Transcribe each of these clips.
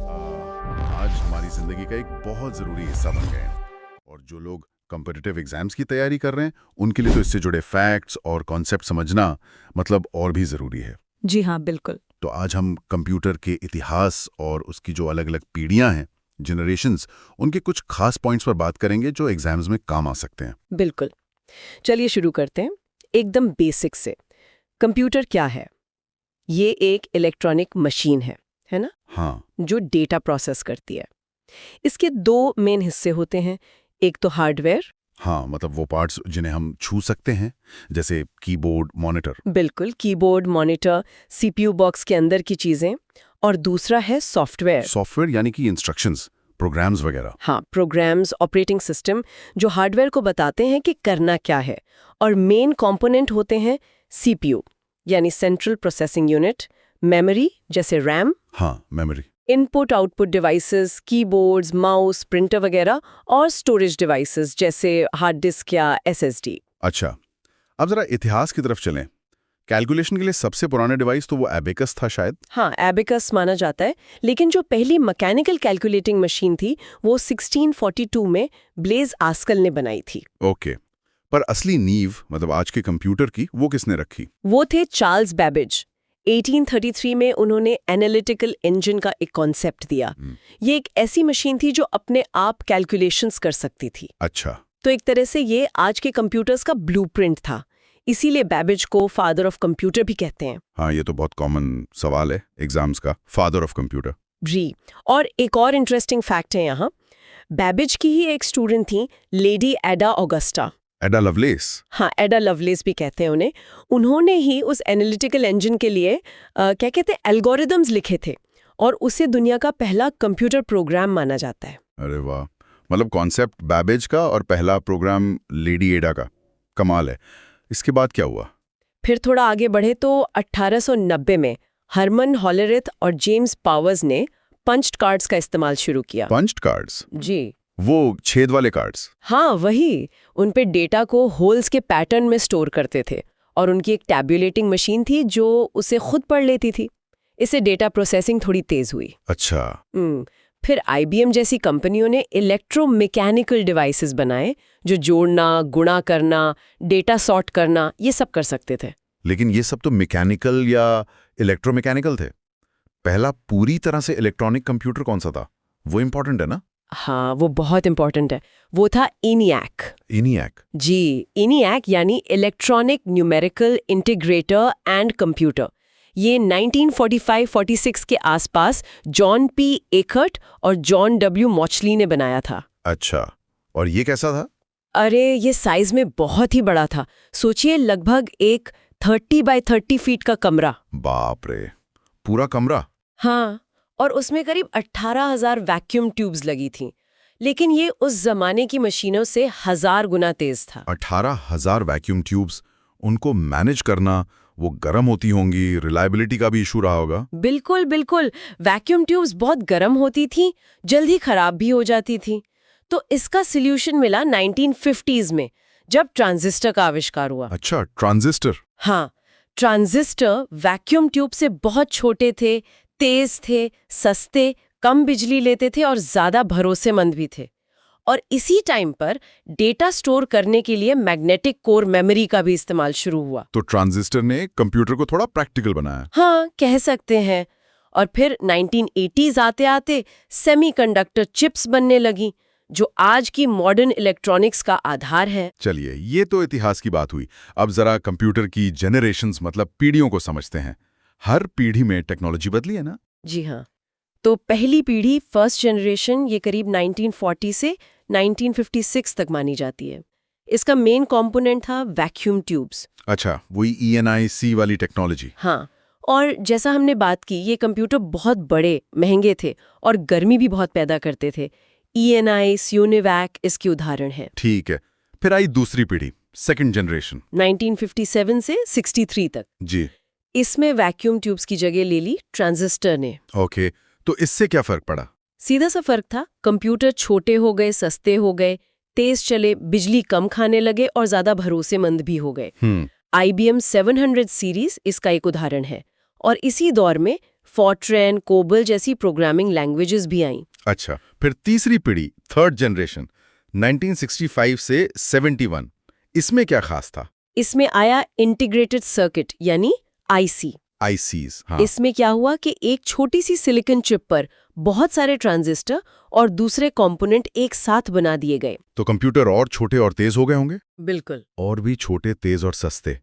आज हमारी जिंदगी का एक बहुत जरूरी हिस्सा बन गए हैं और जो लोग कॉम्पिटिटिव एग्जाम्स की तैयारी कर रहे हैं उनके लिए तो इससे जुड़े फैक्ट्स और कॉन्सेप्ट समझना मतलब और भी जरूरी है। जी हाँ, बिल्कुल। तो आज हम कंप्यूटर के इतिहास और उसकी जो अलग अलग पीढ़ियां हैं, जनरेशन्स, उनके कुछ खास पॉइंट्स पर बात करेंगे जो एग्जाम्स में काम आ सकते हैं। बिल्कुल। चलिए शुरू करते हैं एकदम बेसिक से। कंप्यूटर क्या है? ये एक इलेक्ट्रॉनिक मशीन है ना? हाँ। जो डेटा प्रोसेस करती है। इसके दो मेन हिस्से होते हैं। एक तो हार्डवेयर। हाँ, मतलब वो पार्ट्स जिन्हें हम छू सकते हैं, जैसे कीबोर्ड, मॉनिटर। बिल्कुल, कीबोर्ड, मॉनिटर, सीपीयू बॉक्स के अंदर की चीजें। और दूसरा है सॉफ्टवेयर। सॉफ्टवेयर यानी कि इंस्ट्रक्शंस, प्रोग्राम्स वगैरह। हाँ, प्रोग्राम्स, ऑपरेटिंग सिस्टम जो हार्डवेयर को बताते हैं कि करना क्या है। और मेन कंपोनेंट होते हैं सीपीयू यानी सेंट्रल प्रोसेसिंग यूनिट, मेमोरी जैसे रैम, हाँ, memory, input output devices, keyboards, mouse, printer वगैरह, और स्टोरेज डिवाइसेस जैसे हार्ड डिस्क या एसएसडी। अच्छा, अब जरा इतिहास की तरफ चलें। कैलकुलेशन के लिए सबसे पुराने डिवाइस तो वो एबेकस था शायद। हाँ, एबेकस माना जाता है, लेकिन जो पहली मैकेनिकल कैलकुलेटिंग मशीन थी वो 1642 में ब्लेज आस्कल ने बनाई थी। ओके, पर असली नींव मतलब आज के कंप्यूटर की वो किसने रखी? वो थे चार्ल्स बैबेज। 1833 में उन्होंने एनालिटिकल इंजन का एक कॉन्सेप्ट दिया। ये एक ऐसी मशीन थी जो अपने आप कैलकुलेशंस कर सकती थी। अच्छा, तो एक तरह से ये आज के कंप्यूटर्स का ब्लूप्रिंट था। इसीलिए बैबेज को फादर ऑफ कंप्यूटर भी कहते हैं। हाँ, ये तो बहुत कॉमन सवाल है एग्जाम्स का, फादर ऑफ कंप्यूटर। जी, और एक और इंटरेस्टिंग फैक्ट है यहाँ। बैबेज की ही एक स्टूडेंट थी, लेडी एडा ऑगस्टा। एडा लवलेस। हाँ, एडा लवलेस भी कहते हैं उन्हें। उन्होंने ही उस एनालिटिकल इंजन के लिए क्या कहते हैं, एल्गोरिदम्स लिखे थे, और उसे दुनिया का पहला कंप्यूटर प्रोग्राम माना जाता है। अरे वाह, मतलब कॉन्सेप्ट बैबेज का और पहला प्रोग्राम लेडी एडा का, कमाल है। इसके बाद क्या हुआ? फिर थोड़ा आगे बढ़े तो 1890 में हरमन हॉलरिथ और जेम्स पावर्स ने पंच्ड कार्ड्स का इस्तेमाल शुरू किया। Punched cards? जी, वो छेद वाले कार्ड्स? हाँ वही। उन पे डेटा को होल्स के पैटर्न में स्टोर करते थे, और उनकी एक टैब्यूलेटिंग मशीन थी जो उसे खुद पढ़ लेती थी। इससे डेटा प्रोसेसिंग थोड़ी तेज हुई। अच्छा। फिर आईबीएम जैसी कंपनियों ने इलेक्ट्रोमैकेनिकल डिवाइसेस बनाए जो जोड़ना, गुणा करना, डेटा सॉर्ट करना, ये सब कर सकते थे। लेकिन ये सब तो मैकेनिकल या इलेक्ट्रोमैकेनिकल थे। पहला पूरी तरह से इलेक्ट्रॉनिक कंप्यूटर कौन सा था? वो इंपॉर्टेंट है ना? हाँ, वो बहुत इंपॉर्टेंट है। वो था ENIAC। ENIAC? जी, ENIAC यानी electronic numerical integrator and computer. ये 1945-46 के आसपास जॉन पी एकर्ट और जॉन डब्ल्यू मॉचली ने बनाया था। अच्छा, और ये कैसा था? अरे, ये साइज में बहुत ही बड़ा था। सोचिए, लगभग एक 30 बाय 30 फीट का कमरा। बाप रे, पूरा कमरा? हाँ, और उसमें करीब 18,000 वैक्यूम ट्यूब्स लगी थीं। लेकिन ये उस जमाने की मशीनों से 1000 गुना तेज था। 18,000 वैक्यूम ट्यूब्स, उनको मैनेज करना, वो गर्म होती होंगी, रिलायबिलिटी का भी इशू रहा होगा। बिल्कुल बिल्कुल, वैक्यूम ट्यूब्स बहुत गर्म होती थीं, जल्दी खराब भी हो जाती थीं। तो इसका सॉल्यूशन मिला 1950s में, जब ट्रांजिस्टर का आविष्कार हुआ। अच्छा, ट्रांजिस्टर? हाँ, ट्रांजिस्टर वैक्यूम ट्यूब से बहुत छोटे थे, तेज थे, सस्ते, कम बिजली लेते थे और ज्यादा भरोसेमंद भी थे। और इसी टाइम पर डेटा स्टोर करने के लिए मैग्नेटिक कोर मेमोरी का भी इस्तेमाल शुरू हुआ। तो ट्रांजिस्टर ने कंप्यूटर को थोड़ा प्रैक्टिकल बनाया। हाँ, कह सकते हैं। और फिर 1980s आते आते सेमीकंडक्टर चिप्स बनने लगी, जो आज की मॉडर्न इलेक्ट्रॉनिक्स का आधार है। चलिए, ये तो इतिहास की बात हुई। अब जरा कंप्यूटर की जनरेशन्स मतलब पीढ़ियों को समझते हैं। हर पीढ़ी में टेक्नोलॉजी बदली है ना? जी हाँ। तो पहली पीढ़ी, फर्स्ट जनरेशन, ये करीब 1940 से 1956 तक मानी जाती है। इसका मेन कंपोनेंट था वैक्यूम ट्यूब्स। अच्छा, वही ENIC वाली टेक्नोलॉजी। हाँ, और जैसा हमने बात की, ये कंप्यूटर बहुत बड़े, महंगे थे और गर्मी भी बहुत पैदा करते थे। ENI, UNIVAC इसके उदाहरण हैं। ठीक है, फिर आई दूसरी पीढ़ी, सेकंड जनरेशन, 1957 से 63 तक। जी। इसमें वैक्यूम ट्यूब्स की जगह ले ली ट्रांजिस्टर ने। ओके, तो इससे क्या फर्क पड़ा? सीधा सा फर्क था, कंप्यूटर छोटे हो गए, सस्ते हो गए, तेज चले, बिजली कम खाने लगे और ज्यादा भरोसेमंद भी हो गए। IBM 700 सीरीज इसका एक उदाहरण है। और इसी दौर में फॉर्ट्रेन, कोबल जैसी प्रोग्रामिंग लैंग्वेजेस भी आईं। अच्छा, फिर तीसरी पीढ़ी, थर्ड जनरेशन, 1965 से 71, इसमें क्या खास था? इसमें आया इंटीग्रेटेड सर्किट यानी आईसी। आईसीज, हाँ। इसमें क्या हुआ कि एक छोटी सी सिलिकॉन चिप पर बहुत सारे ट्रांजिस्टर और दूसरे कंपोनेंट एक साथ बना दिए गए। तो कंप्यूटर और छोटे और तेज हो गए होंगे? बिल्कुल। और भी छोटे, तेज और सस्ते।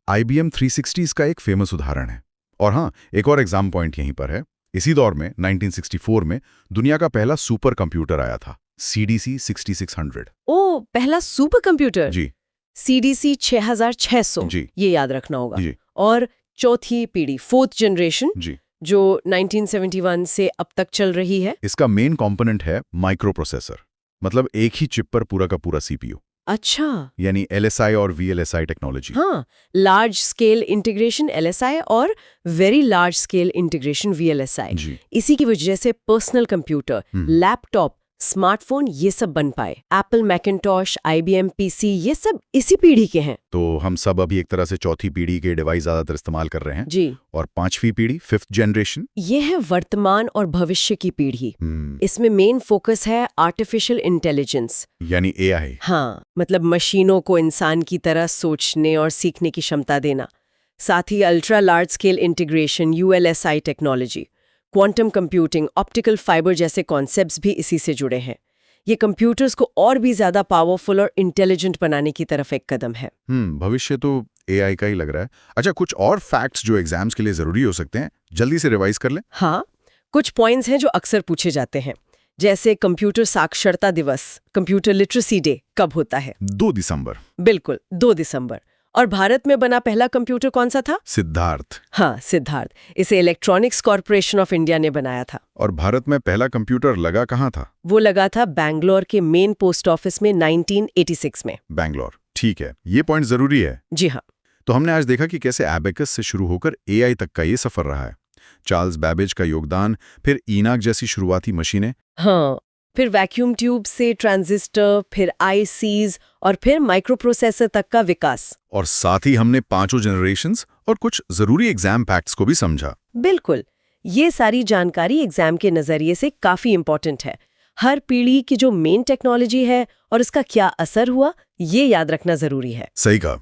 IBM 360 इसका एक फेमस उदाहरण है। और हाँ, एक और एग्जाम पॉइंट यहीं पर है। इसी दौर में 1964 में दुनिया का पहला सुपर कंप्यूटर आया था, CDC 6600। ओ, पहला सुपर कंप्यूटर। जी CDC 6600। जी ये याद रखना होगा। जी और चौथी पीढ़ी, फोर्थ जनरेशन, जी। जो 1971 से अब तक चल रही है। इसका मेन कंपोनेंट है माइक्रो प्रोसेसर, मतलब एक ही चिप पर पूरा का पूरा CPU, अच्छा। यानी LSI और VLSI टेक्नोलॉजी। हाँ, लार्ज स्केल इंटीग्रेशन LSI और very large scale integration VLSI। जी। इसी की वजह से पर्सनल कंप्यूटर, लैपटॉप, स्मार्टफोन ये सब बन पाए। एप्पल मैकिन्टॉश, IBM PC ये सब इसी पीढ़ी के हैं। तो हम सब अभी एक तरह से चौथी पीढ़ी के डिवाइस ज्यादातर इस्तेमाल कर रहे हैं। जी। और पांचवी पीढ़ी, फिफ्थ जनरेशन, ये है वर्तमान और भविष्य की पीढ़ी। इसमें मेन फोकस है आर्टिफिशियल इंटेलिजेंस यानी AI। हाँ, मतलब मशीनों को इंसान की तरह सोचने और सीखने की क्षमता देना। साथ ही ultra large scale integration ULSI technology, quantum computing, optical fibre जैसे कॉन्सेप्ट्स भी इसी से जुड़े हैं। ये कंप्यूटर्स को और भी ज्यादा पावरफुल और इंटेलिजेंट बनाने की तरफ एक कदम है। भविष्य तो AI का ही लग रहा है। अच्छा, कुछ और फैक्ट्स जो एग्जाम्स के लिए जरूरी हो सकते हैं, जल्दी से रिवाइज कर लें। हाँ, कुछ पॉइंट्स हैं जो अक्सर पूछे जाते हैं, जैसे कंप्यूटर साक्षरता दिवस, कंप्यूटर लिटरेसी डे कब होता है? 2 दिसंबर। बिल्कुल, 2 दिसंबर। और भारत में बना पहला कंप्यूटर कौन सा था? सिद्धार्थ। हाँ, सिद्धार्थ। इसे इलेक्ट्रॉनिक्स कॉर्पोरेशन ऑफ इंडिया ने बनाया था। और भारत में पहला कंप्यूटर लगा कहाँ था? वो लगा था बैंगलोर के मेन पोस्ट ऑफिस में 1986 में। बैंगलोर, ठीक है, ये पॉइंट जरूरी है। जी हाँ। तो हमने आज देखा कि कैसे एबेकस से शुरू होकर AI तक का ये सफर रहा है। चार्ल्स बैबेज का योगदान, फिर ईनाक जैसी शुरुआती मशीनें। हाँ, फिर वैक्यूम ट्यूब से ट्रांजिस्टर, फिर आईसीज और फिर माइक्रो प्रोसेसर तक का विकास। और साथ ही हमने पांचों जनरेशंस और कुछ जरूरी एग्जाम फैक्ट्स को भी समझा। बिल्कुल, ये सारी जानकारी एग्जाम के नजरिए से काफी इंपॉर्टेंट है। हर पीढ़ी की जो मेन टेक्नोलॉजी है और उसका क्या असर हुआ, ये याद रखना जरूरी है। सही कहा।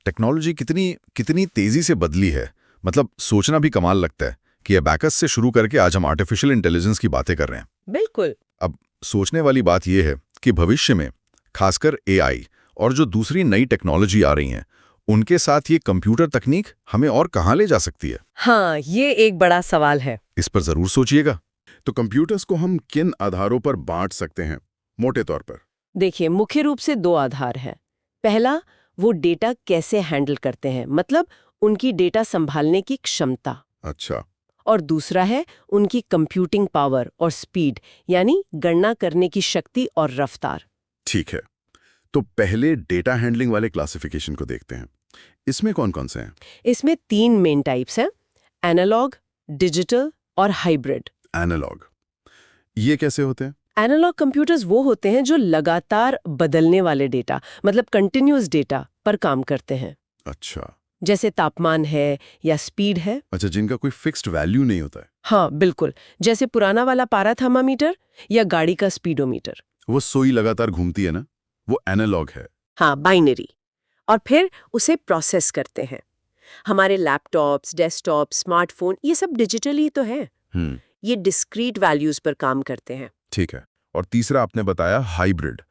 टेक्नोलॉजी कितनी तेजी से बदली है, मतलब सोचना भी कमाल लगता है कि एबेकस से शुरू करके आज हम आर्टिफिशियल इंटेलिजेंस की बातें कर रहे हैं। बिल्कुल। अब सोचने वाली बात यह है कि भविष्य में खासकर AI और जो दूसरी नई टेक्नोलॉजी आ रही हैं, उनके साथ ये कंप्यूटर तकनीक हमें और कहाँ ले जा सकती है? हाँ, ये एक बड़ा सवाल है। इस पर जरूर सोचिएगा। तो कंप्यूटर्स को हम किन आधारों पर बांट सकते हैं मोटे तौर पर? देखिए, मुख्य रूप से 2 आधार हैं। पहला, वो डेटा कैसे हैंडल करते हैं, मतलब उनकी डेटा संभालने की क्षमता। अच्छा। और दूसरा है उनकी कंप्यूटिंग पावर और स्पीड, यानी गणना करने की शक्ति और रफ्तार। ठीक है, तो पहले डेटा हैंडलिंग वाले क्लासिफिकेशन को देखते हैं। इसमें कौन कौन से हैं? इसमें 3 मेन टाइप्स हैं, एनालॉग, डिजिटल और हाइब्रिड। एनालॉग, ये कैसे होते हैं? एनालॉग कंप्यूटर्स वो होते हैं जो लगातार बदलने वाले डेटा, मतलब कंटिन्यूअस डेटा पर काम करते हैं। अच्छा। जैसे तापमान है या स्पीड है। अच्छा, जिनका कोई फिक्स्ड वैल्यू नहीं होता है। हाँ, बिल्कुल। जैसे पुराना वाला पारा थर्मामीटर या गाड़ी का स्पीडोमीटर। वो सुई लगातार घूमती है ना, वो एनालॉग है। हाँ, बाइनरी। और फिर उसे प्रोसेस करते हैं। हमारे लैपटॉप्स, डेस्कटॉप, स्मार्टफोन ये सब डिजिटल ही तो है। ये डिस्क्रीट वैल्यूज पर काम करते हैं। ठीक है। और तीसरा आपने बताया हाइब्रिड।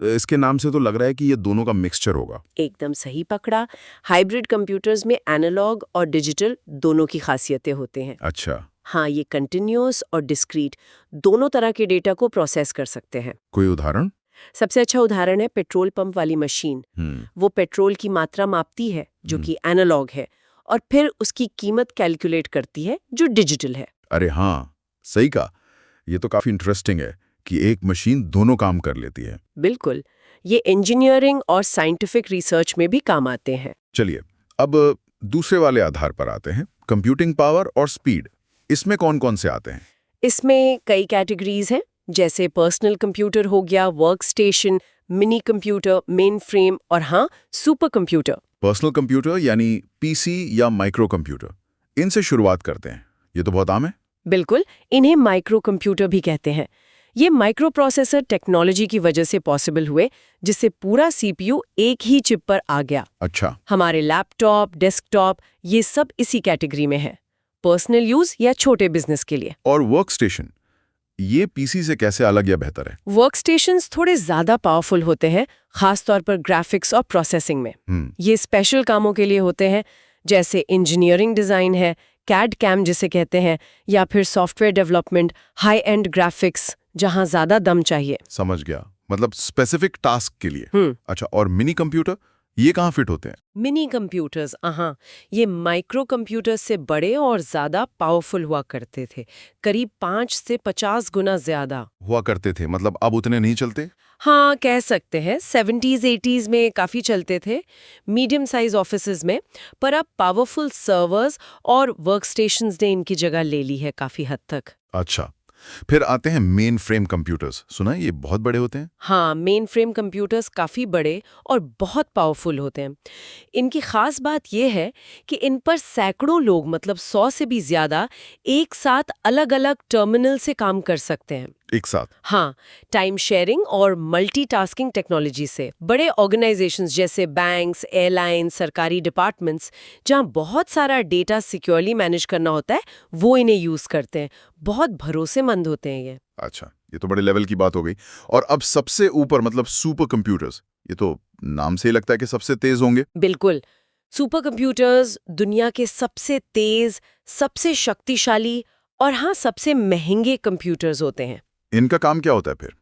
इसके नाम से तो लग रहा है कि ये दोनों का मिक्सचर होगा। एकदम सही पकड़ा। हाइब्रिड कंप्यूटर्स में एनालॉग और डिजिटल दोनों की खासियतें होते हैं। अच्छा। हाँ, ये कंटिन्यूअस और डिस्क्रीट दोनों तरह के डेटा को प्रोसेस कर सकते हैं। कोई उदाहरण? सबसे अच्छा उदाहरण है पेट्रोल पंप वाली मशीन। वो पेट्रोल की मात्रा मापती है, जो कि एनालॉग है, और फिर उसकी कीमत कैलकुलेट करती है, जो डिजिटल है। अरे हाँ, सही कहा। ये तो काफी इंटरेस्टिंग है कि एक मशीन दोनों काम कर लेती है। बिल्कुल, ये इंजीनियरिंग और साइंटिफिक रिसर्च में भी काम आते हैं। चलिए, अब दूसरे वाले आधार पर आते हैं, कंप्यूटिंग पावर और स्पीड। इसमें कौन कौन से आते हैं? इसमें कई कैटेगरीज हैं, जैसे पर्सनल कंप्यूटर हो गया, work station, mini computer, main frame और हाँ, सुपर कंप्यूटर। पर्सनल कंप्यूटर यानी PC या माइक्रो कंप्यूटर, इनसे शुरुआत करते हैं। ये तो बहुत आम है। बिल्कुल, इन्हें माइक्रो कंप्यूटर भी कहते हैं। ये माइक्रो प्रोसेसर टेक्नोलॉजी की वजह से पॉसिबल हुए, जिससे पूरा सीपीयू एक ही चिप पर आ गया। अच्छा। हमारे लैपटॉप, डेस्कटॉप, ये सब इसी कैटेगरी में है, पर्सनल यूज या छोटे बिजनेस के लिए। और वर्क स्टेशन, ये पीसी से कैसे अलग या बेहतर है? वर्कस्टेशंस थोड़े ज्यादा पावरफुल होते हैं, खासतौर पर ग्राफिक्स और प्रोसेसिंग में। ये स्पेशल कामों के लिए होते हैं, जैसे इंजीनियरिंग डिजाइन है, कैड कैम जिसे कहते हैं, या फिर software development, high and graphics, जहां ज्यादा दम चाहिए। समझ गया, मतलब स्पेसिफिक टास्क के लिए। अच्छा, और मिनी कंप्यूटर ये कहाँ फिट होते हैं? मिनी कंप्यूटर्स, ये माइक्रो कंप्यूटर्स से बड़े और ज्यादा पावरफुल हुआ करते थे, करीब 5 से 50 गुना ज्यादा। हुआ करते थे, मतलब अब उतने नहीं चलते? हाँ, कह सकते हैं 70s 80s में काफ़ी चलते थे, मीडियम साइज ऑफिसेज में, पर अब पावरफुल सर्वर्स और वर्कस्टेशंस ने इनकी जगह ले ली है काफ़ी हद तक। अच्छा, फिर आते हैं मेन फ्रेम कंप्यूटर्स। सुना है ये बहुत बड़े होते हैं? हाँ, मेन फ्रेम कंप्यूटर्स काफ़ी बड़े और बहुत पावरफुल होते हैं। इनकी खास बात यह है कि इन पर सैकड़ों लोग, मतलब 100 से भी ज़्यादा, एक साथ अलग-अलग टर्मिनल से काम कर सकते हैं। एक साथ? हाँ, टाइम शेयरिंग और मल्टीटास्किंग टेक्नोलॉजी से बड़े ऑर्गेनाइजेशंस जैसे बैंक्स, एयरलाइंस, सरकारी डिपार्टमेंट्स, जहाँ बहुत सारा डेटा सिक्योरली मैनेज करना होता है, वो इन्हें यूज़ करते हैं। बहुत भरोसेमंद होते हैं ये। अच्छा, ये तो बड़े लेवल की बात हो गई। और अब सबसे ऊपर, मतलब सुपर कंप्यूटर्स, ये तो नाम से ही लगता है कि सबसे तेज होंगे। बिल्कुल, सुपर कंप्यूटर्स दुनिया के सबसे तेज, सबसे शक्तिशाली और हाँ, सबसे महंगे कंप्यूटर्स होते हैं। इनका काम क्या होता है फिर?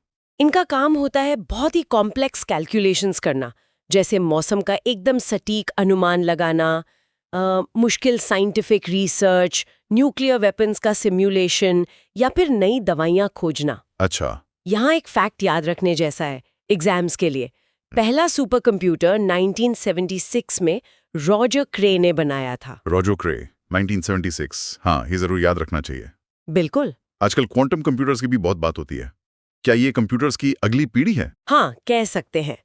इनका काम होता है बहुत ही कॉम्प्लेक्स कैलकुलेशंस करना, जैसे मौसम का एकदम सटीक अनुमान लगाना, मुश्किल साइंटिफिक रिसर्च, न्यूक्लियर वेपन्स का सिम्युलेशन या फिर नई दवाइयाँ खोजना। अच्छा। यहाँ एक फैक्ट याद रखने जैसा है एग्जाम्स के लिए। पहला सुपर कंप्यूटर 1976 में रॉजर क्रे ने बनाया था। रॉजर क्रे, 1976। हाँ, ये जरूर याद रखना चाहिए। बिल्कुल। आजकल क्वांटम कंप्यूटर्स की भी बहुत बात होती है। क्या ये कंप्यूटर्स की अगली पीढ़ी है? हाँ, कह सकते हैं।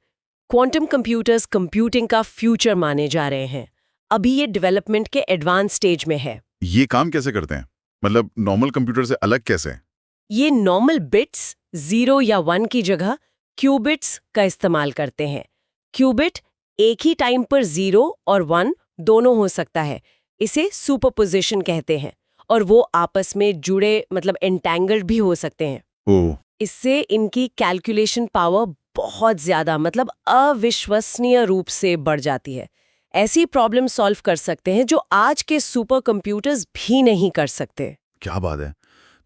क्वांटम कंप्यूटर्स कंप्यूटिंग का फ्यूचर माने जा रहे हैं। अभी ये डेवलपमेंट के एडवांस स्टेज में है। ये काम कैसे करते हैं? मतलब नॉर्मल कंप्यूटर से अलग कैसे? ये नॉर्मल बिट्स 0 या 1 की जगह क्यूबिट्स का इस्तेमाल करते हैं। क्यूबिट एक ही टाइम पर 0 और 1 दोनों हो सकता है। इसे सुपरपोजिशन कहते हैं और वो आपस में जुड़े, मतलब एंटैंगल्ड भी हो सकते हैं। ओह। इससे इनकी कैलकुलेशन पावर बहुत ज्यादा, मतलब अविश्वसनीय रूप से बढ़ जाती है। ऐसी प्रॉब्लम सॉल्व कर सकते हैं जो आज के सुपर कंप्यूटर्स भी नहीं कर सकते। क्या बात है।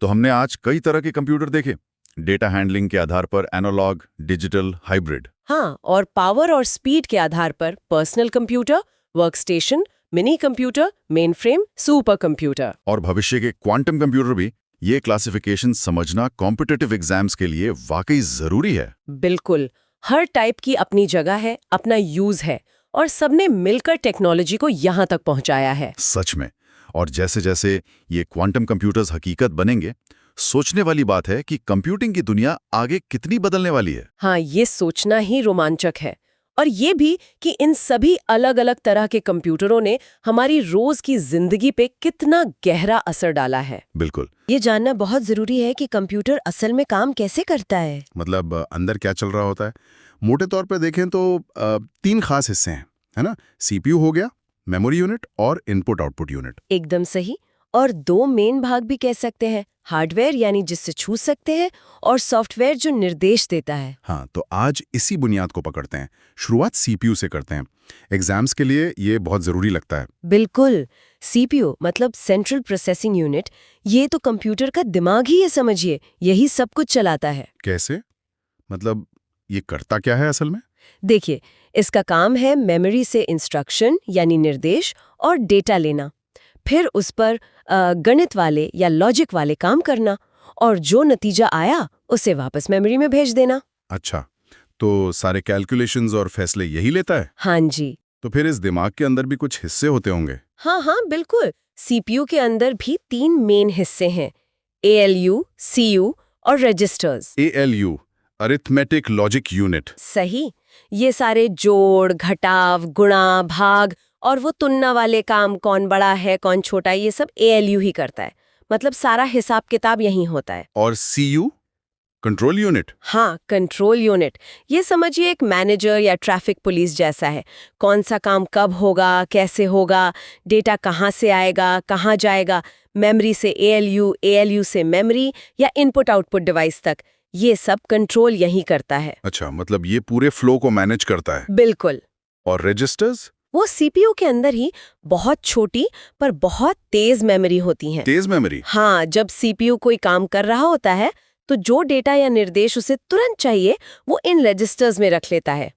तो हमने आज कई तरह के कंप्यूटर देखे, डेटा हैंडलिंग के आधार पर एनालॉग, डिजिटल, हाइब्रिड। हाँ, और पावर और स्पीड के आधार पर personal computer, workstation, mini computer, main frame, super computer. और भविष्य के क्वांटम कंप्यूटर भी। ये क्लासिफिकेशन समझना कॉम्पिटिटिव एग्जाम्स के लिए वाकई जरूरी है। बिल्कुल, हर टाइप की अपनी जगह है, अपना यूज है, और सबने मिलकर टेक्नोलॉजी को यहाँ तक पहुँचाया है। सच में। और जैसे जैसे ये क्वांटम कंप्यूटर्स हकीकत बनेंगे, सोचने वाली बात है कि कंप्यूटिंग की दुनिया आगे कितनी बदलने वाली है। हाँ, ये सोचना ही रोमांचक है। और ये भी कि इन सभी अलग अलग तरह के कंप्यूटरों ने हमारी रोज की जिंदगी पे कितना गहरा असर डाला है। बिल्कुल। ये जानना बहुत जरूरी है कि कंप्यूटर असल में काम कैसे करता है। मतलब अंदर क्या चल रहा होता है। मोटे तौर पे देखें तो 3 खास हिस्से हैं, है ना? सीपीयू हो गया, मेमोरी यूनिट और इनपुट आउटपुट यूनिट। एकदम सही। और 2 मेन भाग भी कह सकते हैं, हार्डवेयर यानी जिससे छू सकते हैं, और सॉफ्टवेयर जो निर्देश देता है। हाँ, तो आज इसी बुनियाद को पकड़ते हैं। शुरुआत सीपीयू से करते हैं। एग्जाम्स के लिए ये बहुत जरूरी लगता है। बिल्कुल। सीपीयू मतलब सेंट्रल प्रोसेसिंग यूनिट, ये तो कंप्यूटर का दिमाग ही है, समझिए, यही सब कुछ चलाता है। कैसे? मतलब ये करता क्या है असल में? देखिए, इसका काम है मेमोरी से इंस्ट्रक्शन यानी निर्देश और डेटा लेना, फिर उस पर गणित वाले या लॉजिक वाले काम करना, और जो नतीजा आया उसे वापस मेमोरी में भेज देना। अच्छा, तो सारे कैलकुलेशंस और फैसले यही लेता है? हाँ जी। तो फिर इस दिमाग के अंदर भी कुछ हिस्से होते होंगे? हाँ हाँ, बिल्कुल। सीपीयू के अंदर भी 3 मेन हिस्से हैं, एएलयू, सीयू और registers. ALU, arithmetic logic unit. सही। ये सारे जोड़, घटाव, गुणा, भाग और वो तुलना वाले काम, कौन बड़ा है कौन छोटा, ये सब एएलयू ही करता है। मतलब सारा हिसाब किताब यहीं होता है। और CU कंट्रोल यूनिट। हाँ, कंट्रोल यूनिट। ये समझिए एक मैनेजर या ट्रैफिक पुलिस जैसा है। कौन सा काम कब होगा, कैसे होगा, डेटा कहाँ से आएगा, कहाँ जाएगा, मेमोरी से ALU, ALU से मेमोरी या इनपुट आउटपुट डिवाइस तक, ये सब कंट्रोल यहीं करता है। अच्छा, मतलब ये पूरे फ्लो को मैनेज करता है। बिल्कुल। और रजिस्टर्स? वो CPU के अंदर ही बहुत छोटी पर बहुत तेज मेमोरी होती हैं। तेज मेमोरी? हाँ, जब CPU कोई काम कर रहा होता है तो जो डेटा या निर्देश उसे तुरंत चाहिए वो इन रजिस्टर्स में रख लेता है।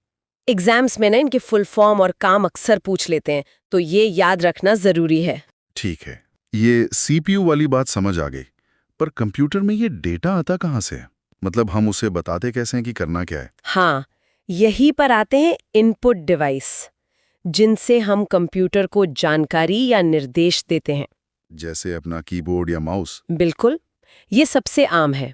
एग्जाम्स में ना इनके फुल फॉर्म और काम अक्सर पूछ लेते हैं, तो ये याद रखना जरूरी है। ठीक है, ये CPU वाली बात समझ आ गई, पर कंप्यूटर में ये डेटा आता कहाँ से है? मतलब हम उसे बताते कैसे हैं कि करना क्या है? हाँ, यही पर आते हैं इनपुट डिवाइस, जिनसे हम कंप्यूटर को जानकारी या निर्देश देते हैं। जैसे अपना कीबोर्ड या माउस? बिल्कुल, ये सबसे आम है।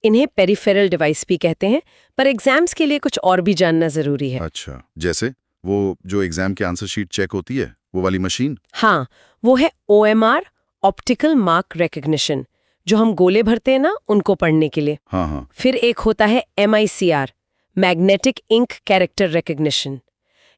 इन्हें पेरिफेरल डिवाइस भी कहते हैं, पर एग्जाम्स के लिए कुछ और भी जानना जरूरी है। अच्छा, जैसे वो जो एग्जाम की आंसर शीट चेक होती है, वो वाली मशीन? हाँ, वो है OMR, ऑप्टिकल मार्क रिकग्निशन, जो हम गोले भरते हैं ना, उनको पढ़ने के लिए। हाँ हाँ। फिर एक होता है MICR, magnetic ink character recognition.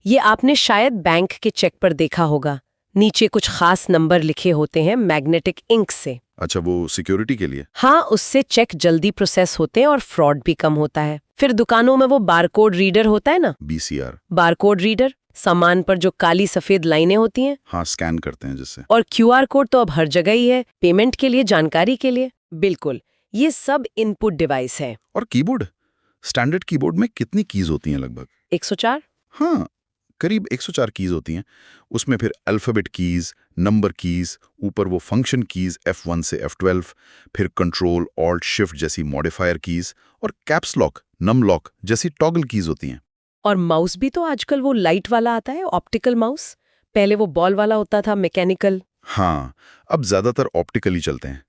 ये आपने शायद बैंक के चेक पर देखा होगा, नीचे कुछ खास नंबर लिखे होते हैं मैग्नेटिक इंक से। अच्छा, वो सिक्योरिटी के लिए? हाँ, उससे चेक जल्दी प्रोसेस होते हैं और फ्रॉड भी कम होता है। फिर दुकानों में वो बारकोड रीडर होता है ना, BCR? बारकोड रीडर, सामान पर जो काली सफेद लाइनें होती हैं। हाँ, स्कैन करते हैं जिससे। और QR कोड तो अब हर जगह ही है, पेमेंट के लिए, जानकारी के लिए। बिल्कुल, ये सब इनपुट डिवाइस है। और कीबोर्ड? स्टैंडर्ड कीबोर्ड में कितनी कीज होती हैं लगभग? 104। हाँ, करीब 104 कीज होती हैं। उसमें फिर अल्फ़ाबेट कीज, नंबर कीज, ऊपर वो फंक्शन कीज F1 से F12, फिर कंट्रोल ऑल्ट शिफ्ट जैसी मॉडिफायर कीज, और कैप्स लॉक, नम लॉक जैसी टॉगल कीज होती हैं। और माउस भी तो आजकल वो लाइट वाला आता है, ऑप्टिकल माउस। पहले वो बॉल वाला होता था, मैकेनिकल। हाँ, अब ज्यादातर ऑप्टिकली चलते हैं।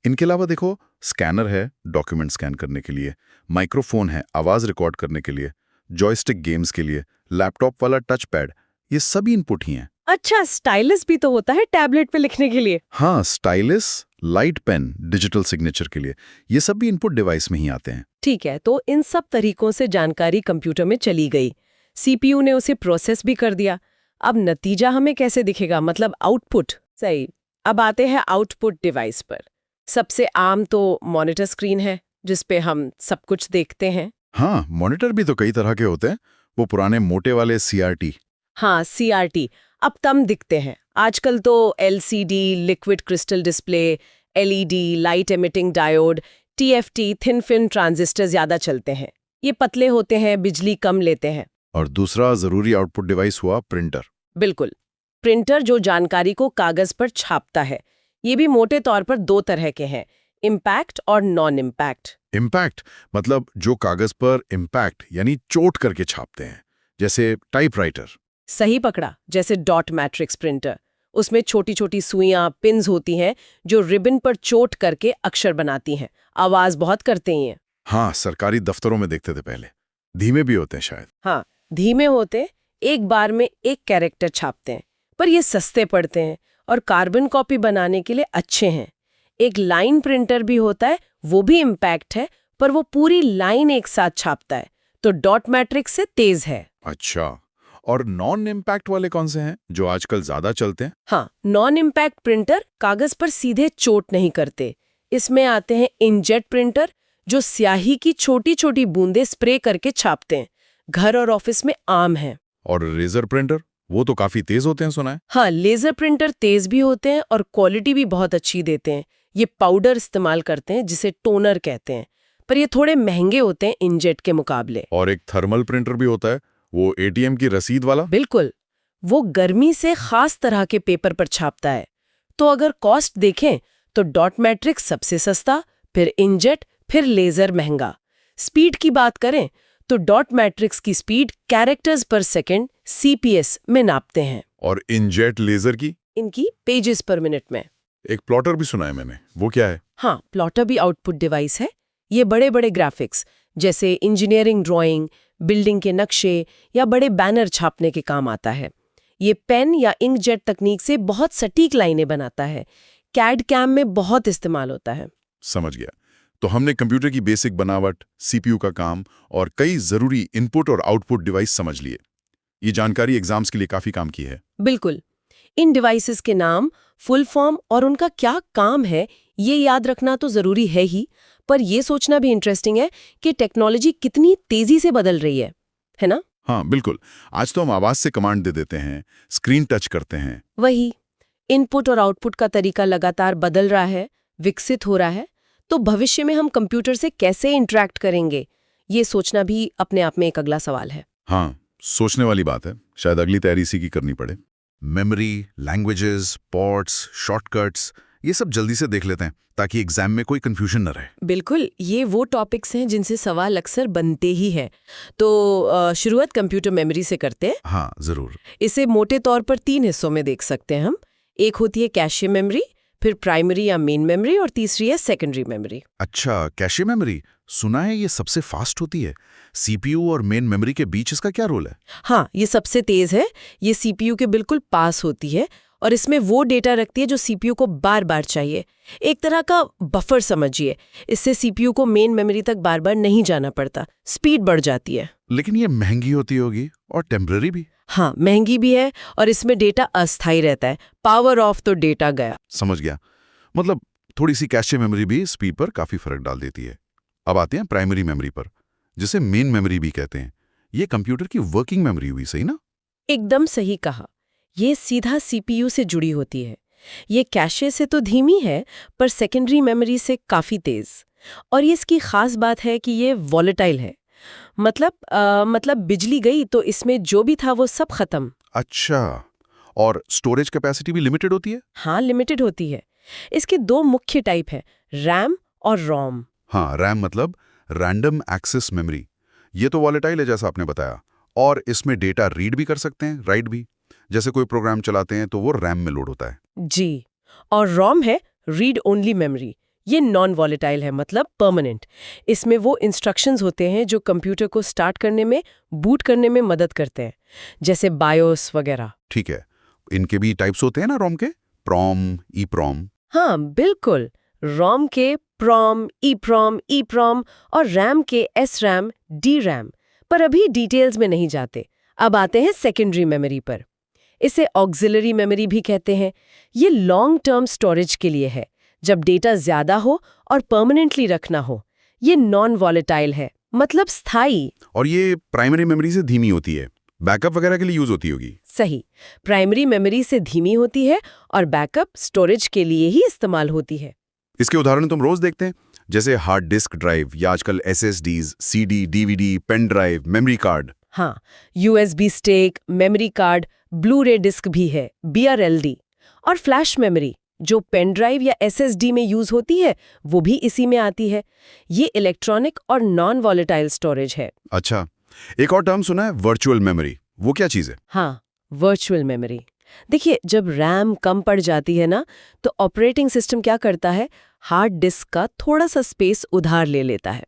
इनके अलावा देखो, स्कैनर है डॉक्यूमेंट स्कैन करने के लिए, माइक्रोफोन है आवाज रिकॉर्ड करने के लिए, जॉयस्टिक गेम्स के लिए, लैपटॉप वाला टच पैड, ये सभी इनपुट ही हैं। अच्छा, स्टाइलस भी तो होता है टैबलेट पे लिखने के लिए। हाँ, stylus, light pen digital signature के लिए, ये सब भी इनपुट डिवाइस में ही आते हैं। ठीक है, तो इन सब तरीकों से जानकारी कंप्यूटर में चली गई, CPU ने उसे प्रोसेस भी कर दिया। अब नतीजा हमें कैसे दिखेगा, मतलब आउटपुट। सही, अब आते हैं आउटपुट डिवाइस पर। सबसे आम तो मॉनिटर स्क्रीन है, जिस पे हम सब कुछ देखते हैं। हाँ, मॉनिटर भी तो कई तरह के होते हैं। वो पुराने मोटे वाले CRT। हाँ, CRT अब कम दिखते हैं। आजकल तो LCD, liquid crystal display, LED, light emitting diode, TFT, thin film transistor ज्यादा चलते हैं। ये पतले होते हैं, बिजली कम लेते हैं। और दूसरा जरूरी आउटपुट डिवाइस हुआ प्रिंटर। बिल्कुल, प्रिंटर जो जानकारी को कागज पर छापता है। ये भी मोटे तौर पर दो तरह के हैं, इम्पैक्ट और नॉन इम्पैक्ट। इम्पैक्ट मतलब जो कागज पर इम्पैक्ट यानी चोट करके छापते हैं, जैसे टाइपराइटर। सही पकड़ा, जैसे डॉट मैट्रिक्स प्रिंटर। उसमें छोटी छोटी सुइयां, पिन्स होती हैं जो रिबन पर चोट करके अक्षर बनाती हैं। आवाज बहुत करते ही हैं। हाँ, सरकारी दफ्तरों में देखते थे पहले। धीमे भी होते हैं शायद। हाँ, धीमे होते, एक बार में एक कैरेक्टर छापते हैं, पर ये सस्ते पड़ते हैं और कार्बन कॉपी बनाने के लिए अच्छे हैं। एक लाइन प्रिंटर भी होता है, वो भी इम्पैक्ट है, पर वो पूरी लाइन एक साथ छापता है, तो डॉट मैट्रिक्स से तेज है। अच्छा, और नॉन इम्पैक्ट वाले कौन से हैं जो आजकल ज्यादा चलते हैं? हाँ, नॉन इम्पैक्ट प्रिंटर कागज पर सीधे चोट नहीं करते। इसमें आते हैं इंकजेट प्रिंटर, जो स्याही की छोटी छोटी बूंदें स्प्रे करके छापते हैं। घर और ऑफिस में आम है। और लेजर प्रिंटर, वो तो काफी तेज होते हैं सुना है। हाँ, लेजर प्रिंटर तेज भी होते हैं और क्वालिटी भी बहुत अच्छी देते हैं। ये पाउडर इस्तेमाल करते हैं, जिसे टोनर कहते हैं, पर ये थोड़े महंगे होते हैं इंकजेट के मुकाबले। और एक थर्मल प्रिंटर भी होता है, वो ATM की रसीद वाला। बिल्कुल, वो गर्मी से खास तरह के पेपर पर छापता है। तो अगर कॉस्ट देखें तो डॉट मैट्रिक्स सबसे सस्ता, फिर इंकजेट, फिर लेजर महंगा। स्पीड की बात करें तो डॉट मैट्रिक्स की स्पीड कैरेक्टर्स पर सेकंड CPS में नापते हैं, और इंकजेट लेजर की इनकी पेजेस पर मिनट में। एक प्लॉटर भी सुना है मैंने, वो क्या है? हाँ, प्लॉटर भी आउटपुट डिवाइस है। ये बड़े बड़े ग्राफिक्स जैसे इंजीनियरिंग ड्राइंग, बिल्डिंग के नक्शे या बड़े बैनर छापने के काम आता है। ये पेन या इंकजेट तकनीक से बहुत सटीक लाइनें बनाता है। कैड कैम में बहुत इस्तेमाल होता है। समझ गया। तो हमने कंप्यूटर की बेसिक बनावट, सीपीयू का काम और कई जरूरी इनपुट और आउटपुट डिवाइस समझ लिए। ये जानकारी एग्जाम्स के लिए काफी काम की है। बिल्कुल। इन डिवाइसेस के नाम, फुल फॉर्म और उनका क्या काम है, ये याद रखना तो जरूरी है ही, पर ये सोचना भी इंटरेस्टिंग है कि टेक्नोलॉजी कितनी तेजी से बदल रही है ना? हाँ बिल्कुल। आज तो हम आवाज से कमांड दे देते हैं, स्क्रीन टच करते हैं। वही, इनपुट और आउटपुट का तरीका लगातार बदल रहा है, विकसित हो रहा है। तो भविष्य में हम कंप्यूटर से कैसे इंटरैक्ट करेंगे, ये सोचना भी अपने आप में एक अगला सवाल है। हाँ, सोचने वाली बात है। शायद अगली तैयारी इसी की करनी पड़े। मेमोरी, लैंग्वेजेस, पोर्ट्स, शॉर्टकट्स, ये सब जल्दी से देख लेते हैं ताकि एग्जाम में कोई कंफ्यूजन न रहे। बिल्कुल, ये वो टॉपिक्स हैं जिनसे सवाल अक्सर बनते ही हैं। तो शुरुआत कंप्यूटर मेमोरी से करते हैं। हाँ जरूर। इसे मोटे तौर पर 3 हिस्सों में देख सकते हैं हम। एक होती है कैशे मेमोरी, फिर प्राइमरी या मेन मेमोरी, और तीसरी है सेकेंडरी मेमोरी। अच्छा, कैशे मेमोरी सुना है ये सबसे फास्ट होती है। सीपीयू और मेन मेमोरी के बीच इसका क्या रोल है? हाँ, ये सबसे तेज है। ये सीपीयू के बिल्कुल पास होती है और इसमें वो डेटा रखती है जो सीपीयू को बार बार चाहिए। एक तरह का बफर समझिए। इससे सीपीयू को मेन मेमोरी तक बार बार नहीं जाना पड़ता, स्पीड बढ़ जाती है। लेकिन ये महंगी होती होगी और टेम्पररी भी। हाँ, महंगी भी है और इसमें डेटा अस्थायी रहता है। पावर ऑफ तो डेटा गया। समझ गया। मतलब थोड़ी सी कैशे मेमोरी भी स्पीड पर काफी फर्क डाल देती है। अब आते हैं प्राइमरी मेमोरी पर, जिसे मेन मेमोरी भी कहते हैं। ये कंप्यूटर की वर्किंग मेमोरी हुई, सही ना? एकदम सही कहा। ये सीधा सीपीयू से जुड़ी होती है। ये कैशे से तो धीमी है, पर सेकेंडरी मेमोरी से काफी तेज। और ये इसकी खास बात है कि ये वॉलेटाइल है। मतलब बिजली गई तो इसमें जो भी था वो सब खत्म। अच्छा, और स्टोरेज कैपेसिटी भी लिमिटेड होती है? हाँ, लिमिटेड होती है। इसके 2 मुख्य टाइप हैं, रैम और रोम। हाँ, रैम मतलब रैंडम एक्सेस मेमोरी। ये तो वॉलेटाइल है जैसा आपने बताया, और इसमें डेटा रीड भी कर सकते हैं, राइट भी। जैसे कोई प्रोग्राम चलाते हैं तो वो रैम में लोड होता है। जी। और रोम है रीड ओनली मेमोरी। ये नॉन वॉलेटाइल है, मतलब परमानेंट। इसमें वो इंस्ट्रक्शंस होते हैं जो कंप्यूटर को स्टार्ट करने में, बूट करने में मदद करते हैं, जैसे बायोस वगैरह। ठीक है। इनके भी टाइप्स होते हैं ना रोम के? प्रॉम, ईप्रॉम। हाँ बिल्कुल। रोम के प्रॉम, ईप्रॉम और रैम के एसरैम, डीरैम। पर अभी डिटेल्स में नहीं जाते। अब आते हैं सेकेंडरी मेमोरी पर। इसे ऑक्सिलरी मेमोरी भी कहते हैं। ये लॉन्ग टर्म स्टोरेज के लिए है, जब डेटा ज्यादा हो और परमानेंटली रखना हो। ये नॉन वॉलेटाइल है, मतलब स्थायी। और ये प्राइमरी मेमोरी से धीमी होती है, बैकअप वगैरह के लिए यूज होती होगी। सही। प्राइमरी मेमोरी से धीमी होती है और बैकअप स्टोरेज के लिए ही इस्तेमाल होती है। इसके उदाहरण तुम रोज देखते हैं, जैसे हार्ड डिस्क ड्राइव या आजकल SSDs, CD, DVD, pen drive, memory card. हाँ, USB stick, memory card, blu ray disc भी है, बीआरएलडी। और फ्लैश मेमोरी, जो पेन ड्राइव या एसएसडी में यूज होती है, वो भी इसी में आती है। ये इलेक्ट्रॉनिक और नॉन वॉलेटाइल स्टोरेज है। अच्छा, एक और टर्म सुना है, वर्चुअल मेमोरी। वो क्या चीज है? हाँ, वर्चुअल मेमोरी। देखिए, जब रैम कम पड़ जाती है ना, तो ऑपरेटिंग सिस्टम क्या करता है, हार्ड डिस्क का थोड़ा सा स्पेस उधार ले लेता है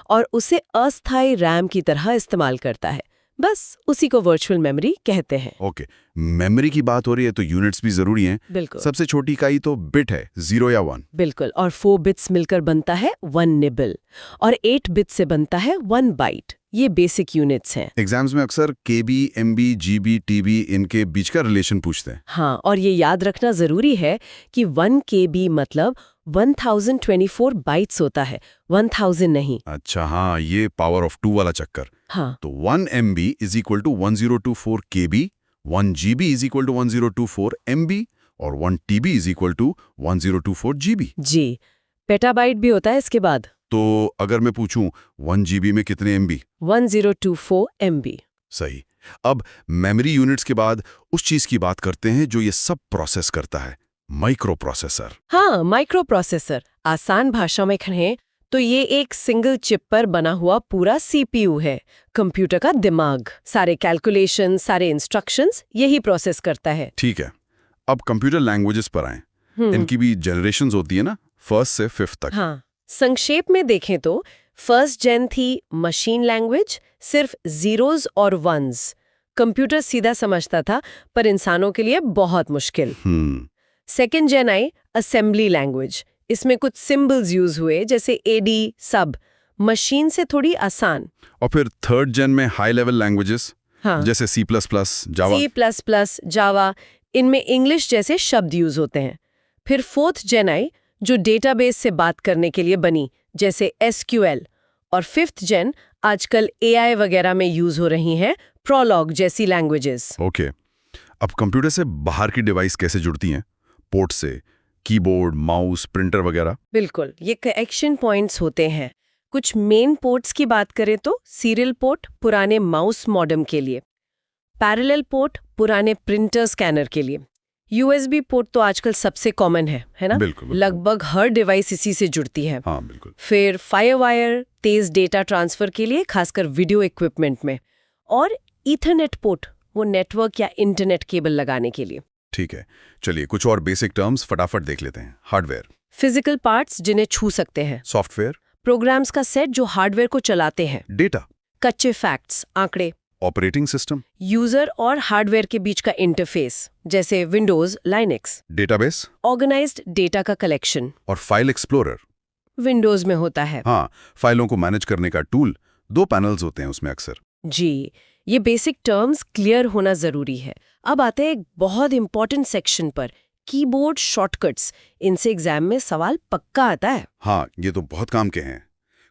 और उसे अस्थायी रैम की तरह इस्तेमाल करता है। बस उसी को वर्चुअल मेमोरी कहते हैं। ओके, मेमोरी की बात हो रही है तो यूनिट्स भी जरूरी हैं। बिल्कुल। सबसे छोटी इकाई तो बिट है, 0 या 1। बिल्कुल। और 4 बिट्स मिलकर बनता है 1 निबल, और 8 बिट्स से बनता है 1 बाइट। ये बेसिक यूनिट्स हैं। एग्जाम्स में अक्सर केबी, एमबी, जीबी, टीबी, इनके बीच का रिलेशन पूछते हैं। हाँ, और ये याद रखना जरूरी है कि 1 KB मतलब 1024 बाइट्स होता है, 1000 नहीं। अच्छा, हाँ, ये पावर ऑफ 2 वाला चक्कर। हाँ, तो 1 MB is equal to 1024 KB, 1 GB is equal to 1024 MB और 1 TB is equal to 1024 GB। जी। पेटाबाइट भी होता है इसके बाद। तो अगर मैं पूछूं 1 GB में कितने MB? 1024 MB। सही। अब मेमोरी यूनिट्स के बाद उस चीज की बात करते हैं जो ये सब प्रोसेस करता है, माइक्रो प्रोसेसर। हाँ, माइक्रो प्रोसेसर। आसान भाषा में कहें तो ये एक सिंगल चिप पर बना हुआ पूरा सीपीयू है, कंप्यूटर का दिमाग। सारे कैलकुलेशन, सारे इंस्ट्रक्शंस यही प्रोसेस करता है। ठीक है। अब कंप्यूटर लैंग्वेजेस पर आएं। इनकी भी जनरेशंस होती है ना, फर्स्ट से फिफ्थ तक। हाँ, संक्षेप में देखें तो फर्स्ट जेन थी मशीन लैंग्वेज, सिर्फ जीरोज और वंस। कंप्यूटर सीधा समझता था, पर इंसानों के लिए बहुत मुश्किल। सेकेंड जेन आई असेंबली लैंग्वेज। इसमें कुछ सिंबल्स यूज हुए जैसे एडी, सब, मशीन से थोड़ी आसान। और फिर थर्ड जेन में हाई लेवल लैंग्वेजेस हाँ, जैसे C++, जावा। C++, जावा, इनमें इंग्लिश जैसे शब्द यूज होते हैं। फिर फोर्थ जेन आई जो डेटाबेस से बात करने के लिए बनी जैसे SQL। और फिफ्थ जेन आजकल AI वगैरह में यूज हो रही हैं, प्रोलॉग जैसी लैंग्वेजेस। ओके। अब कंप्यूटर से बाहर की डिवाइस कैसे जुड़ती हैं? पोर्ट से, कीबोर्ड, माउस, प्रिंटर वगैरह। बिल्कुल, ये कनेक्शन पॉइंट्स होते हैं। कुछ मेन पोर्ट्स की बात करें तो सीरियल पोर्ट पुराने माउस मॉडेम के लिए, पैरेलल पोर्ट पुराने प्रिंटर स्कैनर के लिए, USB पोर्ट तो आजकल सबसे कॉमन है ना? बिल्कुल। लगभग हर डिवाइस इसी से जुड़ती है। हाँ, बिल्कुल। फिर फायरवायर तेज डेटा ट्रांसफर के लिए, खासकर वीडियो इक्विपमेंट में, और ईथरनेट पोर्ट वो नेटवर्क या इंटरनेट केबल लगाने के लिए। ठीक है, चलिए कुछ और बेसिक टर्म्स फटाफट देख लेते हैं। हार्डवेयर, फिजिकल पार्ट्स जिन्हें छू सकते हैं, सॉफ्टवेयर, प्रोग्राम्स का सेट जो हार्डवेयर को चलाते हैं, डेटा, कच्चे फैक्ट्स, आंकड़े, ऑपरेटिंग सिस्टम, यूजर और हार्डवेयर के बीच का इंटरफेस जैसे Windows, Linux, database organized data का कलेक्शन और फाइल एक्सप्लोरर। विंडोज में होता है। हाँ, फाइलों को मैनेज करने का टूल। 2 पैनल्स होते हैं उसमें अक्सर। जी, ये बेसिक टर्म्स क्लियर होना जरूरी है। अब आते हैं एक बहुत इंपॉर्टेंट सेक्शन पर, कीबोर्ड शॉर्टकट्स। इनसे एग्जाम में सवाल पक्का आता है। हाँ, ये तो बहुत काम के हैं।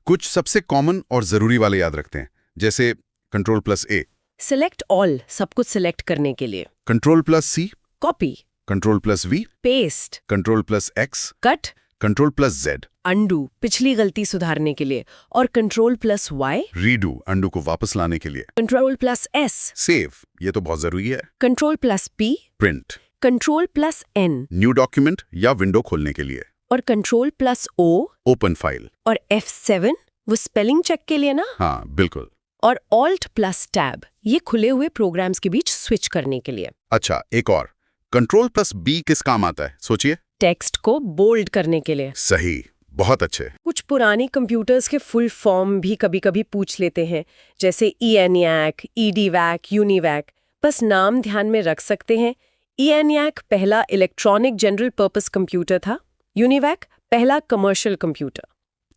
कुछ सबसे कॉमन और जरूरी वाले याद रखते हैं, जैसे Ctrl+A, सिलेक्ट ऑल, सब कुछ सिलेक्ट करने के लिए, Ctrl+C, copy, Ctrl+V, paste, Ctrl+X, cut, Ctrl+Z, undo, पिछली गलती सुधारने के लिए, और Ctrl+Y, रीडू, अंडू को वापस लाने के लिए, Ctrl+S, सेव, ये तो बहुत जरूरी है, Ctrl+P, print, Ctrl+N, new document या विंडो खोलने के लिए, और Ctrl+O, ओपन फाइल। और F7 वो स्पेलिंग चेक के लिए ना, हाँ, बिल्कुल। और Alt+Tab ये खुले हुए प्रोग्राम्स के बीच स्विच करने के लिए। अच्छा, एक और, Ctrl+B किस काम आता है, सोचिए। टेक्स्ट को बोल्ड करने के लिए। सही, बहुत अच्छे। कुछ पुरानी कंप्यूटर्स के फुल फॉर्म भी कभी-कभी पूछ लेते हैं, जैसे ENIAC, EDVAC, UNIVAC। बस नाम ध्यान में रख सकते हैं। ENIAC पहला इलेक्ट्रॉनिक जनरल पर्पस कंप्यूटर था, UNIVAC पहला कमर्शियल कंप्यूटर।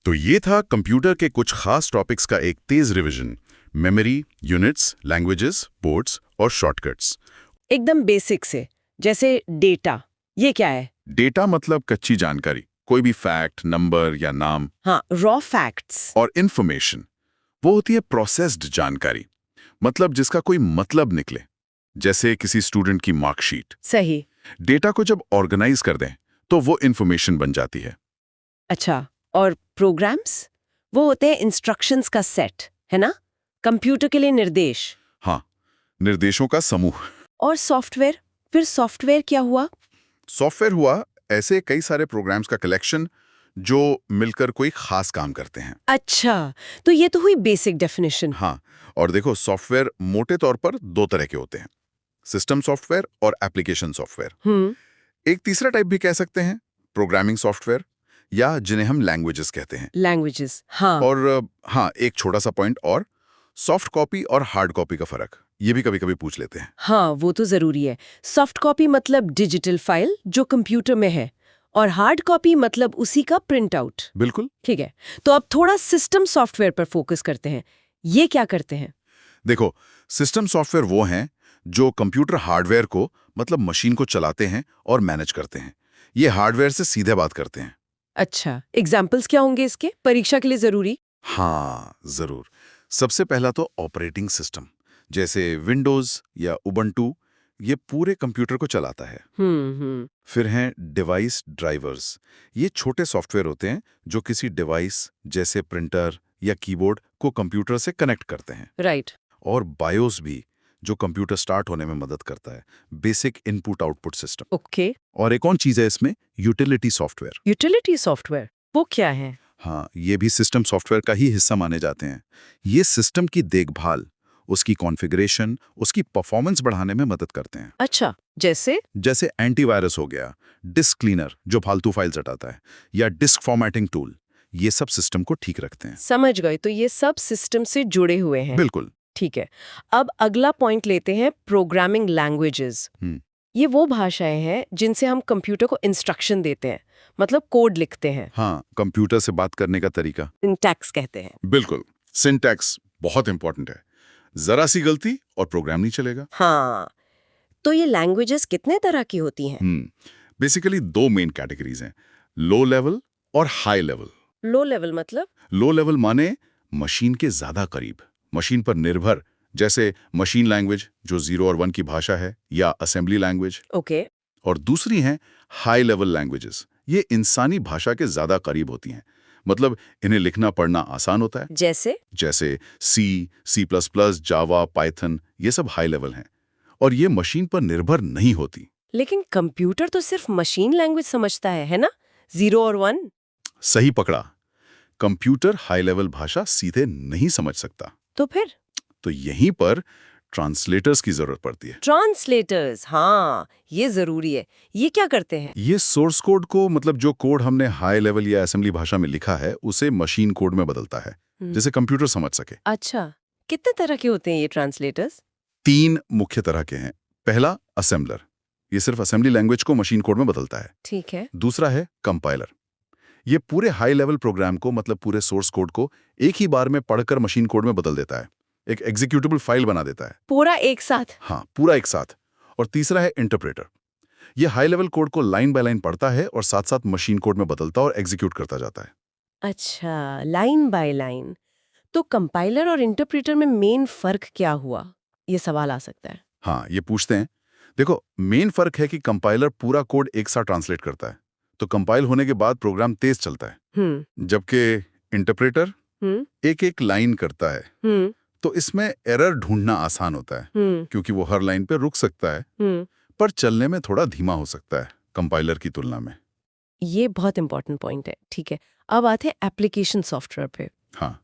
तो ये था कंप्यूटर के कुछ खास टॉपिक्स का एक तेज revision. Memory, units, languages, ports और शॉर्टकट्स। एकदम बेसिक से, जैसे डेटा, ये क्या है? डेटा मतलब कच्ची जानकारी, कोई भी फैक्ट, नंबर या नाम। हाँ, रॉ फैक्ट्स। और इन्फॉर्मेशन वो होती है प्रोसेस्ड जानकारी, मतलब जिसका कोई मतलब निकले, जैसे किसी स्टूडेंट की मार्कशीट। सही। डेटा को जब ऑर्गेनाइज कर दें तो वो इन्फॉर्मेशन बन जाती है। अच्छा, और प्रोग्राम्स वो होते हैं इंस्ट्रक्शंस का सेट, है ना? कंप्यूटर के लिए निर्देश। हाँ, निर्देशों का समूह। और सॉफ्टवेयर, फिर सॉफ्टवेयर क्या हुआ? सॉफ्टवेयर हुआ ऐसे कई सारे प्रोग्राम्स का कलेक्शन जो मिलकर कोई खास काम करते हैं। अच्छा, तो ये तो हुई बेसिक डेफिनेशन। हाँ, और देखो सॉफ्टवेयर मोटे तौर पर 2 तरह के होते हैं, सिस्टम सॉफ्टवेयर और एप्लीकेशन सॉफ्टवेयर। एक तीसरा टाइप भी कह सकते हैं, प्रोग्रामिंग सॉफ्टवेयर, या जिन्हें हम लैंग्वेजेस कहते हैं। लैंग्वेजेस, हाँ। और हाँ, एक छोटा सा पॉइंट और, सॉफ्ट कॉपी और हार्ड कॉपी का फर्क, ये भी कभी-कभी पूछ लेते हैं। हाँ, वो तो जरूरी है। सॉफ्ट कॉपी मतलब डिजिटल फाइल जो कंप्यूटर में है, और हार्ड कॉपी मतलब उसी का प्रिंट आउट। बिल्कुल। ठीक है, तो अब थोड़ा सिस्टम सॉफ्टवेयर पर फोकस करते हैं। ये क्या करते हैं? देखो, सिस्टम सॉफ्टवेयर वो हैं जो कंप्यूटर हार्डवेयर को, मतलब मशीन को चलाते हैं और मैनेज करते हैं। ये हार्डवेयर से सीधे बात करते हैं। अच्छा, एग्जाम्पल्स क्या होंगे इसके, परीक्षा के लिए जरूरी? हाँ, जरूर। सबसे पहला तो ऑपरेटिंग सिस्टम, जैसे विंडोज या उबंटू, ये पूरे कंप्यूटर को चलाता है। फिर हैं डिवाइस ड्राइवर्स। ये छोटे सॉफ्टवेयर होते हैं जो किसी डिवाइस जैसे प्रिंटर या कीबोर्ड को कंप्यूटर से कनेक्ट करते हैं। राइट। और बायोस भी, जो कंप्यूटर स्टार्ट होने में मदद करता है, basic input output system. Okay. और एक और चीज है इसमें, यूटिलिटी सॉफ्टवेयर। यूटिलिटी सॉफ्टवेयर वो क्या है? हाँ, ये भी सिस्टम सॉफ्टवेयर का ही हिस्सा माने जाते हैं। ये सिस्टम की देखभाल, उसकी कॉन्फ़िगरेशन, उसकी परफॉर्मेंस बढ़ाने में मदद करते हैं। अच्छा, जैसे एंटीवायरस हो गया, डिस्क क्लीनर जो फालतू फाइल्स हटाता है, या डिस्क फॉर्मेटिंग टूल, ये सब सिस्टम को ठीक रखते हैं। समझ गए, तो ये सब सिस्टम से जुड़े हुए हैं। बिल्कुल। ठीक है, अब अगला पॉइंट लेते हैं, प्रोग्रामिंग लैंग्वेजेस। ये वो भाषाएं हैं जिनसे हम कंप्यूटर को इंस्ट्रक्शन देते हैं, मतलब कोड लिखते हैं। हाँ, कंप्यूटर से बात करने का तरीका। सिंटैक्स कहते हैं। बिल्कुल, सिंटैक्स बहुत इंपॉर्टेंट है। जरा सी गलती और प्रोग्राम नहीं चलेगा। हाँ, तो ये लैंग्वेजेस कितने तरह की होती हैं? बेसिकली 2 मेन कैटेगरीज हैं, लो लेवल और हाई लेवल। लो लेवल मतलब? लो लेवल माने मशीन के ज्यादा करीब, मशीन पर निर्भर, जैसे मशीन लैंग्वेज जो 0 और 1 की भाषा है, या असेंबली लैंग्वेज। ओके। और दूसरी हैं हाई लेवल लैंग्वेजेस। ये इंसानी भाषा के ज्यादा करीब होती हैं, मतलब इन्हें लिखना पढ़ना आसान होता है। जैसे सी, C++, जावा, पाइथन, ये सब हाई लेवल हैं और ये मशीन पर निर्भर नहीं होती। लेकिन कंप्यूटर तो सिर्फ मशीन लैंग्वेज समझता है ना? 0 और 1? सही पकड़ा। कंप्यूटर हाई लेवल भाषा सीधे नहीं समझ सकता। तो फिर? तो यहीं पर ट्रांसलेटर्स की जरूरत पड़ती है। ट्रांसलेटर्स, हाँ, ये जरूरी है। ये क्या करते हैं? ये सोर्स कोड को, मतलब जो कोड हमने हाई लेवल या असेंबली भाषा में लिखा है, उसे मशीन कोड में बदलता है, जिसे कंप्यूटर समझ सके। अच्छा, कितने तरह के होते हैं ये ट्रांसलेटर्स? 3 मुख्य तरह के हैं। पहला, असेंबलर, ये सिर्फ असेंबली लैंग्वेज को मशीन कोड में बदलता है। ठीक है। दूसरा है कंपाइलर, ये पूरे हाई लेवल प्रोग्राम को, मतलब पूरे सोर्स कोड को एक ही बार में पढ़कर मशीन कोड में बदल देता है, एक एग्जीक्यूटेबल फाइल बना देता है। पूरा एक साथ? हाँ, पूरा एक साथ। और तीसरा है इंटरप्रेटर, ये हाई लेवल कोड को लाइन बाय लाइन पढ़ता है और साथ साथ मशीन कोड में बदलता और एग्जीक्यूट करता जाता है। अच्छा, लाइन बाय लाइन। तो कंपाइलर और इंटरप्रेटर में मेन फर्क क्या हुआ? ये सवाल आ सकता है। हाँ, ये पूछते हैं। देखो, मेन फर्क है कि कंपाइलर पूरा कोड एक साथ ट्रांसलेट करता है, तो कंपाइल होने के बाद प्रोग्राम तेज चलता है, जबकि इंटरप्रेटर एक एक लाइन करता है। तो इसमें एरर ढूंढना आसान होता है, क्योंकि वो हर लाइन पे रुक सकता है, पर चलने में थोड़ा धीमा हो सकता है कंपाइलर की तुलना में। ये बहुत इंपॉर्टेंट पॉइंट है। ठीक है, अब आते हैं एप्लीकेशन सॉफ्टवेयर पे। हाँ,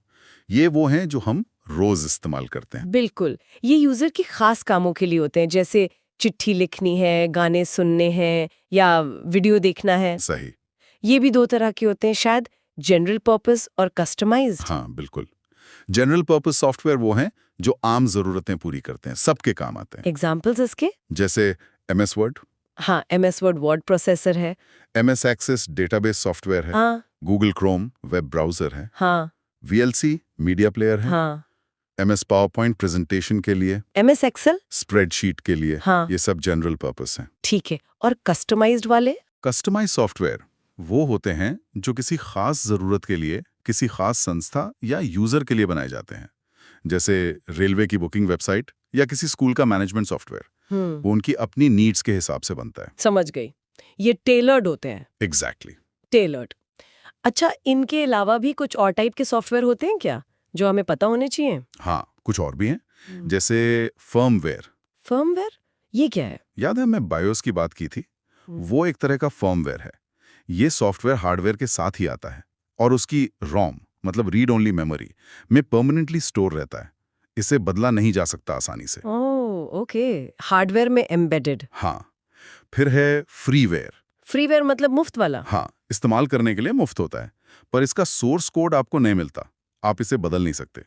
ये वो हैं जो हम रोज इस्तेमाल करते हैं। बिल्कुल, ये यूजर की खास कामों के लिए होते हैं, जैसे चिट्ठी लिखनी है, गाने सुनने हैं या वीडियो देखना है। सही। ये भी 2 तरह के होते हैं शायद, जनरल पर्पस और कस्टमाइज्ड। हाँ, बिल्कुल। जनरल पर्पस सॉफ्टवेयर वो हैं जो आम जरूरतें पूरी करते हैं, सबके काम आते हैं। एग्जाम्पल्स इसके? जैसे MS वर्ड। हाँ, MS वर्ड वर्ड प्रोसेसर है। MS एक्सेस डेटाबेस सॉफ्टवेयर है। हाँ। गूगल क्रोम वेब ब्राउजर है। हाँ। VLC मीडिया प्लेयर है। हाँ। MS पावरपॉइंट प्रेजेंटेशन के लिए। MS Excel? स्प्रेडशीट के लिए। हाँ। ये सब जनरल पर्पस हैं। ठीक है, और कस्टमाइज्ड वाले? कस्टमाइज सॉफ्टवेयर वो होते हैं जो किसी खास जरूरत के लिए, किसी खास संस्था या यूजर के लिए बनाए जाते हैं, जैसे रेलवे की बुकिंग वेबसाइट या किसी स्कूल का मैनेजमेंट सॉफ्टवेयर। वो उनकी अपनी नीड्स के हिसाब से बनता है। समझ गई, ये टेलर्ड होते हैं। एग्जैक्टली। टेलर्ड। अच्छा, इनके अलावा भी कुछ और टाइप के सॉफ्टवेयर होते हैं क्या, जो हमें पता होने चाहिए? हाँ, कुछ और भी हैं, जैसे फर्मवेयर। फर्मवेयर ये क्या है? याद है मैं बायोस की बात की थी, वो एक तरह का फर्मवेयर है। ये सॉफ्टवेयर हार्डवेयर के साथ ही आता है और उसकी रोम, मतलब रीड ओनली मेमोरी में परमानेंटली स्टोर रहता है। इसे बदला नहीं जा सकता आसानी से। ओह, ओके, हार्डवेयर में एम्बेडेड। हाँ। फिर है फ्रीवेयर। फ्रीवेयर मतलब मुफ्त वाला? हाँ, इस्तेमाल करने के लिए मुफ्त होता है, पर इसका सोर्स कोड आपको नहीं मिलता, आप इसे बदल नहीं सकते,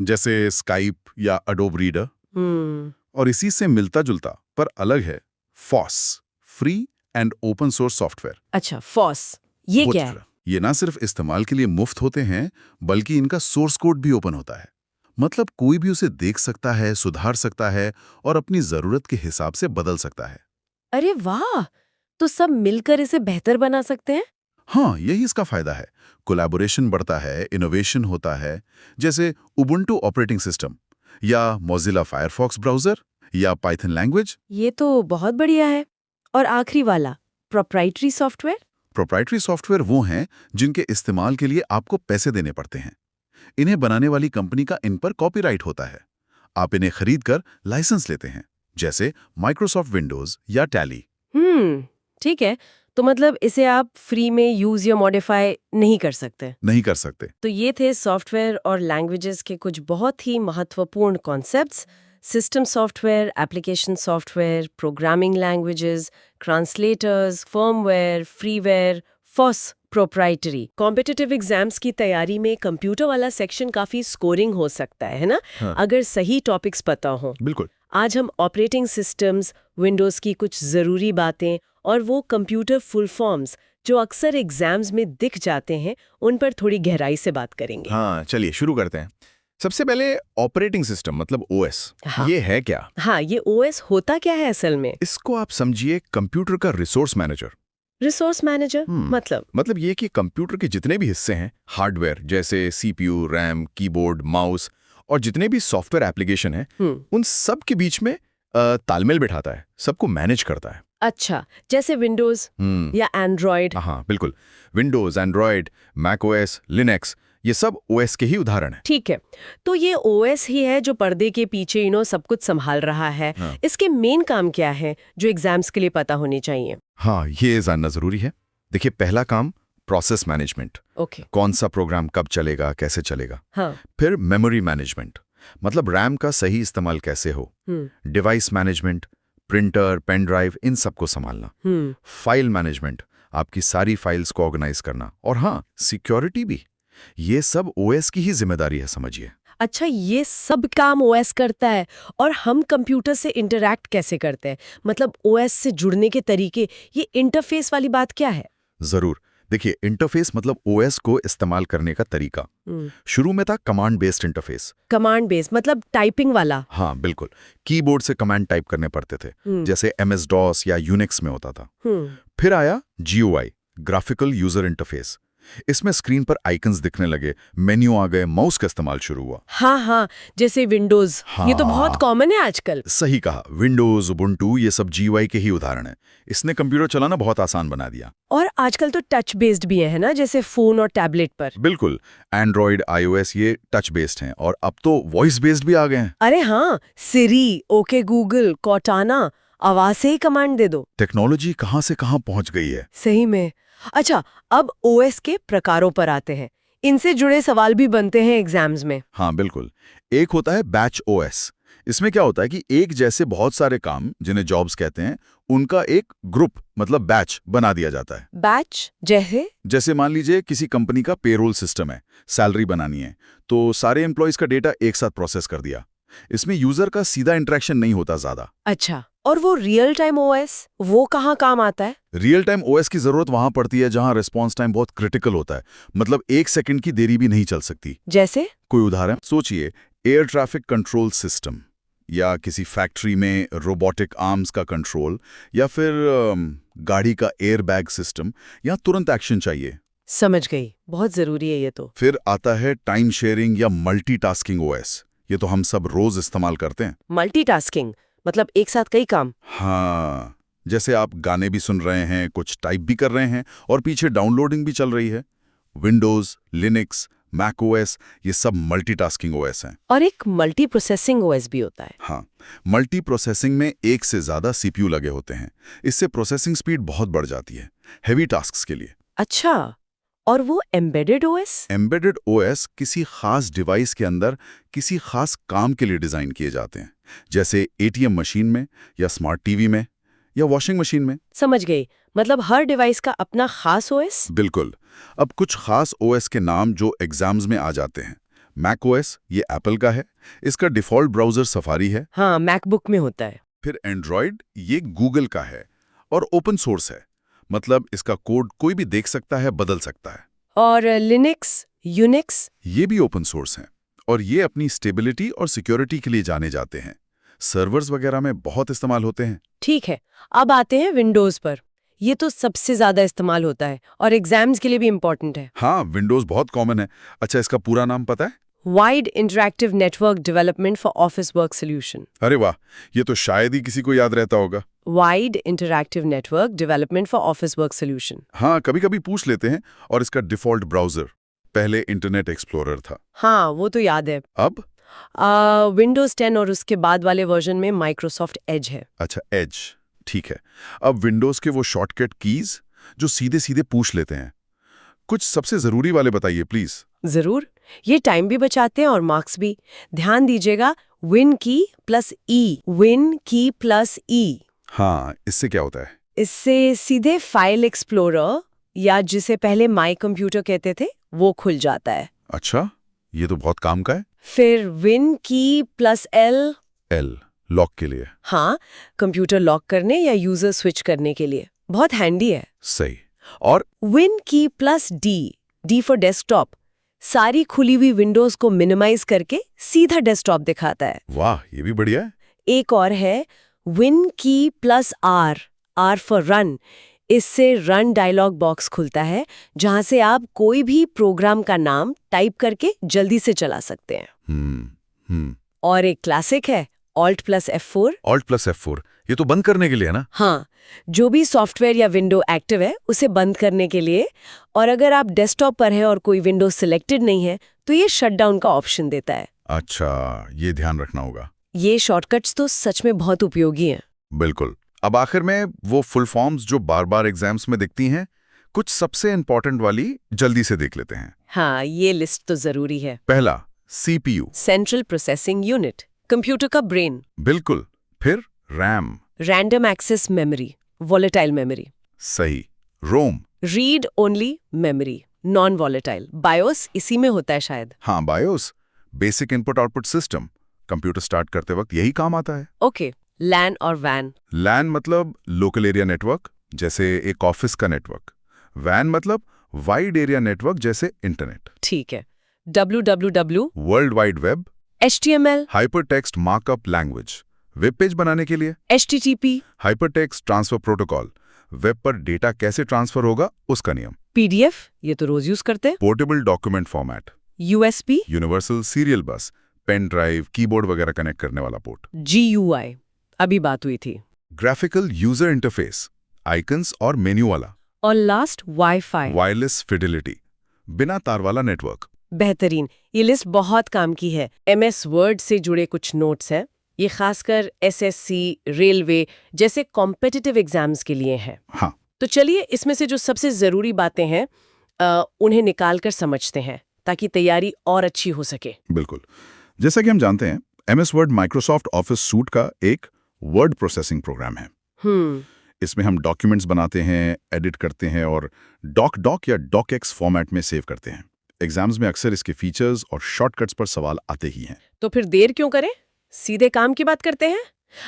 जैसे स्काइप या अडोब रीडर। और इसी से मिलता जुलता पर अलग है FOSS, free and open source software. अच्छा, फॉस ये क्या है? ये ना सिर्फ इस्तेमाल के लिए मुफ्त होते हैं, बल्कि इनका सोर्स कोड भी ओपन होता है, मतलब कोई भी उसे देख सकता है, सुधार सकता है और अपनी जरूरत के हिसाब से बदल सकता है। अरे वाह, तो सब मिलकर इसे बेहतर बना सकते हैं? हाँ, यही इसका फायदा है। कोलैबोरेशन बढ़ता है, इनोवेशन होता है, जैसे उबुंटू ऑपरेटिंग सिस्टम या मोजिला फायरफॉक्स ब्राउजर या पाइथन लैंग्वेज। ये तो बहुत बढ़िया है। और आखिरी वाला, प्रोप्राइटरी सॉफ्टवेयर? प्रोप्राइटरी सॉफ्टवेयर वो हैं जिनके इस्तेमाल के लिए आपको पैसे देने पड़ते हैं। इन्हें बनाने वाली कंपनी का इन पर कॉपीराइट होता है। आप इन्हें खरीदकर लाइसेंस लेते हैं, जैसे माइक्रोसॉफ्ट विंडोज या टैली। ठीक है, तो मतलब इसे आप फ्री में यूज या मॉडिफाई नहीं कर सकते? तो ये थे सॉफ्टवेयर और लैंग्वेजेस के कुछ बहुत ही महत्वपूर्ण concepts. System software, application software, programming languages, translators, firmware, freeware, FOSS, proprietary. Competitive exams की तैयारी में कंप्यूटर वाला सेक्शन काफी स्कोरिंग हो सकता है ना? हाँ। अगर सही टॉपिक्स पता हो। बिल्कुल। आज हम ऑपरेटिंग सिस्टम्स, विंडोज़ की कुछ ज़रूरी बातें और वो कंप्यूटर फुल फॉर्म्स जो अक्सर एग्जाम्स में दिख जाते हैं, उन पर थोड़ी गहराई से बात करेंगे। हाँ, चलिए शुरू करते हैं। सबसे पहले ऑपरेटिंग सिस्टम मतलब ओएस, हाँ। ये है क्या? हाँ, ये ओएस होता क्या है असल में? इसको आप समझिए कंप्यूटर का रिसोर्स मैनेजर। रिसोर्स मैनेजर मतलब ये कि कंप्यूटर के जितने भी हिस्से हैं, हार्डवेयर जैसे सीपीयू, रैम, कीबोर्ड, माउस और जितने भी सॉफ्टवेयर एप्लीकेशन हैं, उन सब के बीच में तालमेल बिठाता है, सबको मैनेज करता है। अच्छा, जैसे विंडोज या एंड्रॉयड। हाँ बिल्कुल, विंडोज, एंड्रॉयड, मैकओएस, लिनक्स, ये सब ओएस के ही उदाहरण हैं। ठीक है, तो ये ओएस ही है जो पर्दे के पीछे सब कुछ संभाल रहा है। हाँ। इसके मेन काम क्या है जो एग्जाम्स के लिए पता होनी चाहिए? हाँ, ये जानना जरूरी है। देखिए, पहला काम प्रोसेस मैनेजमेंट, ओके। कौन सा प्रोग्राम कब चलेगा, कैसे चलेगा। हाँ। फिर मेमोरी मैनेजमेंट, मतलब रैम का सही इस्तेमाल कैसे हो। Device management, printer, pen drive, इन सबको संभालना। फाइल मैनेजमेंट, आपकी सारी फाइल्स को ऑर्गेनाइज करना। और हाँ, सिक्योरिटी भी, ये सब ओएस की ही जिम्मेदारी है, समझिए। अच्छा, ये सब काम ओएस करता है और हम कंप्यूटर से इंटरैक्ट कैसे करते हैं? मतलब ओएस से जुड़ने के तरीके, ये इंटरफेस वाली बात क्या है? जरूर, देखिए, इंटरफेस मतलब ओएस को इस्तेमाल करने का तरीका। शुरू में था command based interface. Command based मतलब टाइपिंग वाला? हाँ बिल्कुल, कीबोर्ड से कमांड टाइप करने पड़ते थे, जैसे MS DOS या यूनिक्स में होता था। फिर आया GUI, ग्राफिकल यूजर इंटरफेस। इसमें स्क्रीन पर आइकन्स दिखने लगे, मेन्यू आ गए, माउस का इस्तेमाल शुरू हुआ। हाँ हाँ, जैसे विंडोज। हाँ, ये तो बहुत कॉमन है आजकल। सही कहा, विंडोज, उबुंटू, ये सब GUI के ही उदाहरण हैं। इसने कंप्यूटर चलाना बहुत आसान बना दिया। और आजकल तो टच बेस्ड भी है ना, जैसे फोन और टैबलेट पर। बिल्कुल, एंड्रॉयड, iOS ये टच बेस्ड हैं, और अब तो वॉइस बेस्ड भी आ गए हैं। अरे हाँ, सिरी, ओके गूगल, कॉर्टाना, आवाज से ही कमांड दे दो। टेक्नोलॉजी कहाँ से कहाँ पहुंच गई है। सही में। अच्छा, अब ओएस के प्रकारों पर आते हैं। इनसे जुड़े सवाल भी बनते हैं एग्जाम्स में। हाँ बिल्कुल, एक होता है बैच ओएस। इसमें क्या होता है कि एक जैसे बहुत सारे काम, जिन्हें जॉब्स कहते हैं, उनका एक ग्रुप मतलब बैच बना दिया जाता है। बैच जैसे मान लीजिए किसी कंपनी का पेरोल सिस्टम है, सैलरी बनानी है, तो सारे एम्प्लॉइज का डेटा एक साथ प्रोसेस कर दिया। इसमें यूजर का सीधा इंटरेक्शन नहीं होता ज्यादा। अच्छा, और वो रियल टाइम ओएस, वो कहाँ काम आता है? रियल टाइम ओएस की जरूरत वहां पड़ती है जहां रिस्पॉन्स टाइम बहुत क्रिटिकल होता है, मतलब 1 सेकंड की देरी भी नहीं चल सकती। जैसे? कोई उदाहरण सोचिए, एयर ट्रैफिक कंट्रोल सिस्टम, या किसी फैक्ट्री में रोबोटिक आर्म्स का कंट्रोल, या फिर गाड़ी का एयर बैग सिस्टम, या तुरंत एक्शन चाहिए। समझ गई, बहुत जरूरी है ये तो। फिर आता है टाइम शेयरिंग या मल्टीटास्किंग ओएस। ये तो हम सब रोज इस्तेमाल करते हैं। मल्टीटास्किंग मतलब एक साथ कई काम। हाँ, जैसे आप गाने भी सुन रहे हैं, कुछ टाइप भी कर रहे हैं, और पीछे डाउनलोडिंग भी चल रही है। विंडोज, लिनक्स, मैकओएस, ये सब मल्टीटास्किंग ओएस हैं। और एक मल्टी प्रोसेसिंग ओएस भी होता है। हाँ, मल्टी प्रोसेसिंग में एक से ज्यादा सीपीयू लगे होते हैं। इससे प्रोसेसिंग स्पीड बहुत बढ़ जाती है, हेवी टास्क्स के लिए। अच्छा, और वो एम्बेडेड ओएस? एम्बेडेड ओएस किसी खास डिवाइस के अंदर किसी खास काम के लिए डिजाइन किए जाते हैं, जैसे ATM मशीन में, या स्मार्ट टीवी में, या वॉशिंग मशीन में। समझ गई, मतलब हर डिवाइस का अपना खास ओएस? बिल्कुल। अब कुछ खास ओएस के नाम जो एग्जाम्स में आ जाते हैं। मैकओएस, ये एप्पल का है, इसका डिफॉल्ट ब्राउजर सफारी है। हाँ, मैकबुक में होता है। फिर एंड्रॉयड, ये गूगल का है और ओपन सोर्स है, मतलब इसका कोड कोई भी देख सकता है, बदल सकता है। और लिनक्स, यूनिक्स? ये भी ओपन सोर्स हैं, और ये अपनी स्टेबिलिटी और सिक्योरिटी के लिए जाने जाते हैं। सर्वर्स वगैरह में बहुत इस्तेमाल होते हैं। ठीक है, अब आते हैं विंडोज पर। ये तो सबसे ज्यादा इस्तेमाल होता है और एग्जाम्स के लिए भी इम्पोर्टेंट है। हाँ, विंडोज बहुत कॉमन है। अच्छा, इसका पूरा नाम पता है? Wide interactive network development for office work solution. अरे वाह, ये तो शायद ही किसी को याद रहता होगा। Wide interactive network development for office work solution. हाँ, कभी कभी पूछ लेते हैं। और इसका डिफॉल्ट ब्राउजर पहले इंटरनेट एक्सप्लोरर था। हाँ, वो तो याद है। अब विंडोज 10 और उसके बाद वाले वर्जन में माइक्रोसॉफ्ट एज है। अच्छा, एज, ठीक है। अब विंडोज के वो शॉर्टकट कीज जो सीधे सीधे पूछ लेते हैं, कुछ सबसे जरूरी वाले बताइए प्लीज। जरूर, ये टाइम भी बचाते हैं और मार्क्स भी। ध्यान दीजिएगा, विन की प्लस ई, विन की प्लस ई। हाँ, इससे क्या होता है? इससे सीधे फाइल एक्सप्लोरर, या जिसे पहले माई कंप्यूटर कहते थे, वो खुल जाता है। अच्छा, ये तो बहुत काम का है। फिर विन की प्लस एल। एल, लॉक के लिए। हाँ, कंप्यूटर लॉक करने या यूजर स्विच करने के लिए बहुत हैंडी है। सही। और विन की प्लस डी फॉर डेस्कटॉप, सारी खुली हुई विंडोज को मिनिमाइज करके सीधा डेस्कटॉप दिखाता है। वाह, ये भी बढ़िया है। एक और है विन की प्लस आर फॉर रन। इससे रन डायलॉग बॉक्स खुलता है जहां से आप कोई भी प्रोग्राम का नाम टाइप करके जल्दी से चला सकते हैं। और एक क्लासिक है Alt प्लस F4। Alt+F4, ये तो बंद करने के लिए है ना? हाँ, जो भी सॉफ्टवेयर या विंडो एक्टिव है उसे बंद करने के लिए। और अगर आप डेस्कटॉप पर है और कोई विंडो सिलेक्टेड नहीं है तो ये शटडाउन का ऑप्शन देता है। अच्छा, ये ध्यान रखना होगा। ये शॉर्टकट्स तो सच में बहुत उपयोगी हैं। बिल्कुल। अब आखिर में वो फुल फॉर्म्स जो बार बार एग्जाम्स में दिखती हैं, कुछ सबसे इंपॉर्टेंट वाली जल्दी से देख लेते हैं। हाँ, ये लिस्ट तो जरूरी है। पहला, CPU। Central processing unit, computer का ब्रेन। बिल्कुल। फिर RAM। Random access memory, volatile memory. सही। ROM। Read only memory, non volatile. BIOS इसी में होता है शायद। हाँ, BIOS, basic input output system. Computer start करते वक्त यही काम आता है। ओके, लैन और वैन। LAN मतलब लोकल एरिया नेटवर्क, जैसे एक ऑफिस का नेटवर्क। WAN मतलब वाइड एरिया नेटवर्क, जैसे इंटरनेट। ठीक है। www, world wide web. HTML, hypertext markup language, web page बनाने के लिए। HTTP, hypertext transfer protocol, web पर डेटा कैसे ट्रांसफर होगा उसका नियम। PDF, ये तो रोज यूज करते हैं। Portable document format. USB, universal serial bus, pen drive, keyboard वगैरह कनेक्ट करने वाला पोर्ट। GUI, अभी बात हुई थी। ग्राफिकल यूजर इंटरफेस, आइकन्स और मेन्यू वाला। और लास्ट वाईफाई। वायरलेस फिडेलिटी, बिना तार वाला नेटवर्क। बेहतरीन, ये लिस्ट बहुत काम की है। MS वर्ड से जुड़े कुछ नोट्स हैं। ये खासकर SSC, रेलवे जैसे कॉम्पिटिटिव एग्जाम्स के लिए है। हाँ, तो चलिए इसमें से जो सबसे जरूरी बातें हैं उन्हें निकाल कर समझते हैं ताकि तैयारी और अच्छी हो सके। बिल्कुल। जैसा कि हम जानते हैं, MS word Microsoft office suit का एक वर्ड प्रोसेसिंग प्रोग्राम है। इसमें हम डॉक्यूमेंट्स बनाते हैं, एडिट करते हैं और डॉक या डॉकएक्स फॉर्मेट में सेव करते हैं। एग्जाम्स में अक्सर इसके फीचर्स और शॉर्टकट्स पर सवाल आते ही हैं। तो फिर देर क्यों करें, सीधे काम की बात करते हैं।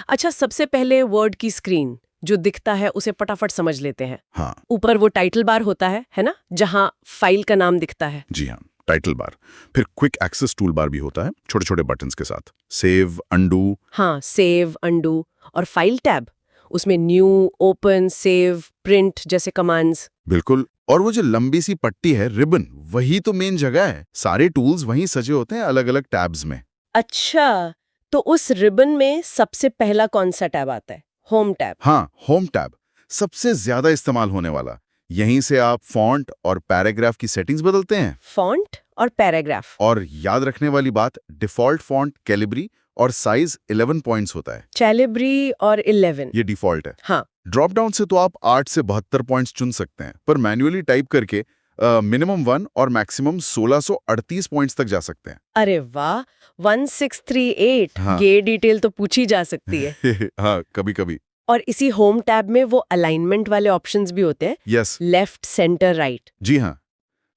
अच्छा, सबसे पहले वर्ड की स्क्रीन जो दिखता है उसे फटाफट समझ लेते हैं। हाँ ऊपर वो टाइटल बार होता है ना, जहां फाइल का नाम दिखता है। जी हाँ, टाइटल बार। फिर क्विक एक्सेस टूल बार भी होता है, छोटे छोटे बटन्स के साथ। Save, undo. हाँ, सेव, अंडू। और फाइल टैब, उसमें न्यू, ओपन, सेव, प्रिंट जैसे कमांड्स। बिल्कुल। और वो जो लंबी सी पट्टी है, रिबन, वही तो मेन जगह है। सारे टूल्स वहीं सजे होते हैं अलग अलग टैब्स में। अच्छा, तो उस रिबन में सबसे पहला कौन सा टैब आता है? Home tab. हाँ, होम टैब सबसे ज्यादा इस्तेमाल होने वाला। यहीं से आप फॉन्ट और पैराग्राफ की सेटिंग्स बदलते हैं। फॉन्ट और पैराग्राफ। और याद रखने वाली बात, डिफॉल्ट फॉन्ट कैलिब्री और साइज 11 पॉइंट्स होता है। कैलिब्री और 11, ये डिफॉल्ट है। हाँ। ड्रॉप डाउन से तो आप 8 से 72 पॉइंट्स चुन सकते हैं, पर मैन्युअली टाइप करके मिनिमम 1 और मैक्सिमम 1638 पॉइंट्स तक जा सकते हैं। अरे वाह, 1638। हाँ। ये डिटेल तो पूछी जा सकती है। हाँ, कभी कभी। और इसी होम टैब में वो अलाइनमेंट वाले ऑप्शंस भी होते हैं। यस। Left, centre, right. जी हाँ,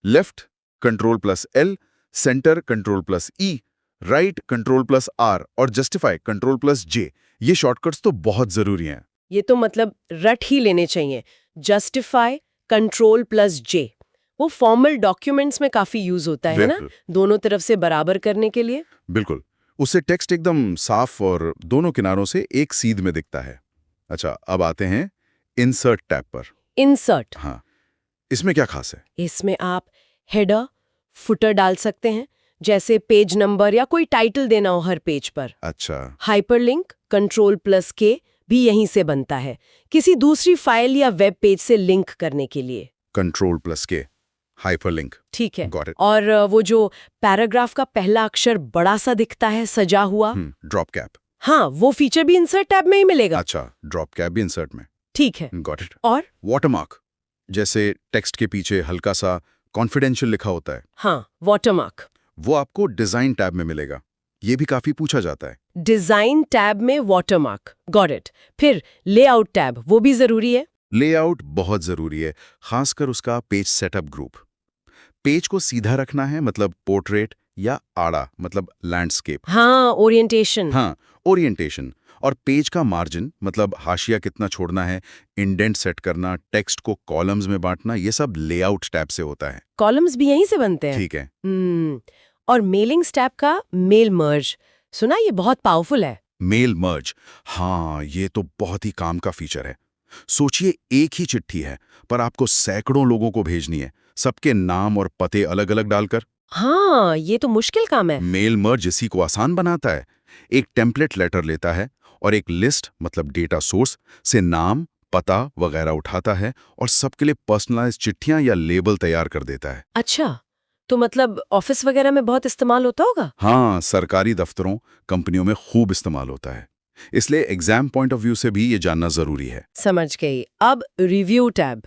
left Ctrl+L, centre Ctrl+E, right Ctrl+R और जस्टिफाई Ctrl+J। ये शॉर्टकट्स तो बहुत जरूरी हैं। ये तो मतलब रट ही लेने चाहिए। जस्टिफाई, Ctrl+J, वो फॉर्मल डॉक्यूमेंट्स में काफी यूज होता है ना, दोनों तरफ से बराबर करने के लिए। बिल्कुल, उससे टेक्स्ट एकदम साफ और दोनों किनारों से एक सीध में दिखता है। अच्छा, अब आते हैं इंसर्ट टैब पर। इंसर्ट, हाँ, इसमें क्या खास है? इसमें आप हेडर, फुटर डाल सकते हैं, जैसे पेज नंबर या कोई टाइटल देना हो हर पेज पर। अच्छा। हाइपरलिंक Ctrl+K भी यहीं से बनता है, किसी दूसरी फाइल या वेब पेज से लिंक करने के लिए। Ctrl+K, hyperlink. ठीक है। Got it. और वो जो पैराग्राफ का पहला अक्षर बड़ा सा दिखता है सजा हुआ, ड्रॉप कैप। हाँ, वो फीचर भी इंसर्ट टैब में ही मिलेगा। अच्छा, ड्रॉप कैप भी इंसर्ट में। ठीक है। Got it. और वाटरमार्क, जैसे टेक्स्ट के पीछे हल्का सा कॉन्फिडेंशियल लिखा होता है, हाँ, वाटरमार्क, वो आपको डिजाइन टैब में मिलेगा। ये भी काफी पूछा जाता है। डिजाइन टैब में वाटरमार्क, गॉट इट। फिर लेआउट टैब, वो भी जरूरी है। लेआउट बहुत जरूरी है, खासकर उसका पेज सेटअप ग्रुप। पेज को सीधा रखना है, मतलब पोर्ट्रेट, या आड़ा मतलब लैंडस्केप। हाँ, ओरिएंटेशन। हाँ, ओरिएंटेशन। और पेज का मार्जिन, मतलब हाशिया कितना छोड़ना है, इंडेंट सेट करना, टेक्स्ट को कॉलम्स में बांटना, ये सब लेआउट टैब से होता है। कॉलम्स भी यहीं से बनते हैं। ठीक है। और मेलिंग टैब का मेल मर्ज, सुना ये बहुत पावरफुल है। मेल मर्ज, हाँ, ये तो बहुत ही काम का फीचर है। सोचिए, एक ही चिट्ठी है पर आपको सैकड़ों लोगों को भेजनी है, सबके नाम और पते अलग अलग डालकर। हाँ, ये तो मुश्किल काम है। मेल मर्ज इसी को आसान बनाता है। एक टेम्पलेट लेटर लेता है और एक लिस्ट, मतलब डेटा सोर्स से नाम, पता वगैरह उठाता है और सबके लिए पर्सनलाइज चिट्ठियां या लेबल तैयार कर देता है। अच्छा, तो मतलब ऑफिस वगैरह में बहुत इस्तेमाल होता होगा। हाँ, सरकारी दफ्तरों, कंपनियों में खूब इस्तेमाल होता है। इसलिए एग्जाम पॉइंट ऑफ व्यू से भी ये जानना जरूरी है। समझ गई। अब रिव्यू टैब,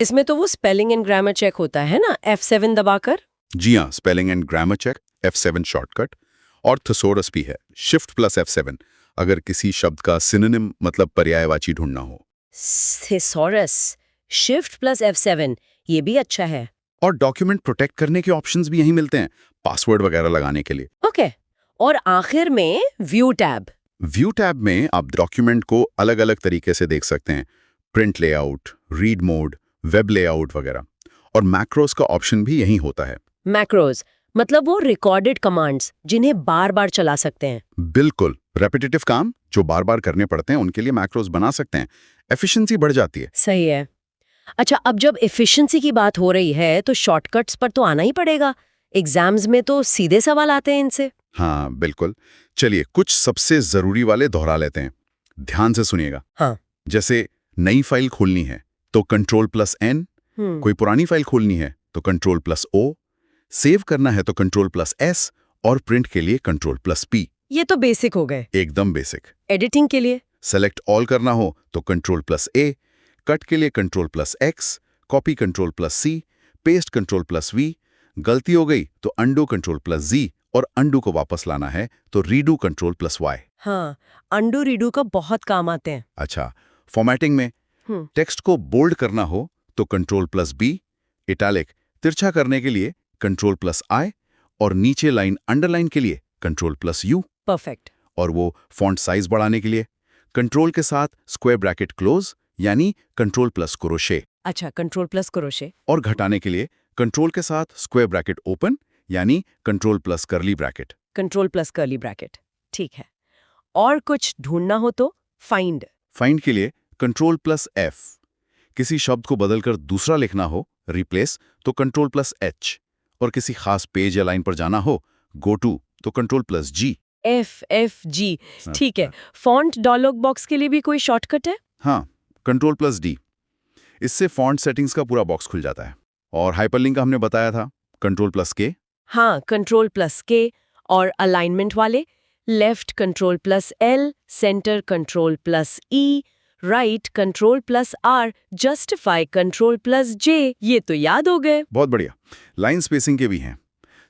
इसमें तो वो स्पेलिंग एंड ग्रामर चेक होता है ना, F7 दबाकर। जी हाँ, spelling and grammar check, F7 shortcut, और थेसोरस भी है, Shift+F7, अगर किसी शब्द का सिनोनिम, मतलब पर्यायवाची ढूंढना हो। थेसॉरस, Shift+F7, ये भी अच्छा है। और डॉक्यूमेंट प्रोटेक्ट करने के ऑप्शंस भी यहीं मिलते हैं, पासवर्ड वगैरह लगाने के लिए। ओके, और आखिर में व्यू टैब। व्यू टैब में आप डॉक्यूमेंट को अलग अलग तरीके से देख सकते हैं, print layout, read mode, web layout वगैरह। और मैक्रोस का ऑप्शन भी यहीं होता है। मैक्रोज मतलब वो रिकॉर्डेड कमांड्स जिन्हें बार बार चला सकते हैं। बिल्कुल, रेपिटेटिव काम जो बार बार करने पड़ते हैं उनके लिए मैक्रोस बना सकते हैं। एफिशिएंसी बढ़ जाती है। सही है। अच्छा, अब जब एफिशिएंसी की बात हो रही है तो शॉर्टकट्स पर तो आना ही पड़ेगा। एग्जाम्स में तो सीधे सवाल आते हैं इनसे। हाँ बिल्कुल, चलिए कुछ सबसे जरूरी वाले दोहरा लेते हैं, ध्यान से सुनिएगा। हाँ। जैसे नई फाइल खोलनी है तो Ctrl+N, कोई पुरानी फाइल खोलनी है तो Ctrl+O, सेव करना है तो Ctrl+S, और प्रिंट के लिए Ctrl+P। ये तो बेसिक हो गए। एकदम बेसिक। एडिटिंग के लिए सेलेक्ट ऑल करना हो तो Ctrl+A, कट के लिए Ctrl+X, copy Ctrl+C, paste Ctrl+V, गलती हो गई तो अंडू Ctrl+Z, और अंडू को वापस लाना है तो रीडू Ctrl+Y। हाँ, अंडू रीडू का बहुत काम आते हैं। अच्छा, फॉर्मेटिंग में टेक्स्ट को बोल्ड करना हो तो Ctrl+B, इटैलिक तिरछा करने के लिए Ctrl+I, और नीचे लाइन अंडरलाइन के लिए Ctrl+U। परफेक्ट। और वो फॉन्ट साइज बढ़ाने के लिए कंट्रोल के साथ स्क्वायर ब्रैकेट क्लोज, यानी Ctrl+क्रोशे। अच्छा, Ctrl+क्रोशे। और घटाने के लिए कंट्रोल के साथ स्क्वायर ब्रैकेट ओपन, यानी Ctrl+कर्ली ब्रैकेट। Ctrl+कर्ली ब्रैकेट, ठीक है। और कुछ ढूंढना हो तो फाइंड। फाइंड के लिए Ctrl+F, किसी शब्द को बदलकर दूसरा लिखना हो, रिप्लेस, तो Ctrl+H, और किसी खास पेज या लाइन पर जाना हो, गो टू, तो Ctrl+G। FFG, ठीक है। फॉन्ट डायलॉग बॉक्स के लिए भी कोई शॉर्टकट है? हाँ, Ctrl+D, इससे फॉन्ट सेटिंग्स का पूरा बॉक्स खुल जाता है। और हाइपरलिंक का हमने बताया था, Ctrl+K। हाँ, Ctrl+K, और अलाइनमेंट वाले left Ctrl+L, centre Ctrl+E, right Ctrl+R, justify Ctrl+J। ये तो याद हो गए। बहुत बढ़िया। लाइन स्पेसिंग के भी हैं।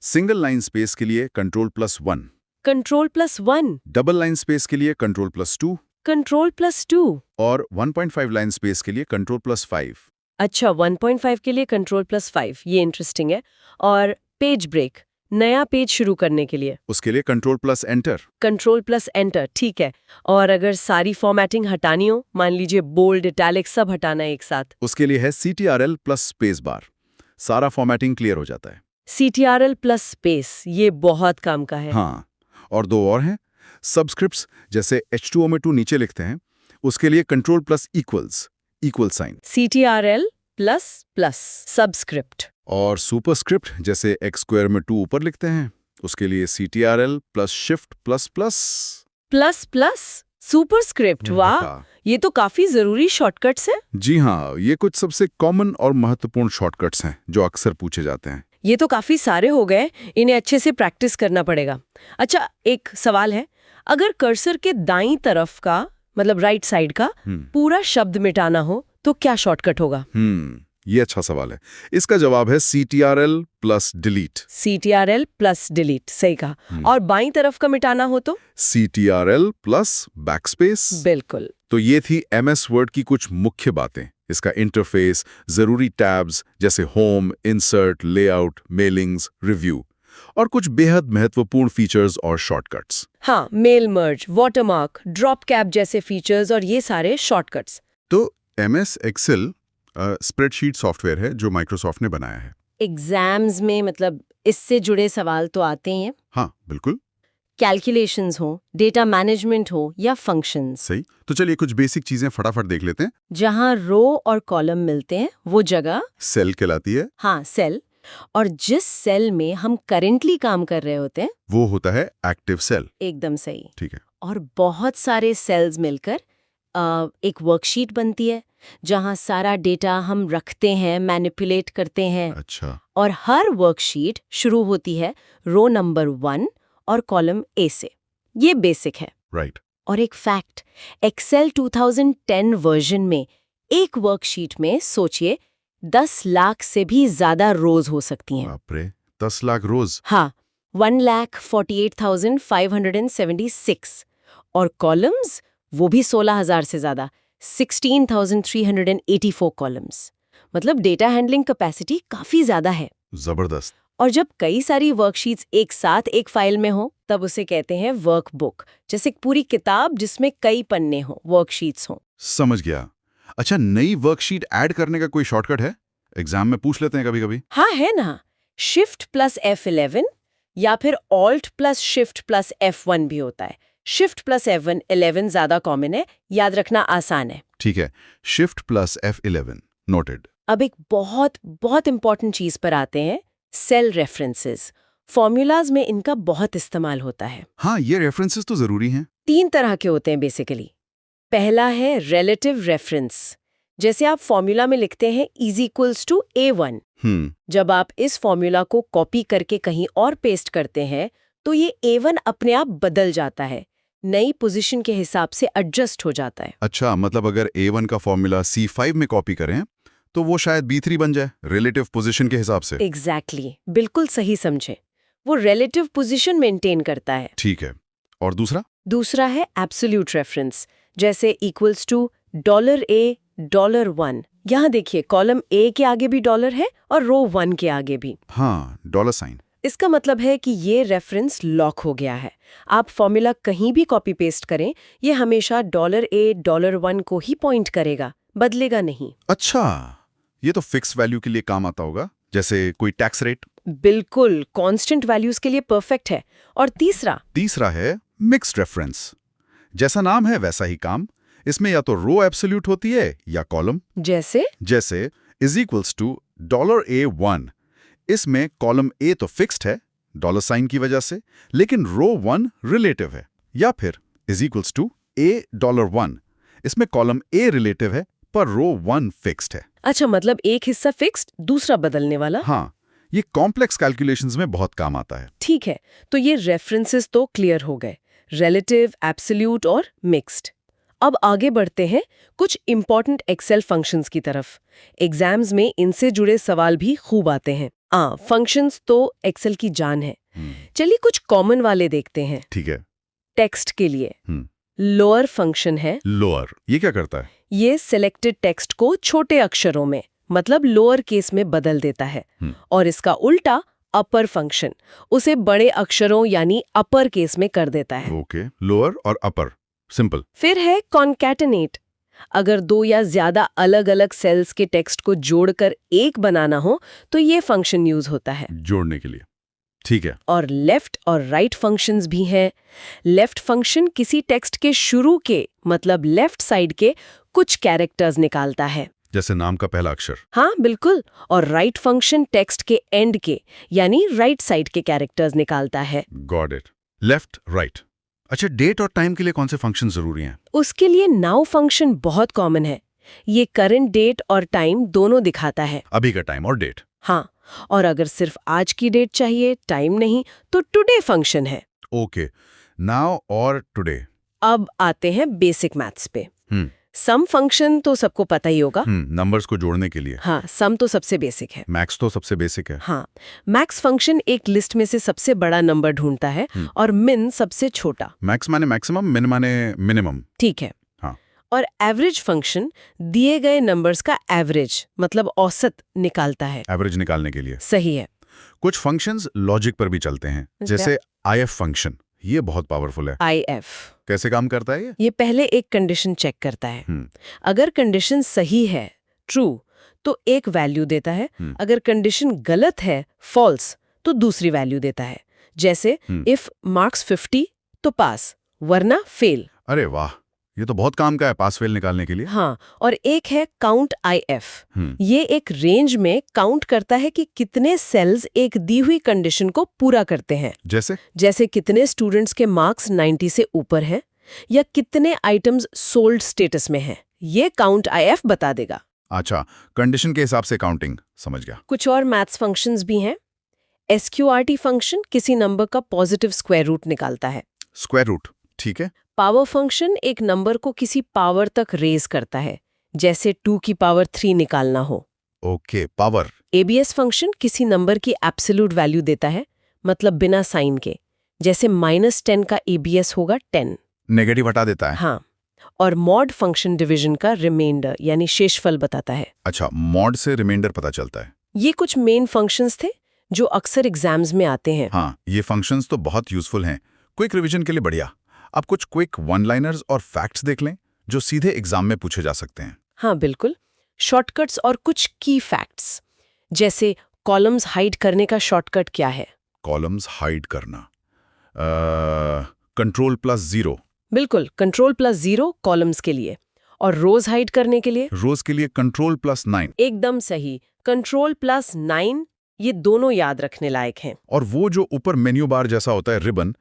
सिंगल लाइन स्पेस के लिए Ctrl+1, Ctrl+1, double line space के लिए Ctrl+2, Ctrl+2। और 1.5 लाइन स्पेस के लिए Ctrl+5। अच्छा, 1.5 के लिए Ctrl+5, ये इंटरेस्टिंग है। और पेज ब्रेक, नया पेज शुरू करने के लिए उसके लिए Ctrl+Enter। Ctrl+Enter, ठीक है। और अगर सारी फॉर्मेटिंग हटानी हो, मान लीजिए बोल्ड, इटैलिक सब हटाना है एक साथ, उसके लिए है CTRL+ स्पेस बार, सारा फॉर्मेटिंग क्लियर हो जाता है। CTRL+ स्पेस, ये बहुत काम का है। हाँ, और दो और हैं, सबस्क्रिप्ट्स, जैसे H2O में 2 नीचे लिखते हैं, उसके लिए Ctrl+= equal sign. CTRL++ subscript. और सुपरस्क्रिप्ट, जैसे x² में 2 ऊपर लिखते हैं, उसके लिए CTRL+Shift++। सुपरस्क्रिप्ट, वाह, ये तो काफी जरूरी शॉर्टकट्स हैं। जी हाँ, ये कुछ सबसे कॉमन और महत्वपूर्ण शॉर्टकट्स हैं जो अक्सर पूछे जाते हैं। ये तो काफी सारे हो गए, इन्हें अच्छे से प्रैक्टिस करना पड़ेगा। अच्छा, एक सवाल है, अगर कर्सर के दाईं तरफ का, मतलब राइट साइड का पूरा शब्द मिटाना हो तो क्या शॉर्टकट होगा? ये अच्छा सवाल है। इसका जवाब है CTRL+Delete। CTRL+Delete, सही कहा। और बाईं तरफ का मिटाना हो तो CTRL+Backspace। बिल्कुल। तो ये थी MS वर्ड की कुछ मुख्य बातें, इसका इंटरफेस, जरूरी टैब्स जैसे home, insert, layout, mailings, review. और कुछ बेहद महत्वपूर्ण फीचर्स और शॉर्टकट्स। हाँ, mail merge, watermark, drop cap जैसे फीचर्स और ये सारे शॉर्टकट्स। तो MS एक्सेल स्प्रेडशीट सॉफ्टवेयर है जो माइक्रोसॉफ्ट ने बनाया है। एग्जाम्स में मतलब इससे जुड़े सवाल तो आते ही हैं। हाँ बिल्कुल कैलकुलेशंस हो, डेटा मैनेजमेंट हो या फंक्शंस। सही। तो चलिए कुछ बेसिक चीजें फटाफट देख लेते हैं। जहाँ रो और कॉलम मिलते हैं वो जगह, सेल कहलाती है, हाँ सेल, और जिस सेल में हम करेंटली काम कर रहे होते हैं वो होता है एक्टिव सेल। एकदम सही। ठीक है। और बहुत सारे सेल्स मिलकर एक वर्कशीट बनती है जहाँ सारा डेटा हम रखते हैं, मैनिपुलेट करते हैं। अच्छा और हर वर्कशीट शुरू होती है रो नंबर 1 और कॉलम ए से। ये बेसिक है। राइट। और एक फैक्ट, एक्सेल 2010 वर्जन में एक वर्कशीट में सोचिए 10 लाख से भी ज्यादा रोज हो सकती हैं। बाप रे, 10 लाख रोज। हाँ, 1,48,576। और कॉलम्स वो भी 16,000 से ज्यादा, 16,384 कॉलम्स। मतलब डेटा हैंडलिंग कैपेसिटी काफी ज्यादा है। जबरदस्त। और जब कई सारी वर्कशीट्स एक साथ एक फाइल में हो तब उसे कहते हैं वर्कबुक, जैसे पूरी किताब जिसमें कई पन्ने हो, वर्कशीट्स हो। समझ गया। अच्छा, नई वर्कशीट ऐड करने का कोई शॉर्टकट है? एग्जाम में पूछ लेते हैं कभी कभी। हाँ है ना, शिफ्ट प्लस F11 या फिर alt plus shift plus F1 भी होता है। शिफ्ट प्लस F11 ज्यादा कॉमन है, याद रखना आसान है। ठीक है, शिफ्ट प्लस F11 नोटेड। अब एक बहुत बहुत इंपॉर्टेंट चीज पर आते हैं, सेल रेफरेंसेस। फॉर्मूलाज में इनका बहुत इस्तेमाल होता है। हाँ, ये रेफरेंसेस तो जरूरी हैं। 3 तरह के होते हैं बेसिकली। पहला है रिलेटिव रेफरेंस, जैसे आप फॉर्मूला में लिखते हैं इज इक्वल्स टू A1। जब आप इस फॉर्मूला को कॉपी करके कहीं और पेस्ट करते हैं तो ये A1 अपने आप बदल जाता है, नई पोजीशन के हिसाब से एडजस्ट हो जाता है। अच्छा, मतलब अगर A1 का फॉर्मूला C5 में कॉपी करें तो वो शायद B3 बन जाए रिलेटिव पोजीशन के हिसाब से। एग्जैक्टली, बिल्कुल सही समझे। वो रिलेटिव पोजीशन मेंटेन करता है। ठीक है। और दूसरा? दूसरा है एब्सोल्यूट रेफरेंस, जैसे इक्वल्स टू $A $1। यहाँ देखिए, कॉलम A के आगे भी डॉलर है और रो 1 के आगे भी। हाँ, डॉलर साइन। इसका मतलब है कि ये रेफरेंस लॉक हो गया है। आप फॉर्मूला कहीं भी कॉपी पेस्ट करें, ये हमेशा $A $1 को ही पॉइंट करेगा, बदलेगा नहीं। अच्छा, ये तो फिक्स वैल्यू के लिए काम आता होगा, जैसे कोई टैक्स रेट। बिल्कुल, कांस्टेंट वैल्यूज के लिए परफेक्ट है। और तीसरा है मिक्स्ड रेफरेंस। जैसा नाम है वैसा ही काम। इसमें या तो रो एब्सोल्यूट होती है या कॉलम। जैसे इज इक्वल्स टू $A1। इसमें कॉलम A तो फिक्स्ड है डॉलर साइन की वजह से, लेकिन रो 1 रिलेटिव है। या फिर इज इक्वल्स टू A $1। इसमें कॉलम A रिलेटिव है पर रो 1 फिक्स्ड है। अच्छा, मतलब एक हिस्सा फिक्स्ड, दूसरा बदलने वाला। हाँ, ये कॉम्प्लेक्स कैलकुलेशंस में बहुत काम आता है। ठीक है, तो ये रेफरेंसेस तो क्लियर हो गए, रिलेटिव, एब्सोल्यूट और मिक्स्ड। अब आगे बढ़ते हैं कुछ इंपॉर्टेंट एक्सेल फंक्शंस की तरफ। एग्जाम्स में इनसे जुड़े सवाल भी खूब आते हैं। फंक्शंस तो एक्सेल की जान है। चलिए कुछ कॉमन वाले देखते हैं। ठीक है। टेक्स्ट के लिए लोअर फंक्शन है। लोअर, ये क्या करता है? ये सिलेक्टेड टेक्स्ट को छोटे अक्षरों में, मतलब लोअर केस में बदल देता है। और इसका उल्टा अपर फंक्शन उसे बड़े अक्षरों यानी अपर केस में कर देता है। ओके, लोअर और अपर, सिंपल। फिर है कॉन्कैटेनेट। अगर 2 या ज्यादा अलग अलग सेल्स के टेक्स्ट को जोड़कर एक बनाना हो तो ये फंक्शन यूज होता है जोड़ने के लिए। ठीक है। और लेफ्ट और राइट फंक्शंस भी हैं। लेफ्ट फंक्शन किसी टेक्स्ट के शुरू के, मतलब लेफ्ट साइड के कुछ कैरेक्टर्स निकालता है, जैसे नाम का पहला अक्षर। हाँ बिल्कुल। और राइट फंक्शन टेक्स्ट के एंड के, यानी राइट साइड के कैरेक्टर्स निकालता है। Got it. Left, right. अच्छा, डेट और टाइम के लिए कौन से फंक्शन जरूरी हैं? उसके लिए नाउ फंक्शन बहुत कॉमन है। ये करंट डेट और टाइम दोनों दिखाता है। अभी का टाइम और डेट। हाँ, और अगर सिर्फ आज की डेट चाहिए, टाइम नहीं, तो टुडे फंक्शन है। ओके, नाउ और टुडे। अब आते हैं बेसिक मैथ्स पे। सम फंक्शन तो सबको पता ही होगा। नंबर्स को जोड़ने के लिए। हाँ, सम तो सबसे बेसिक है। मैक्स तो सबसे बेसिक है। हाँ, मैक्स फंक्शन एक लिस्ट में से सबसे बड़ा नंबर ढूंढता है और मिन सबसे छोटा। मैक्स माने मैक्सिमम, मिन माने मिनिमम। ठीक है। हाँ। और एवरेज फंक्शन दिए गए नंबर्स का एवरेज, मतलब औसत निकालता है। एवरेज निकालने के लिए। सही है। कुछ फंक्शंस लॉजिक पर भी चलते हैं, जैसे IF फंक्शन। ये बहुत पावरफुल है। IF कैसे काम करता है ये? ये पहले एक कंडीशन चेक करता है। अगर कंडीशन सही है, ट्रू, तो एक वैल्यू देता है। अगर कंडीशन गलत है, फॉल्स, तो दूसरी वैल्यू देता है। जैसे इफ मार्क्स 50 तो पास, वरना फेल। अरे वाह, ये तो बहुत काम का है पास फेल निकालने के लिए। हाँ, और एक है काउंट IF। ये एक रेंज में काउंट करता है कि कितने सेल्स एक दी हुई कंडीशन को पूरा करते हैं। जैसे कितने स्टूडेंट्स के मार्क्स 90 से ऊपर हैं या कितने आइटम्स सोल्ड स्टेटस में हैं। ये काउंट IF बता देगा। अच्छा, कंडीशन के हिसाब से काउंटिंग, समझ गया। कुछ और मैथ्स फंक्शंस भी हैं। SQRT फंक्शन किसी नंबर का पॉजिटिव स्क्वायर रूट निकालता है। स्क्वायर रूट, ठीक है। पावर फंक्शन एक नंबर को किसी पावर तक रेज करता है, जैसे 2 की पावर 3 निकालना हो। Okay, power. ABS फंक्शन किसी नंबर की एब्सोल्यूट वैल्यू देता है, मतलब बिना साइन के। जैसे -10 का ABS होगा 10। नेगेटिव हटा देता है। हाँ, और मॉड फंक्शन डिवीजन का रिमाइंडर यानी शेषफल बताता है। अच्छा, मॉड से रिमाइंडर पता चलता है। ये कुछ मेन फंक्शंस थे जो अक्सर एग्जाम्स में आते हैं। हाँ, ये फंक्शंस तो बहुत यूजफुल हैं। क्विक रिवीजन के लिए बढ़िया। अब कुछ क्विक वन लाइनर्स और फैक्ट्स देख लें जो सीधे एग्जाम में पूछे जा सकते हैं। हाँ बिल्कुल, शॉर्टकट्स और कुछ की फैक्ट्स, जैसे कॉलम्स हाइड करने का शॉर्टकट क्या है? कॉलम्स हाइड करना, Ctrl+0। बिल्कुल, Ctrl+0 कॉलम्स के लिए, और रोज हाइड करने के लिए? रोज के लिए Ctrl+9। एकदम सही, Ctrl+9। ये दोनों याद रखने लायक हैं। और वो जो ऊपर मेन्यू बार जैसा होता है रिबन,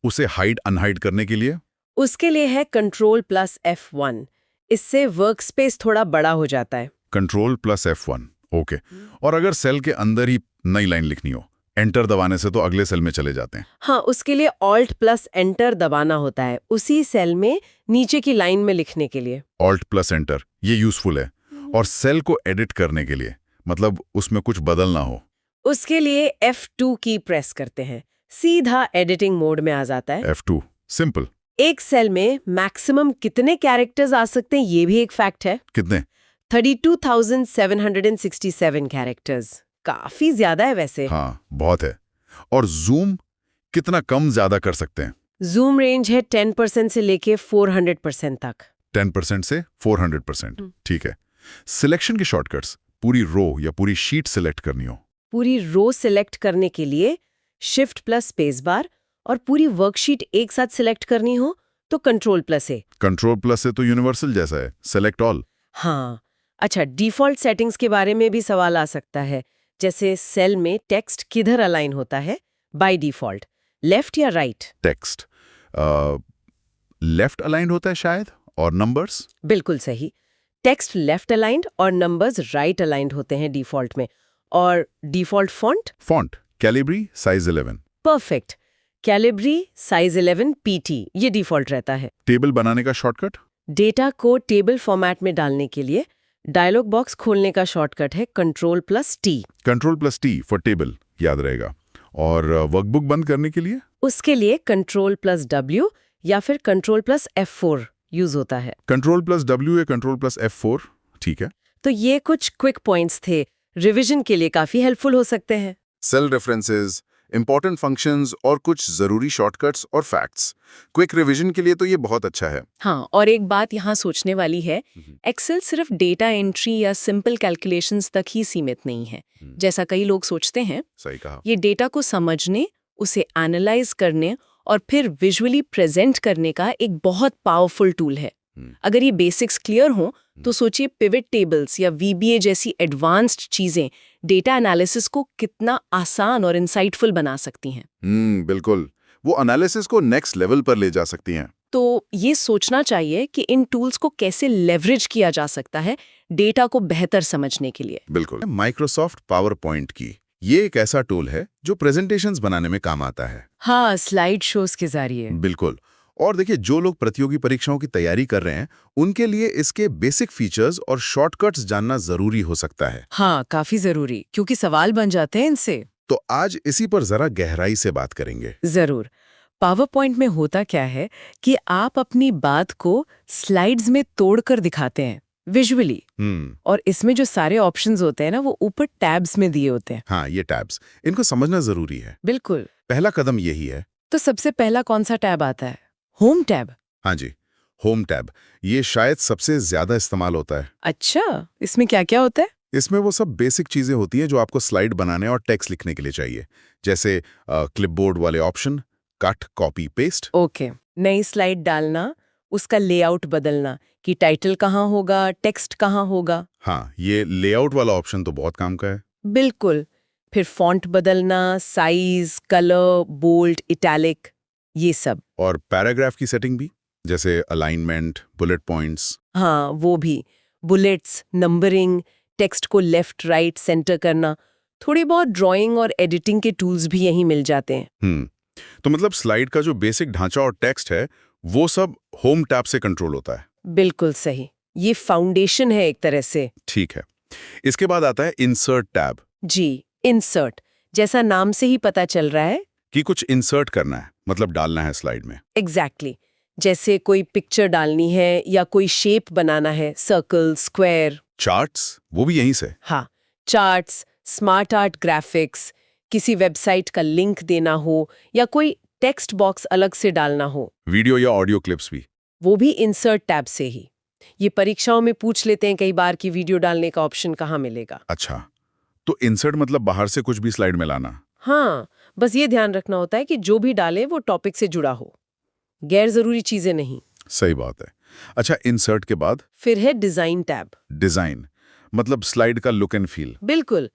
उसे हाइड अनहाइड करने के लिए? उसके लिए है Ctrl+F1। इससे वर्कस्पेस थोड़ा बड़ा हो जाता है। Ctrl+F1, okay. और अगर सेल के अंदर ही नई लाइन लिखनी हो, एंटर दबाने से तो अगले सेल में चले जाते हैं। हाँ, उसके लिए Alt+Enter दबाना होता है, उसी सेल में नीचे की लाइन में लिखने के लिए। Alt+Enter, ये यूजफुल है। और सेल को एडिट करने के लिए, मतलब उसमें कुछ बदलना हो, उसके लिए F2 की प्रेस करते हैं, सीधा एडिटिंग मोड में आ जाता है। F2, simple. एक सेल में मैक्सिमम कितने कैरेक्टर्स आ सकते हैं, ये भी एक फैक्ट है। कितने? 32,767 कैरेक्टर्स। काफी ज्यादा है वैसे। हाँ, बहुत है। और जूम कितना कम ज्यादा कर सकते हैं? जूम रेंज है 10% से लेके 400% तक। 10% से 400%, ठीक है। सिलेक्शन के शॉर्टकट्स, पूरी रो या पूरी शीट सिलेक्ट करनी हो? पूरी रो सिलेक्ट करने के लिए Shift+Space बार, और पूरी वर्कशीट एक साथ सिलेक्ट करनी हो तो Ctrl+A। Ctrl+ तो यूनिवर्सल जैसा है, सेलेक्ट ऑल। हाँ, अच्छा, डिफॉल्ट सेटिंग्स के बारे में भी सवाल आ सकता है, जैसे सेल में टेक्स्ट किधर अलाइन होता है बाय डिफॉल्ट, लेफ्ट या राइट? टेक्स्ट लेफ्ट अलाइंड होता है शायद, और नंबर्स? बिल्कुल सही, टेक्स्ट लेफ्ट अलाइंड और नंबर्स राइट अलाइंड होते हैं डिफॉल्ट में। और default font Calibri size 11। Perfect, Calibri size 11 PT, ये डिफॉल्ट रहता है। टेबल बनाने का शॉर्टकट? डेटा को टेबल फॉर्मेट में डालने के लिए डायलॉग बॉक्स खोलने का शॉर्टकट है Ctrl+T। Ctrl+T फॉर टेबल, याद रहेगा। और वर्कबुक बंद करने के लिए? उसके लिए Ctrl+W या फिर Ctrl+F4 यूज होता है। Ctrl+W या Ctrl+F4, ठीक है। तो ये कुछ क्विक पॉइंट्स थे, रिवीजन के लिए काफी हेल्पफुल हो सकते हैं। सेल रेफरेंसेस, इंपॉर्टेंट फंक्शंस और कुछ जरूरी शॉर्टकट्स और फैक्ट्स। क्विक रिवीजन के लिए तो ये बहुत अच्छा है। हाँ, और एक बात यहाँ सोचने वाली है, एक्सेल सिर्फ डेटा एंट्री या सिंपल कैलकुलेशंस तक ही सीमित नहीं है, जैसा कई लोग सोचते हैं। सही कहा। ये डेटा को समझने, उसे एनालाइज करने और फिर विजुअली प्रेजेंट करने का एक बहुत पावरफुल टूल है। अगर ये बेसिक्स क्लियर हों तो सोचिए पिवट टेबल्स या VBA जैसी एडवांस्ड चीजें डेटा एनालिसिस को कितना आसान और इंसाइटफुल बना सकती हैं। बिल्कुल, वो एनालिसिस को नेक्स्ट लेवल पर ले जा सकती हैं। तो ये सोचना चाहिए कि इन टूल्स को कैसे लेवरेज किया जा सकता है डेटा को बेहतर समझने के लिए। बिल्कुल। माइक्रोसॉफ्ट पावर पॉइंट की ये एक ऐसा टूल है जो प्रेजेंटेशंस बनाने में काम आता है। हाँ, स्लाइड शोज के जरिए। बिल्कुल। और देखिए, जो लोग प्रतियोगी परीक्षाओं की तैयारी कर रहे हैं उनके लिए इसके बेसिक फीचर्स और शॉर्टकट्स जानना जरूरी हो सकता है। हाँ, काफी जरूरी, क्योंकि सवाल बन जाते हैं इनसे। तो आज इसी पर जरा गहराई से बात करेंगे। जरूर। पावर पॉइंट में होता क्या है कि आप अपनी बात को स्लाइड्स में तोड़कर दिखाते हैं, विजुअली। हम्म। और इसमें जो सारे ऑप्शंस होते हैं ना वो ऊपर टैब्स में दिए होते हैं। हाँ, ये टैब्स, इनको समझना जरूरी है। बिल्कुल। पहला कदम यही है। तो सबसे पहला कौन सा टैब आता है? Home tab. हाँ जी, होम टैब। ये शायद सबसे ज्यादा इस्तेमाल होता है। अच्छा, इसमें क्या क्या होता है? इसमें वो सब बेसिक चीजें होती हैं जो आपको स्लाइड बनाने और टेक्स्ट लिखने के लिए चाहिए, जैसे क्लिपबोर्ड वाले option, cut, copy, paste. Okay, नई स्लाइड डालना, उसका लेआउट बदलना कि टाइटल कहाँ होगा, टेक्स्ट कहाँ होगा। हाँ, ये लेआउट वाला ऑप्शन तो बहुत काम का है। बिल्कुल। फिर फॉन्ट बदलना, साइज, कलर, बोल्ड, इटैलिक, ये सब। और पैराग्राफ की सेटिंग भी, जैसे अलाइनमेंट, बुलेट पॉइंट्स। हाँ, वो भी। बुलेट्स, नंबरिंग, टेक्स्ट को लेफ्ट राइट सेंटर करना, थोड़ी बहुत ड्राइंग और एडिटिंग के टूल्स भी यहीं मिल जाते हैं। तो मतलब स्लाइड का जो बेसिक ढांचा और टेक्स्ट है वो सब होम टैब से कंट्रोल होता है। बिल्कुल सही, ये फाउंडेशन है एक तरह से। ठीक है। इसके बाद आता है इंसर्ट टैब, जी, इंसर्ट, जैसा नाम से ही पता चल रहा है। कि कुछ इंसर्ट करना है, मतलब डालना है स्लाइड में। एग्जैक्टली, जैसे कोई पिक्चर डालनी है या कोई शेप बनाना है, सर्कल, स्क्वायर। चार्ट्स, वो भी यहीं से। हाँ, चार्ट्स, स्मार्ट आर्ट ग्राफिक्स, किसी वेबसाइट का लिंक देना हो या कोई टेक्स्ट बॉक्स अलग से डालना हो, वीडियो या ऑडियो क्लिप्स भी। वो भी इंसर्ट टैब से ही। ये परीक्षाओं में पूछ लेते हैं कई बार कि वीडियो डालने का ऑप्शन कहाँ मिलेगा। अच्छा, तो इंसर्ट मतलब बाहर से कुछ भी स्लाइड में लाना। हाँ, बस ये ध्यान रखना होता है कि जो भी डाले वो टॉपिक से जुड़ा हो, गैर जरूरी चीजें नहीं। सही बात है। अच्छा, इंसर्ट के बाद फिर है डिजाइन टैब। डिजाइन, मतलब स्लाइड का लुक एंड फील। बिल्कुल,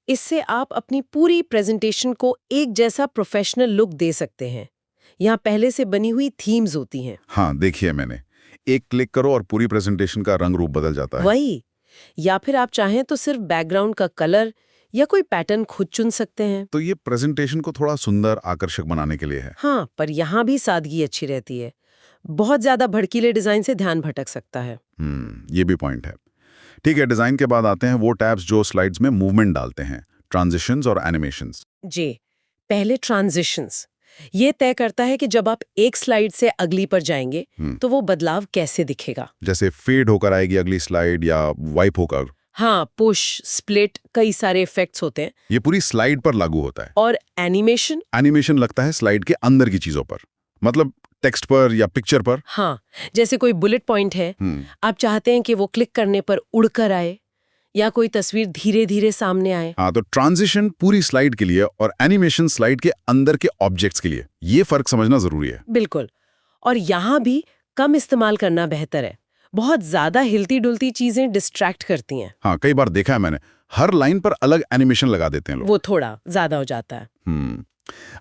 इससे आप अपनी पूरी प्रेजेंटेशन को एक जैसा प्रोफेशनल लुक दे सकते हैं। यहाँ पहले से बनी हुई थीम्स होती हैं। हाँ, देखिए मैंने, एक क्लिक करो और पूरी प्रेजेंटेशन का रंग रूप बदल जाता है। वही, या फिर आप चाहें तो सिर्फ बैकग्राउंड का कलर या कोई पैटर्न खुद चुन सकते हैं। तो ये प्रेजेंटेशन को थोड़ा सुंदर, आकर्षक बनाने के लिए है। हाँ, पर यहाँ भी सादगी अच्छी रहती है। बहुत ज्यादा भड़कीले डिजाइन से ध्यान भटक सकता है। ये भी पॉइंट है। ठीक है, डिजाइन के बाद आते हैं वो टैब्स जो स्लाइड्स में मूवमेंट डालते हैं, ट्रांजिशंस और एनिमेशंस। जी, पहले ट्रांजिशंस। ये तय करता है कि जब आप एक स्लाइड से अगली पर जाएंगे तो वो बदलाव कैसे दिखेगा। जैसे फेड होकर आएगी अगली स्लाइड या वाइप होकर। हाँ, पुश, स्प्लिट, कई सारे इफेक्ट्स होते हैं। ये पूरी स्लाइड पर लागू होता है। और एनिमेशन? एनिमेशन लगता है स्लाइड के अंदर की चीजों पर, मतलब टेक्स्ट पर या पिक्चर पर। हाँ, जैसे कोई बुलेट पॉइंट है, आप चाहते हैं कि वो क्लिक करने पर उड़कर आए या कोई तस्वीर धीरे धीरे सामने आए। हाँ, तो ट्रांजिशन पूरी स्लाइड के लिए और एनिमेशन स्लाइड के अंदर के ऑब्जेक्ट्स के लिए। ये फर्क समझना जरूरी है। बिल्कुल, और यहाँ भी कम इस्तेमाल करना बेहतर है। बहुत ज्यादा हिलती डुलती चीजें डिस्ट्रैक्ट करती हैं। हाँ, कई बार देखा है मैंने, हर लाइन पर अलग एनिमेशन लगा देते हैं लोग। वो थोड़ा ज्यादा हो जाता है।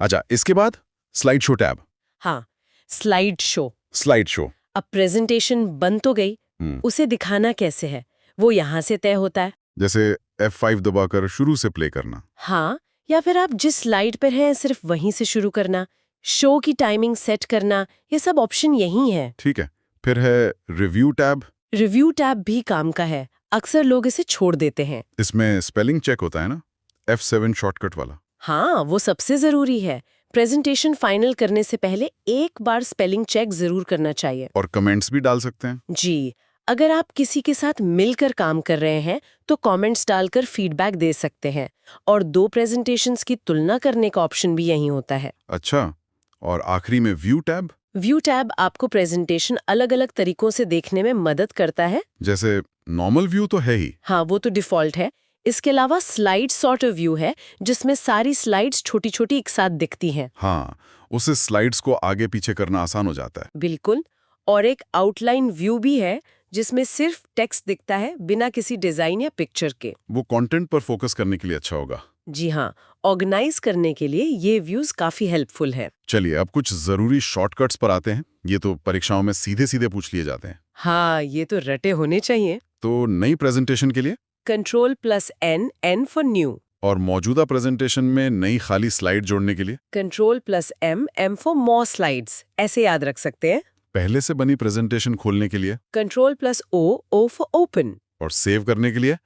अच्छा, इसके बाद स्लाइड शो टैब। हाँ, स्लाइड शो। स्लाइड शो, अब प्रेजेंटेशन बन तो गई, उसे दिखाना कैसे है वो यहाँ से तय होता है। जैसे F5 दबाकर शुरू से प्ले करना। हाँ, या फिर आप जिस स्लाइड पर हैं सिर्फ वहीं से शुरू करना, शो की टाइमिंग सेट करना, ये सब ऑप्शन यही है। ठीक है, फिर है रिव्यू टैब। रिव्यू टैब भी काम का है, अक्सर लोग इसे छोड़ देते हैं। इसमें स्पेलिंग चेक होता है ना, F7 शॉर्टकट वाला। हाँ, वो सबसे जरूरी है। प्रेजेंटेशन फाइनल करने से पहले एक बार स्पेलिंग चेक जरूर करना चाहिए। और कमेंट्स भी डाल सकते हैं। जी, अगर आप किसी के साथ मिलकर काम कर रहे हैं तो कमेंट्स डालकर फीडबैक दे सकते हैं। और दो प्रेजेंटेशंस की तुलना करने का ऑप्शन भी यहीं होता है। अच्छा, और आखिरी में व्यू टैब। व्यू टैब आपको प्रेजेंटेशन अलग-अलग तरीकों से देखने में मदद करता है। जैसे नॉर्मल व्यू तो है ही। हाँ, वो तो डिफॉल्ट है। इसके अलावा स्लाइड सॉर्ट व्यू है जिसमें सारी स्लाइड्स छोटी-छोटी एक साथ दिखती हैं। हाँ, उससे स्लाइड्स को आगे पीछे करना आसान हो जाता है। बिल्कुल, और एक आउटलाइन व्यू भी है जिसमें सिर्फ टेक्स्ट दिखता है बिना किसी डिजाइन या पिक्चर के। वो कंटेंट पर फोकस करने के लिए अच्छा होगा। जी हाँ, ऑर्गेनाइज करने के लिए ये व्यूज काफी हेल्पफुल है। चलिए, अब कुछ जरूरी शॉर्टकट्स पर आते हैं। ये तो परीक्षाओं में सीधे सीधे पूछ लिए जाते हैं। हाँ, ये तो रटे होने चाहिए। तो नई प्रेजेंटेशन के लिए Ctrl+N, N फॉर न्यू। और मौजूदा प्रेजेंटेशन में नई खाली स्लाइड जोड़ने के लिए Ctrl+M, M for more slides, ऐसे याद रख सकते हैं। पहले से बनी प्रेजेंटेशन खोलने के लिए Ctrl+O, O फॉर ओपन। और सेव करने के लिए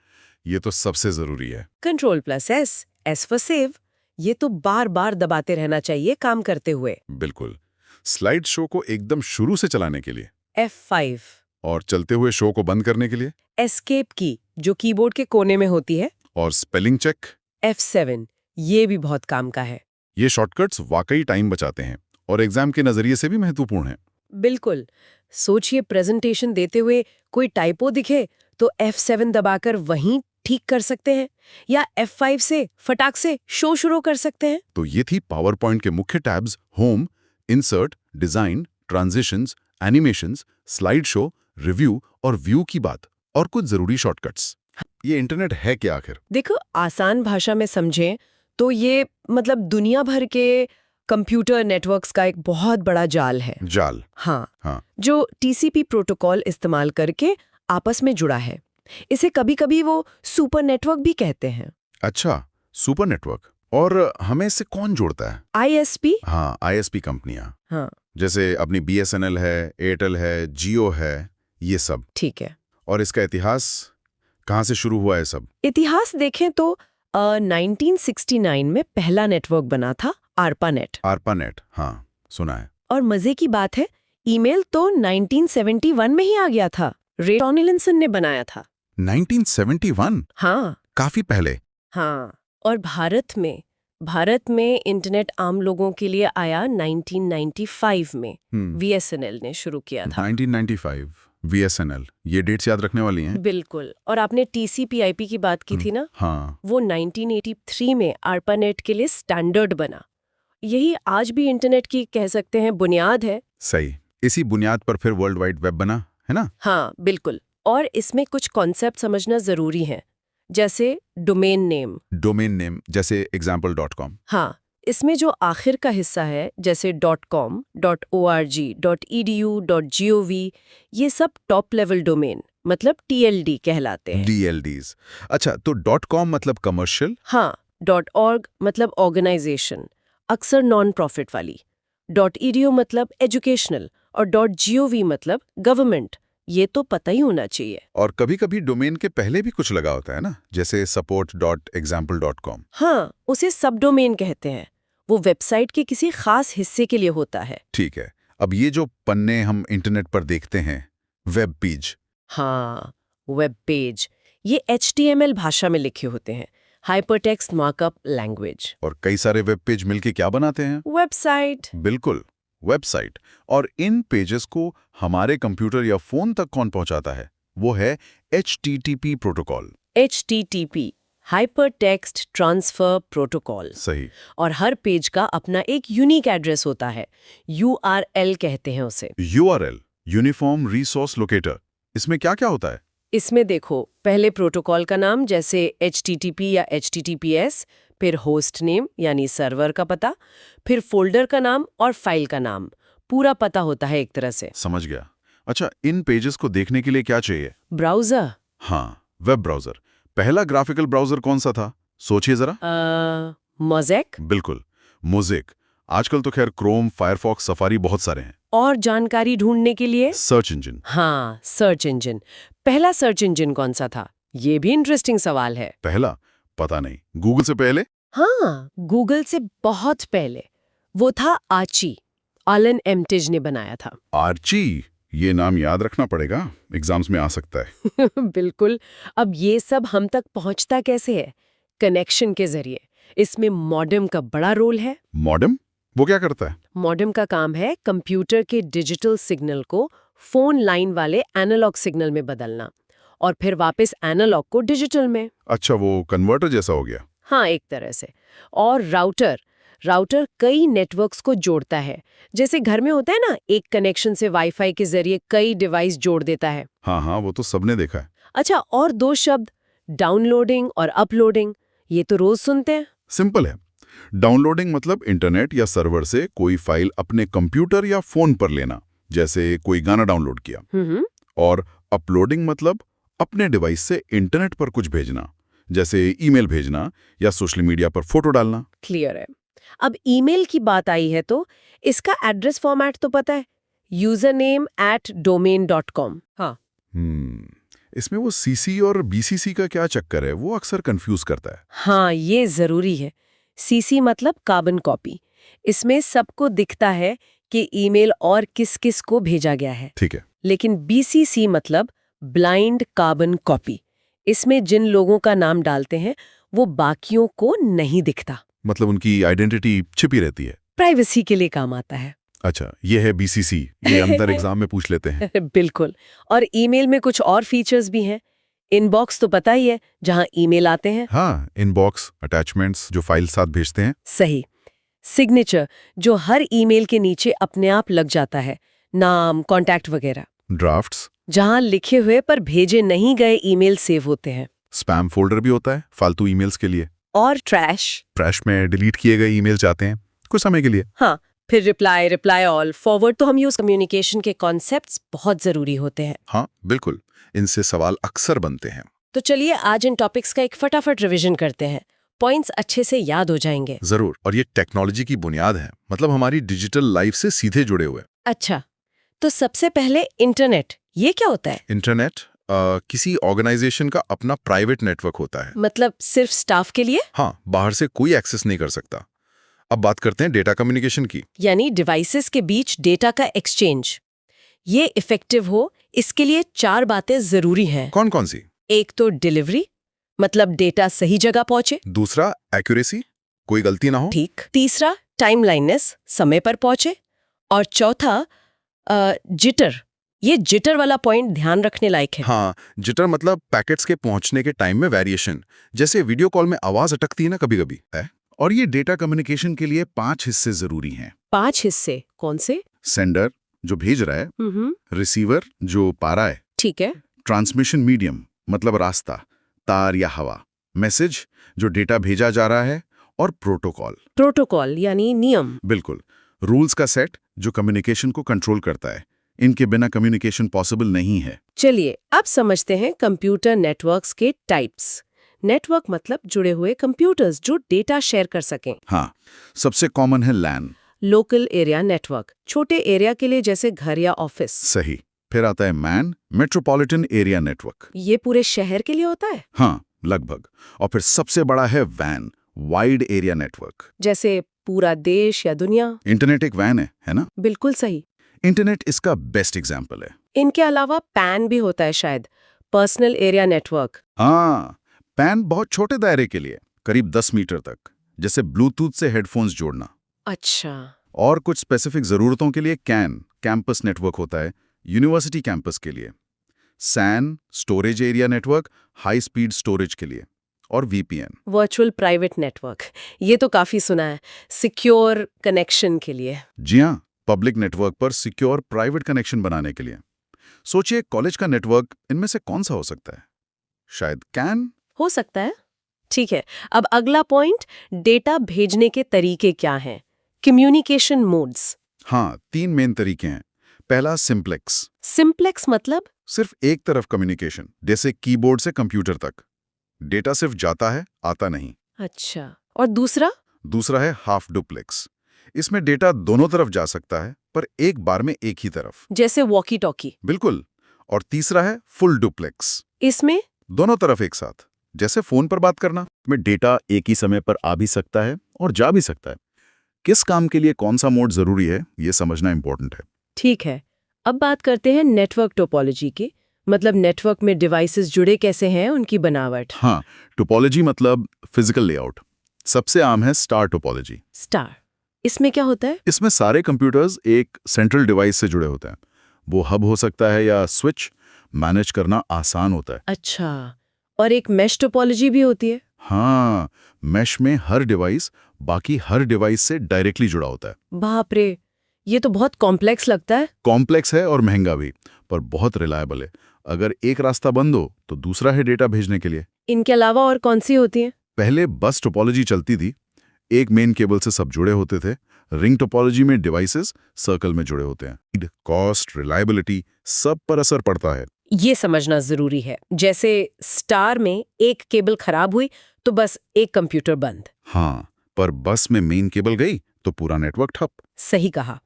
ये तो सबसे जरूरी है। Ctrl+S, S for save. ये तो बार बार दबाते रहना चाहिए काम करते हुए। बिल्कुल। स्लाइड शो को एकदम शुरू से चलाने के लिए F5। और चलते हुए शो को बंद करने के लिए? एस्केप की, जो कीबोर्ड के कोने में होती है। और स्पेलिंग चेक? F7, ये भी बहुत काम का है। ये शॉर्टकट्स वाकई टाइम बचाते हैं और एग्जाम के नजरिए से भी महत्वपूर्ण हैं। बिल्कुल। सोचिए, प्रेजेंटेशन देते हुए कोई टाइपो दिखे तो F7 दबाकर वहीं ठीक कर सकते हैं, या F5 से फटाक से शो शुरू कर सकते हैं। तो ये थी पावर पॉइंट के मुख्य tabs: home, insert, design, transitions, animations, slide show, review और व्यू की बात, और कुछ जरूरी शॉर्टकट्स। ये इंटरनेट है क्या आखिर? देखो, आसान भाषा में समझें तो ये मतलब दुनिया भर के कंप्यूटर नेटवर्क्स का एक बहुत बड़ा जाल है। जाल? हाँ, जो TCP प्रोटोकॉल इस्तेमाल करके आपस में जुड़ा है। इसे कभी-कभी वो सुपर नेटवर्क भी कहते हैं। अच्छा, सुपर नेटवर्क। और हमें इससे कौन जोड़ता है? ISP? हाँ, ISP कंपनियां, हाँ, जैसे अपनी BSNL है, एयरटेल है, जियो है, ये सब। ठीक है। और इसका इतिहास कहाँ से शुरू हुआ है सब? इतिहास देखें तो 1969 में पहला नेटवर्क बना था, ARPANET। ARPANET, हाँ, सुना है। और मजे की बात है, ईमेल तो 1971 में ही आ गया था। रे टॉनिलिसन ने बनाया था। 1971? हाँ काफी पहले। हाँ। और भारत में इंटरनेट आम लोगों के लिए आया 1995 में। VSNL ने शुरू किया था। 1995, VSNL, ये डेट्स याद रखने वाली हैं? बिल्कुल। और आपने TCP/IP की बात की थी ना, हाँ। वो 1983 में ARPANET के लिए स्टैंडर्ड बना। यही आज भी इंटरनेट की कह सकते हैं बुनियाद है। सही। इसी बुनियाद पर फिर वर्ल्ड वाइड वेब बना, है ना? हाँ, बिल्कुल। और इसमें कुछ कॉन्सेप्ट समझना जरूरी है, जैसे डोमेन नेम। डोमेन नेम, जैसे example.com। हाँ, इसमें जो आखिर का हिस्सा है, जैसे .com, .org, .edu, .gov, ये सब टॉप लेवल डोमेन मतलब TLD कहलाते हैं। DLDs। अच्छा, तो .com मतलब कमर्शियल? हाँ, .org मतलब ऑर्गेनाइजेशन, अक्सर नॉन प्रॉफिट वाली। .edu मतलब एजुकेशनल और .gov मतलब गवर्नमेंट। ये तो पता ही होना चाहिए। और कभी-कभी डोमेन के पहले भी कुछ लगा होता है ना, जैसे support.example.com। हाँ, उसे सब डोमेन कहते हैं। वो वेबसाइट के किसी खास हिस्से के लिए होता है। ठीक है। अब ये जो पन्ने हम इंटरनेट पर देखते हैं, वेब पेज। हाँ, वेब पेज, ये HTML भाषा में लिखे होते हैं, हाइपरटेक्स्ट मार्कअप लैंग्वेज। और कई सारे वेब पेज मिलके क्या बनाते हैं? वेबसाइट। बिल्कुल, वेबसाइट। और इन पेजेस को हमारे कंप्यूटर या फोन तक कौन पहुंचाता है? वो है HTTP protocol. HTTP, hypertext transfer protocol. सही। और हर पेज का अपना एक यूनिक एड्रेस होता है, URL कहते हैं उसे। URL, uniform resource locator. इसमें क्या क्या होता है? इसमें देखो, पहले प्रोटोकॉल का नाम जैसे HTTP या HTTPS, फिर होस्ट नेम यानी सर्वर का पता, फिर फोल्डर का नाम और फाइल का नाम। पूरा पता होता है एक तरह से। समझ गया। अच्छा, इन पेजेस को देखने के लिए क्या चाहिए? ब्राउजर। हाँ, वेब ब्राउजर। पहला ग्राफिकल ब्राउजर कौन सा था? सोचिए जरा। मोज़ेक। बिल्कुल, मोज़ेक। आजकल तो खैर क्रोम, फायरफॉक्स, सफारी बहुत सारे हैं। और जानकारी ढूंढने के लिए सर्च इंजन। हाँ, सर्च इंजन। पहला सर्च इंजन कौन सा था? ये भी इंटरेस्टिंग सवाल है। पहला? पता नहीं। गूगल से पहले? हाँ, गूगल से बहुत पहले। वो था आर्ची। एलन एम्टिज ने बनाया था। आर्ची? ये नाम याद रखना पड़ेगा, एग्जाम्स में आ सकता है। बिल्कुल। अब ये सब हम तक पहुंचता कैसे है? कनेक्शन के जरिए। इसमें मॉडेम का बड़ा रोल है। मॉडेम? वो क्या करता है? मॉडेम का काम है कंप्यूटर के डिजिटल सिग्नल को फोन लाइन वाले एनालॉग सिग्नल में बदलना, और फिर वापस एनालॉग को डिजिटल में। अच्छा, वो कन्वर्टर जैसा हो गया। हाँ, एक तरह से। और राउटर कई नेटवर्क्स को जोड़ता है। जैसे घर में होता है ना, एक कनेक्शन से वाईफाई के जरिए कई डिवाइस जोड़ देता है। हाँ हाँ, वो तो सबने देखा है। अच्छा, और दो शब्द, डाउनलोडिंग और अपलोडिंग, ये तो रोज सुनते हैं। सिंपल है। डाउनलोडिंग मतलब इंटरनेट या सर्वर से कोई फाइल अपने कंप्यूटर या फोन पर लेना, जैसे कोई गाना डाउनलोड किया। और अपलोडिंग मतलब अपने डिवाइस से इंटरनेट पर कुछ भेजना, जैसे ईमेल भेजना या सोशल मीडिया पर फोटो डालना। क्लियर है। अब ईमेल की बात आई है तो इसका एड्रेस फॉर्मेट तो पता है, username@domain.com। हाँ। इसमें वो CC और BCC का क्या चक्कर है? वो अक्सर कंफ्यूज करता है। हाँ, ये जरूरी है। CC मतलब कार्बन कॉपी। इसमें सबको दिखता है कि ईमेल और किस-किस को भेजा गया है। ठीक है। लेकिन BCC मतलब ब्लाइंड कार्बन कॉपी। इसमें जिन लोगों का नाम डालते हैं वो बाकियों को नहीं दिखता। मतलब उनकी आइडेंटिटी छिपी रहती है। प्राइवेसी के लिए काम आता है। अच्छा, ये है BCC, ये अंदर एग्जाम में पूछ लेते हैं। बिल्कुल। और ईमेल में कुछ और फीचर्स भी हैं। इनबॉक्स तो पता ही है, जहां ईमेल आते हैं। हाँ, इनबॉक्स, अटैचमेंट्स जो फाइल साथ भेजते हैं। सही। सिग्नेचर, जो हर ईमेल के नीचे अपने आप लग जाता है, नाम, कॉन्टैक्ट वगैरह। ड्राफ्ट्स, जहां लिखे हुए पर भेजे नहीं गए ईमेल सेव होते हैं। स्पैम फोल्डर भी होता है फालतू ईमेल्स के लिए। और ट्रैश। ट्रैश में डिलीट किए गए ईमेल जाते हैं कुछ समय के लिए। हाँ, फिर रिप्लाई ऑल, फॉरवर्ड तो हम यूज कम्युनिकेशन के कॉन्सेप्ट्स बहुत जरूरी होते हैं। हाँ, बिल्कुल। इनसे सवाल अक्सर बनते हैं। तो चलिए आज इन टॉपिक्स का एक फटाफट रिवीजन करते हैं। पॉइंट्स अच्छे से याद हो जाएंगे। जरूर। और ये टेक्नोलॉजी की बुनियाद है, मतलब हमारी डिजिटल लाइफ से सीधे जुड़े हुए। अच्छा, तो सबसे पहले इंटरनेट, ये क्या होता है? इंटरनेट किसी ऑर्गेनाइजेशन का अपना प्राइवेट नेटवर्क होता है। मतलब सिर्फ स्टाफ के लिए? हाँ, बाहर से कोई एक्सेस नहीं कर सकता। अब बात करते हैं डेटा कम्युनिकेशन की। यानी डिवाइसेस के बीच डेटा का एक्सचेंज। ये इफेक्टिव हो, इसके लिए 4 बातें जरूरी हैं। कौन कौन सी? एक तो डिलीवरी, मतलब डेटा सही जगह पहुंचे। दूसरा, एक्यूरेसी, कोई गलती ना हो। ठीक। तीसरा, टाइमलाइननेस, समय पर पहुंचे। और चौथा, जिटर। ये जिटर वाला पॉइंट ध्यान रखने लायक है। हाँ, जिटर मतलब पैकेट्स के पहुंचने के टाइम में वेरिएशन। जैसे वीडियो कॉल में आवाज अटकती है ना कभी-कभी। और ये डेटा कम्युनिकेशन के लिए 5 हिस्से जरूरी हैं। 5 हिस्से कौन से? सेंडर, जो भेज रहा है। रिसीवर, जो पा रहा है। ठीक है। ट्रांसमिशन मीडियम, मतलब रास्ता, तार या हवा। मैसेज, जो डेटा भेजा जा रहा है। और प्रोटोकॉल यानी नियम। बिल्कुल। रूल्स का सेट, जो कम्युनिकेशन को कंट्रोल करता है। इनके बिना कम्युनिकेशन पॉसिबल नहीं है। चलिए अब समझते हैं कंप्यूटर नेटवर्क्स के टाइप्स। नेटवर्क मतलब जुड़े हुए कंप्यूटर्स जो डेटा शेयर कर सकें। हाँ, सबसे कॉमन है लैन। लोकल एरिया नेटवर्क, छोटे एरिया के लिए जैसे घर या ऑफिस। सही। फिर आता है मैन, मेट्रोपॉलिटन एरिया नेटवर्क। ये पूरे शहर के लिए होता है। हाँ, लगभग। और फिर सबसे बड़ा है वैन, वाइड एरिया नेटवर्क। जैसे पूरा देश या दुनिया। इंटरनेट एक वैन है ना? बिल्कुल सही। इंटरनेट इसका बेस्ट एग्जाम्पल है। इनके अलावा पैन भी होता है शायद, पर्सनल एरिया नेटवर्क। हाँ, पैन बहुत छोटे दायरे के लिए, करीब 10 मीटर तक, जैसे ब्लूटूथ से हेडफोन्स जोड़ना। अच्छा। और कुछ स्पेसिफिक जरूरतों के लिए कैंपस नेटवर्क होता है, यूनिवर्सिटी कैंपस के लिए। SAN, storage area network, high speed storage के लिए। और VPN, वर्चुअल प्राइवेट नेटवर्क, ये तो काफी सुना है, सिक्योर कनेक्शन के लिए। जी हाँ, पब्लिक नेटवर्क पर सिक्योर प्राइवेट कनेक्शन बनाने के लिए। सोचिए कॉलेज का नेटवर्क, इनमें से कौन सा हो सकता है? शायद कैन हो सकता है। ठीक है, अब अगला पॉइंट, डेटा भेजने के तरीके क्या हैं? Communication modes. हाँ, 3 मेन तरीके हैं। पहला, सिंप्लेक्स। सिंप्लेक्स मतलब? सिर्फ एक तरफ कम्युनिकेशन, जैसे कीबोर्ड से कंप्यूटर तक। डेटा सिर्फ जाता है, आता नहीं। अच्छा। और दूसरा? दूसरा है हाफ डुप्लेक्स। इसमें डेटा दोनों तरफ जा सकता है, पर एक बार में एक ही तरफ, जैसे वॉकी टॉकी। बिल्कुल। और तीसरा है फुल डुप्लेक्स। इसमें दोनों तरफ एक साथ, जैसे फोन पर बात करना। में डेटा एक ही समय पर आ भी सकता है और जा भी सकता है। किस काम के लिए कौन सा मोड जरूरी है, ये समझना इंपॉर्टेंट है। ठीक है, अब बात करते हैं नेटवर्क टोपोलॉजी की, मतलब नेटवर्क में डिवाइसेस जुड़े कैसे हैं, उनकी बनावट। हाँ, टोपोलॉजी मतलब फिजिकल लेआउट। सबसे आम है स्टार टोपोलॉजी। स्टार, इसमें क्या होता है? इसमें सारे कंप्यूटर्स एक सेंट्रल डिवाइस से जुड़े होते हैं। वो हब हो सकता है या स्विच, मैनेज करना आसान होता है। अच्छा, और एक मैश टोपोलॉजी भी होती है? हाँ, मैश में हर डिवाइस बाकी हर डिवाइस से डायरेक्टली जुड़ा होता है। बाप रे, ये तो बहुत कॉम्प्लेक्स लगता है। कॉम्प्लेक्स है और महंगा भी, पर बहुत रिलायबल है। अगर एक रास्ता बंद हो तो दूसरा है डेटा भेजने के लिए। इनके अलावा और कौन सी होती है? पहले बस टोपोलॉजी चलती थी, एक मेन केबल से सब जुड़े होते थे। रिंग टोपोलॉजी में डिवाइसेस सर्कल में जुड़े होते हैं। कॉस्ट, रिलायबिलिटी सब पर असर पड़ता है। ये समझना जरूरी है। जैसे स्टार में एक केबल खराब हुई तो बस एक कंप्यूटर बंद। हाँ, पर बस में मेन केबल गई तो पूरा नेटवर्क ठप। सही कहा।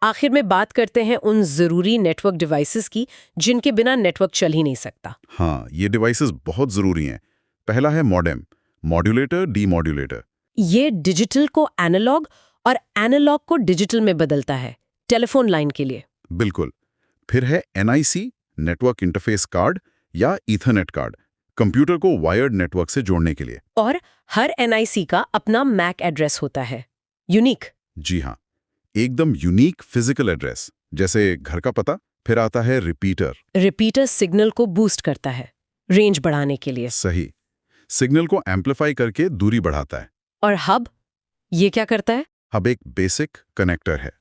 आखिर में बात करते हैं उन जरूरी नेटवर्क डिवाइसेस की जिनके बिना नेटवर्क चल ही नहीं सकता। हाँ, ये डिवाइसेस बहुत जरूरी हैं। पहला है मॉडेम, मॉड्यूलेटर, डीमॉड्यूलेटर। ये डिजिटल को एनालॉग और एनालॉग को डिजिटल में बदलता है। टेलीफोन लाइन के लिए। बिल्कुल। फिर है NIC, नेटवर्क इंटरफेस कार्ड या ईथरनेट कार्ड, कंप्यूटर को वायर्ड नेटवर्क से जोड़ने के लिए। और हर NIC का अपना मैक एड्रेस होता है, यूनिक। जी हाँ, एकदम यूनिक फिजिकल एड्रेस, जैसे घर का पता। फिर आता है रिपीटर। रिपीटर सिग्नल को बूस्ट करता है रेंज बढ़ाने के लिए। सही, सिग्नल को एम्पलीफाई करके दूरी बढ़ाता है। और हब, ये क्या करता है? हब एक बेसिक कनेक्टर है,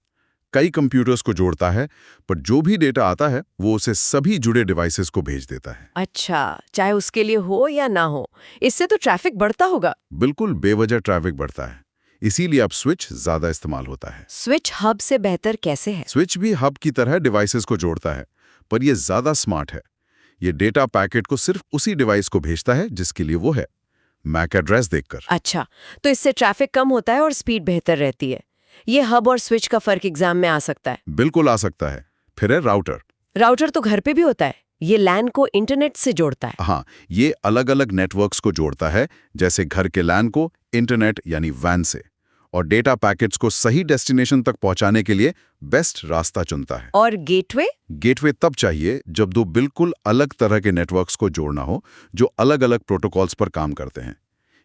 कई कंप्यूटर्स को जोड़ता है, पर जो भी डेटा आता है वो उसे सभी जुड़े डिवाइसेस को भेज देता है। अच्छा, चाहे उसके लिए हो या ना हो। इससे तो ट्रैफिक बढ़ता होगा। बिल्कुल बेवजह ट्रैफिक बढ़ता है, इसीलिए अब स्विच ज्यादा इस्तेमाल होता है। स्विच हब से बेहतर कैसे है? स्विच भी हब की तरह डिवाइसेस को जोड़ता है, पर यह ज्यादा स्मार्ट है। ये डेटा पैकेट को सिर्फ उसी डिवाइस को भेजता है जिसके लिए वो है, मैक एड्रेस देखकर। अच्छा, तो इससे ट्रैफिक कम होता है और स्पीड बेहतर रहती है। ये हब और स्विच का फर्क एग्जाम में आ सकता है। बिल्कुल आ सकता है। फिर है राउटर। राउटर तो घर पे भी होता है। ये लैन को इंटरनेट से जोड़ता है। हाँ, ये अलग अलग नेटवर्क्स को जोड़ता है, जैसे घर के लैन को इंटरनेट यानी वैन से, और डेटा पैकेट्स को सही डेस्टिनेशन तक पहुंचाने के लिए बेस्ट रास्ता चुनता है। और गेटवे? गेटवे तब चाहिए जब दो बिल्कुल अलग तरह के नेटवर्क्स को जोड़ना हो, जो अलग अलग प्रोटोकॉल्स पर काम करते हैं।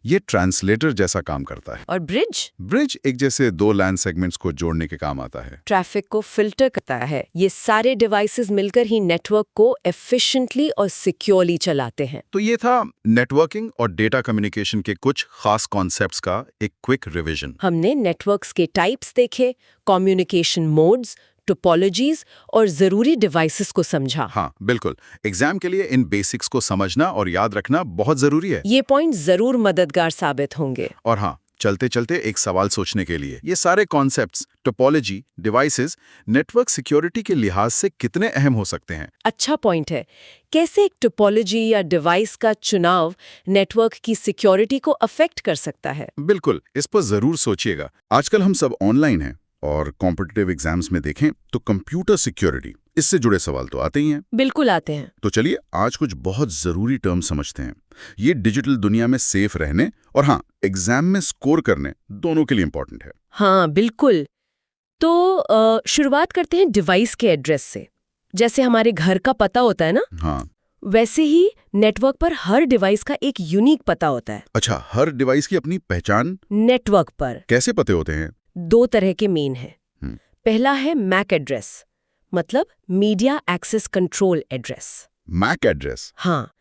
ये ट्रांसलेटर जैसा काम करता है। और ब्रिज? ब्रिज एक जैसे दो लैन सेगमेंट्स को जोड़ने के काम आता है। ट्रैफिक को फिल्टर करता है। ये सारे डिवाइसेस मिलकर ही नेटवर्क को एफिशिएंटली और सिक्योरली चलाते हैं। तो ये था नेटवर्किंग और डेटा कम्युनिकेशन के कुछ खास कॉन्सेप्ट्स का एक क्विक रिवीजन। हमने नेटवर्क्स के टाइप्स देखे, कम्युनिकेशन मोड्स, टोपोलॉजीज और जरूरी डिवाइसेस को समझा। हाँ बिल्कुल, एग्जाम के लिए इन बेसिक्स को समझना और याद रखना बहुत जरूरी है। ये पॉइंट जरूर मददगार साबित होंगे। और हाँ, चलते चलते एक सवाल सोचने के लिए, ये सारे concepts, topology, devices network security के लिहाज से कितने अहम हो सकते हैं? अच्छा पॉइंट है। कैसे एक टोपोलॉजी या डिवाइस का चुनाव नेटवर्क की सिक्योरिटी को अफेक्ट कर सकता है? बिल्कुल, इस पर जरूर सोचिएगा। आजकल हम सब ऑनलाइन हैं और कॉम्पिटिटिव एग्जाम्स में देखें तो कंप्यूटर सिक्योरिटी, इससे जुड़े सवाल तो आते ही हैं। बिल्कुल आते हैं। तो चलिए आज कुछ बहुत जरूरी टर्म समझते हैं। ये डिजिटल दुनिया में सेफ रहने और हाँ, एग्जाम में स्कोर करने दोनों के लिए इंपॉर्टेंट है। हाँ बिल्कुल। तो शुरुआत करते हैं डिवाइस के एड्रेस से। जैसे हमारे घर का पता होता है ना, हाँ, वैसे ही नेटवर्क पर हर डिवाइस का एक यूनिक पता होता है। अच्छा, हर डिवाइस की अपनी पहचान? नेटवर्क पर कैसे पते होते हैं? दो तरह के मेन हैं। हम्म। पहला है मैक एड्रेस, मतलब media access control address. MAC address? हाँ,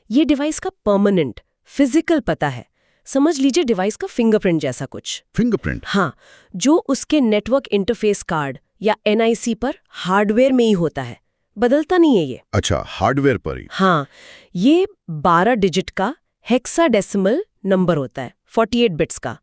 ये डिवाइस का परमानेंट फिजिकल पता है। समझ लीजिए डिवाइस का फिंगरप्रिंट जैसा कुछ। फिंगरप्रिंट? हाँ, जो उसके नेटवर्क इंटरफेस कार्ड या NIC पर हार्डवेयर में ही होता है, बदलता नहीं है ये। अच्छा, हार्डवेयर पर ही? हाँ, ये 12 डिजिट का हेक्साडेसिमल नंबर होता है, 48 बिट्स का।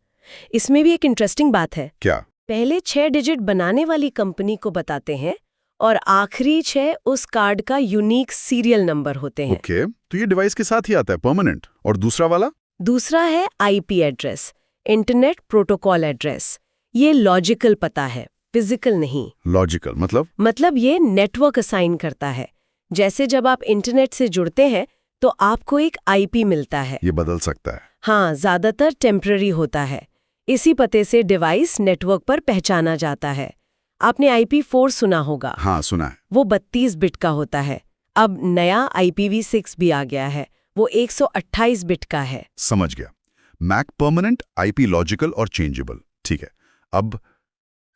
इसमें भी एक इंटरेस्टिंग बात है। क्या? पहले 6 डिजिट बनाने वाली कंपनी को बताते हैं और आखिरी 6 उस कार्ड का यूनिक सीरियल नंबर होते हैं। ओके, तो ये डिवाइस के साथ ही आता है, परमानेंट। और दूसरा वाला? दूसरा है IP address, internet protocol address. ये लॉजिकल पता है, फिजिकल नहीं। लॉजिकल मतलब ये नेटवर्क असाइन करता है। जैसे जब आप इंटरनेट से जुड़ते हैं तो आपको एक IP मिलता है। ये बदल सकता है? हाँ, ज्यादातर टेम्पररी होता है। इसी पते से डिवाइस नेटवर्क पर पहचाना जाता है। आपने IP4 सुना होगा। हाँ, सुना है। वो 32 बिट का होता है। अब नया IPv6 भी आ गया है, वो 128 बिट का है। समझ गया। मैक परमानेंट, IP लॉजिकल और चेंजेबल। ठीक है। अब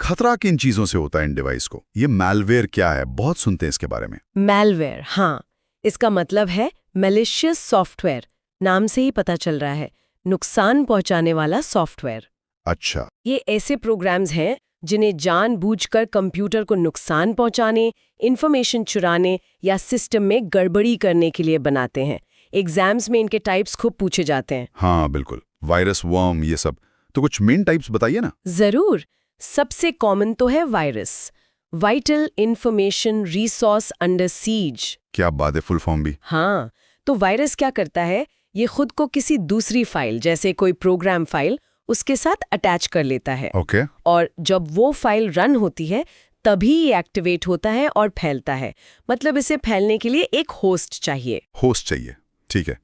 खतरा किन चीजों से होता है इन डिवाइस को? ये मैलवेयर क्या है? बहुत सुनते हैं इसके बारे में। मैलवेयर, हाँ, इसका मतलब है मैलिशियस सॉफ्टवेयर। नाम से ही पता चल रहा है, नुकसान पहुंचाने वाला सॉफ्टवेयर। अच्छा। ये ऐसे प्रोग्राम्स हैं जिन्हें जानबूझकर कंप्यूटर को नुकसान पहुंचाने, इंफॉर्मेशन चुराने या सिस्टम में गड़बड़ी करने के लिए बनाते हैं। एग्जाम्स में इनके टाइप्स खूब पूछे जाते हैं। हाँ बिल्कुल, वायरस, वर्म, ये सब। तो कुछ मेन टाइप्स बताइए ना। जरूर। सबसे कॉमन तो है virus, vital information resource under seize. क्या बात है, फुल फॉर्म भी। हाँ, तो वायरस क्या करता है, ये खुद को किसी दूसरी फाइल, जैसे कोई प्रोग्राम फाइल, उसके साथ अटैच कर लेता है। ओके। और जब वो फाइल रन होती है तभी ये एक्टिवेट होता है और फैलता है। मतलब इसे फैलने के लिए एक होस्ट चाहिए। होस्ट चाहिए, ठीक है।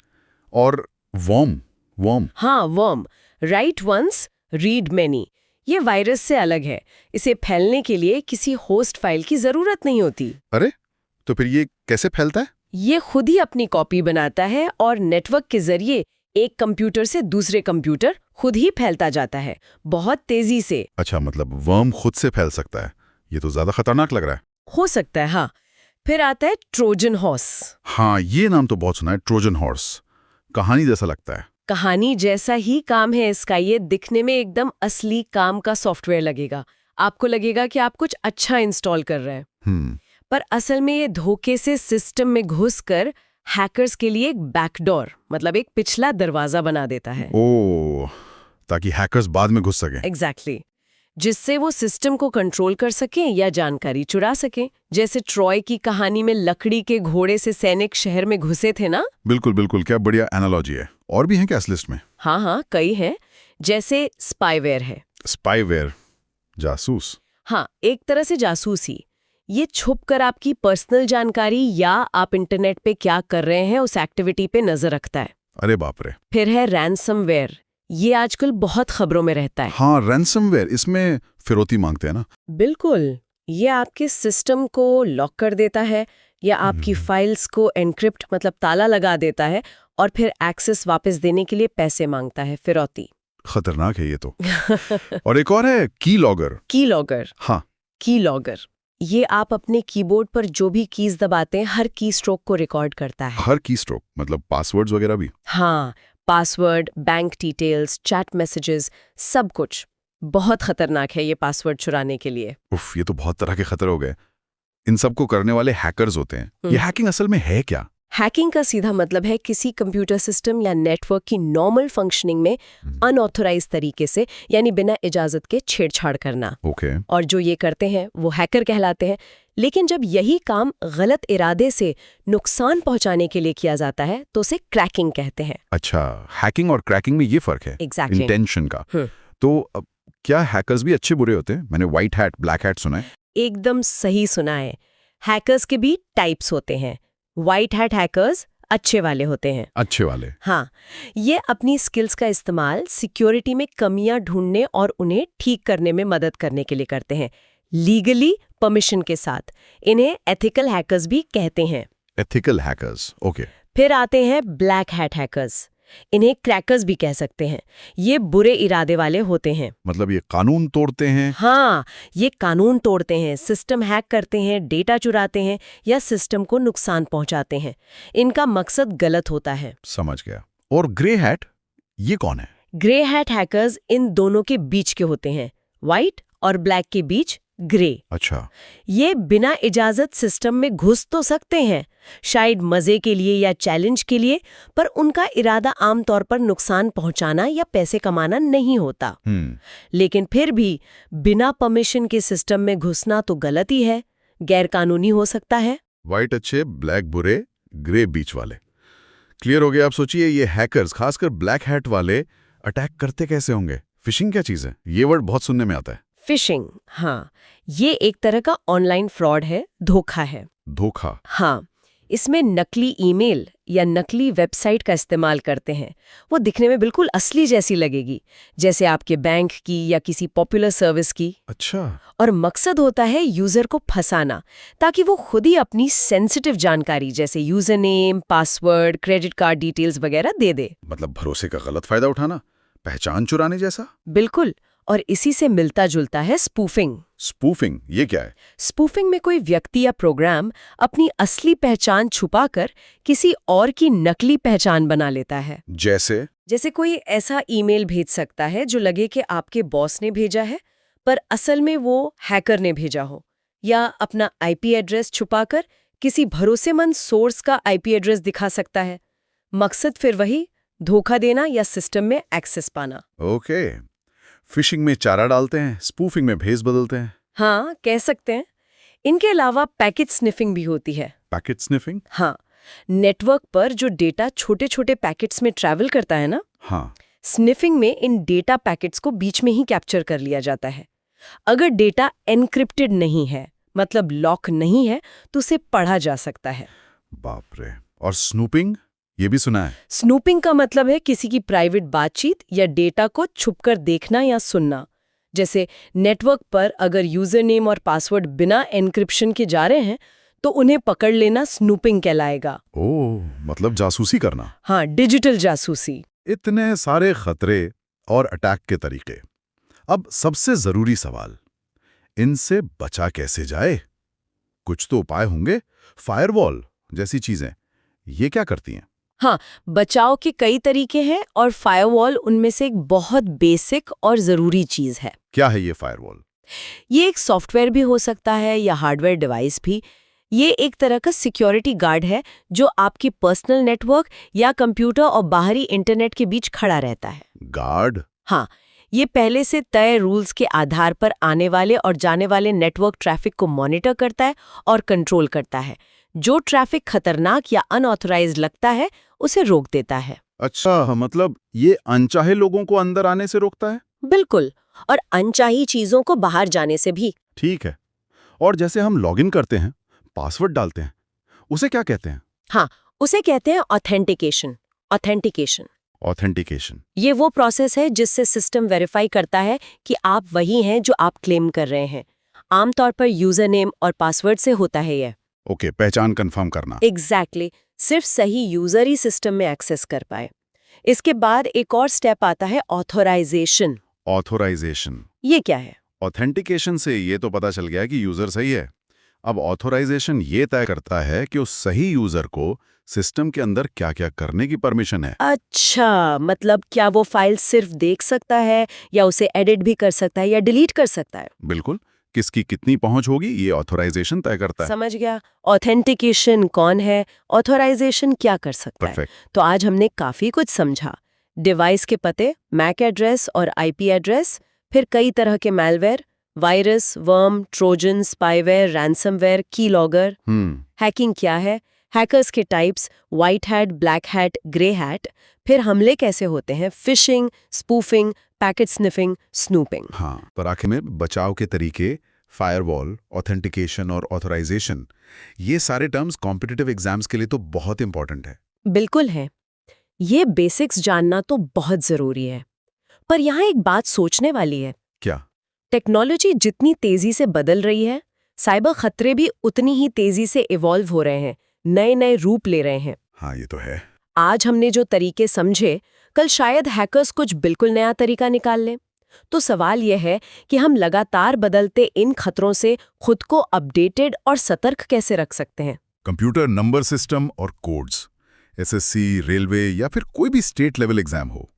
और वर्म? हाँ, worm, write once read many. ये वायरस से अलग है। इसे फैलने के लिए किसी होस्ट फाइल की जरूरत नहीं होती। अरे, तो फिर ये कैसे फैलता है? ये खुद ही अपनी कॉपी बनाता है और नेटवर्क के जरिए एक कंप्यूटर से दूसरे कंप्यूटर खुद ही फैलता जाता है, बहुत तेजी से। अच्छा, मतलब वर्म खुद से फैल सकता है। ये तो ज्यादा खतरनाक लग रहा है। हो सकता है, हाँ। फिर आता है ट्रोजन हॉर्स। हाँ, ये नाम तो बहुत सुना है, ट्रोजन हॉर्स। कहानी जैसा लगता है। कहानी जैसा ही काम है इसका। ये दिखने में एकदम असली काम का सॉफ्टवेयर लगेगा। आपको लगेगा कि आप कुछ अच्छा इंस्टॉल कर रहे हैं, पर असल में ये धोखे से सिस्टम में घुसकर हैकर्स के लिए एक बैकडोर, मतलब एक पिछला दरवाजा बना देता है। ओह, ताकि हैकर्स बाद में घुस सकें। एग्जैक्टली, जिससे वो सिस्टम को कंट्रोल कर सकें या जानकारी चुरा सकें। जैसे ट्रॉय की कहानी में लकड़ी के घोड़े से सैनिक शहर में घुसे थे ना। बिल्कुल बिल्कुल, क्या बढ़िया एनालॉजी है। और भी हैं क्या इस लिस्ट में? हाँ, कई हैं। जैसे स्पाईवेयर है। स्पाईवेयर, जासूस। हाँ, एक तरह से जासूसी। ये छुपकर आपकी पर्सनल जानकारी या आप इंटरनेट पे क्या कर रहे हैं उस एक्टिविटी पे नजर रखता है। अरे बाप रे। फिर है रैनसमवेयर। ये आजकल बहुत खबरों में रहता है। हाँ, रैनसमवेयर, इसमें फिरौती मांगते हैं ना? बिल्कुल, ये आपके सिस्टम को लॉक कर देता है या आपकी फाइल्स को एनक्रिप्ट, मतलब ताला लगा देता है, और फिर एक्सेस वापस देने के लिए पैसे मांगता है, फिरौती। खतरनाक है ये तो। और एक और है की लॉगर। की लॉगर। हाँ, की लॉगर, ये आप अपने कीबोर्ड पर जो भी कीज दबाते हैं हर की स्ट्रोक को रिकॉर्ड करता है। हर की स्ट्रोक, मतलब पासवर्ड्स वगैरह भी? हाँ, password, bank details, chat messages, सब कुछ। बहुत खतरनाक है ये पासवर्ड चुराने के लिए। उफ, ये तो बहुत तरह के खतरे हो गए। इन सब को करने वाले हैकर्स होते हैं। ये हैकिंग असल में है क्या? हैकिंग का सीधा मतलब है किसी कंप्यूटर सिस्टम या नेटवर्क की नॉर्मल फंक्शनिंग में अनऑथोराइज्ड तरीके से, यानी बिना इजाजत के छेड़छाड़ करना। ओके। और जो ये करते हैं वो हैकर कहलाते हैं। लेकिन जब यही काम गलत इरादे से नुकसान पहुंचाने के लिए किया जाता है तो उसे क्रैकिंग कहते हैं। अच्छा, हैकिंग और क्रैकिंग में ये फर्क है? Exactly. इंटेंशन का। तो क्या हैकर्स भी अच्छे बुरे होते हैं? मैंने व्हाइट हैट, ब्लैक हैट सुना है। एकदम सही सुना है। हैकर्स के भी टाइप्स होते हैं। व्हाइट हैट हैकर्स अच्छे वाले होते हैं। अच्छे वाले? हाँ, ये अपनी स्किल्स का इस्तेमाल सिक्योरिटी में कमियां ढूंढने और उन्हें ठीक करने में मदद करने के लिए करते हैं, लीगली परमिशन के साथ। इन्हें एथिकल हैकर्स भी कहते हैं। Ethical hackers, okay. फिर आते हैं ब्लैक हैट हैकर्स। इन्हें क्रैकर्स भी कह सकते हैं। ये बुरे इरादे वाले होते हैं। मतलब ये कानून तोड़ते हैं? हाँ, ये कानून तोड़ते हैं, सिस्टम हैक करते हैं, डेटा चुराते हैं या सिस्टम को नुकसान पहुंचाते हैं। इनका मकसद गलत होता है। समझ गया। और ग्रे हैट, ये कौन है? ग्रे हैट हैकर्स इन दोनों के बीच के होते हैं, व्हाइट और ब्लैक के बीच ग्रे। अच्छा। ये बिना इजाजत सिस्टम में घुस तो सकते हैं, शायद मजे के लिए या चैलेंज के लिए, पर उनका इरादा आमतौर पर नुकसान पहुंचाना या पैसे कमाना नहीं होता। लेकिन फिर भी बिना परमिशन के सिस्टम में घुसना तो गलत ही है, गैरकानूनी हो सकता है। व्हाइट अच्छे, ब्लैक बुरे, ग्रे बीच वाले। क्लियर हो गया। आप सोचिए, ये हैकर्स, खासकर ब्लैक हैट वाले, अटैक करते कैसे होंगे? फिशिंग क्या चीज है? ये वर्ड बहुत सुनने में आता है। फिशिंग, हाँ, ये एक तरह का ऑनलाइन फ्रॉड है, धोखा है। धोखा? हाँ, इसमें नकली ईमेल या नकली वेबसाइट का इस्तेमाल करते हैं। वो दिखने में बिल्कुल असली जैसी लगेगी, जैसे आपके बैंक की या किसी पॉपुलर सर्विस की। अच्छा। और मकसद होता है यूजर को फंसाना, ताकि वो खुद ही अपनी सेंसिटिव जानकारी जैसे user name, password, credit card details वगैरह दे दे। मतलब भरोसे का गलत फायदा उठाना, पहचान चुराने जैसा? बिल्कुल। और इसी से मिलता जुलता है स्पूफिंग। स्पूफिंग, ये क्या है? स्पूफिंग में कोई व्यक्ति या प्रोग्राम अपनी असली पहचान छुपाकर किसी और की नकली पहचान बना लेता है। जैसे कोई ऐसा ईमेल भेज सकता है जो लगे कि आपके बॉस ने भेजा है, पर असल में वो हैकर ने भेजा हो, या अपना आईपी एड्रेस छुपाकर किसी भरोसेमंद सोर्स का आईपी एड्रेस दिखा सकता है। मकसद फिर वही, धोखा देना या सिस्टम में एक्सेस पाना। ओके। फिशिंग में चारा डालते हैं, स्पूफिंग में भेस बदलते हैं। हाँ, कह सकते हैं। इनके अलावा पैकेट स्निफिंग भी होती है। Packet sniffing? हाँ, नेटवर्क पर जो डेटा छोटे छोटे पैकेट्स में ट्रैवल करता है ना, हाँ। स्निफिंग में इन डेटा पैकेट्स को बीच में ही कैप्चर कर लिया जाता है। अगर डेटा एनक्रिप्टेड नहीं है, मतलब लॉक नहीं है, तो उसे पढ़ा जा सकता है। बाप रे। और स्नूपिंग, ये भी सुना है। स्नूपिंग का मतलब है किसी की प्राइवेट बातचीत या डेटा को छुपकर देखना या सुनना, जैसे नेटवर्क पर अगर यूजर नेम और पासवर्ड बिना एन्क्रिप्शन के जा रहे हैं तो उन्हें पकड़ लेना स्नूपिंग कहलाएगा। ओह, मतलब जासूसी करना। हाँ, डिजिटल जासूसी। इतने सारे खतरे और अटैक के तरीके। अब सबसे जरूरी सवाल, इनसे बचा कैसे जाए? कुछ तो उपाय होंगे। फायरवॉल जैसी चीजें, ये क्या करती हैं? हाँ, बचाव के कई तरीके हैं और फायरवॉल उनमें से एक बहुत बेसिक और ज़रूरी चीज़ है। क्या है ये फायरवॉल? ये एक सॉफ्टवेयर भी हो सकता है या हार्डवेयर डिवाइस भी। ये एक तरह का सिक्योरिटी गार्ड है जो आपकी पर्सनल नेटवर्क या कंप्यूटर और बाहरी इंटरनेट के बीच खड़ा रहता है। गार्ड? हाँ, ये पहले से तय रूल्स के आधार पर आने वाले और जाने वाले नेटवर्क ट्रैफिक को मॉनिटर करता है और कंट्रोल करता है। जो ट्रैफिक खतरनाक या अनऑथराइज्ड लगता है उसे रोक देता है। अच्छा, मतलब ये अनचाहे लोगों को अंदर आने से रोकता है? बिल्कुल, और अनचाही चीजों को बाहर जाने से भी। ठीक है। और जैसे हम लॉगिन करते हैं, पासवर्ड डालते हैं, उसे क्या कहते हैं? हाँ, उसे कहते हैं ऑथेंटिकेशन। ऑथेंटिकेशन। ये वो प्रोसेस है जिससे सिस्टम वेरीफाई करता है कि आप वही हैं जो आप क्लेम कर रहे हैं। आमतौर पर यूजर नेम और पासवर्ड से होता है ये। ओके, पहचान कंफर्म करना। एग्जैक्टली, सिर्फ सही यूजर ही सिस्टम में एक्सेस कर पाए। इसके बाद एक और स्टेप आता है ऑथोराइजेशन। ऑथोराइजेशन। ये क्या है? ऑथेंटिकेशन से ये तो पता चल गया कि यूजर सही है। अब ऑथोराइजेशन ये तय करता है कि उस सही यूजर को सिस्टम के अंदर क्या-क्या करने की परमिशन है। अच्छा, मतलब क्या वो फाइल सिर्फ देख सकता है या उसे एडिट भी कर सकता है या डिलीट कर सकता है? बिल्कुल, किसकी कितनी पहुंच होगी ये ऑथोराइजेशन तय करता है। समझ गया। ऑथेंटिकेशन कौन है, ऑथोराइजेशन क्या कर सकता है। परफेक्ट। तो आज हमने काफी कुछ समझा। डिवाइस के पते, मैक एड्रेस और आईपी एड्रेस, फिर कई तरह के malware, virus, worm, trojan, spyware, ransomware, keylogger. Hacking क्या है, हैकर्स के types, white hat, black hat, grey hat, फिर हमले कैसे होते हैं, phishing, spoofing, packet sniffing, snooping. हाँ, पर आखिर में बचाव के तरीके, फायरवॉल, ऑथेंटिकेशन और ऑथोराइजेशन, ये सारे टर्म्स कॉम्पिटिटिव एग्जाम्स के लिए तो बहुत इंपॉर्टेंट है। बिल्कुल है। ये बेसिक्स जानना तो बहुत जरूरी है। पर यहाँ एक बात सोचने वाली है। क्या? टेक्नोलॉजी जितनी तेजी से बदल रही है, साइबर खतरे भी उतनी ही तेजी से इवॉल्व हो रहे हैं, नए नए रूप ले रहे हैं। हाँ, ये तो है। आज हमने जो तरीके समझे, कल शायद हैकर्स कुछ बिल्कुल नया तरीका निकाल लें। तो सवाल यह है कि हम लगातार बदलते इन खतरों से खुद को अपडेटेड और सतर्क कैसे रख सकते हैं। कंप्यूटर नंबर सिस्टम और कोड्स, एसएससी, रेलवे या फिर कोई भी स्टेट लेवल एग्जाम हो,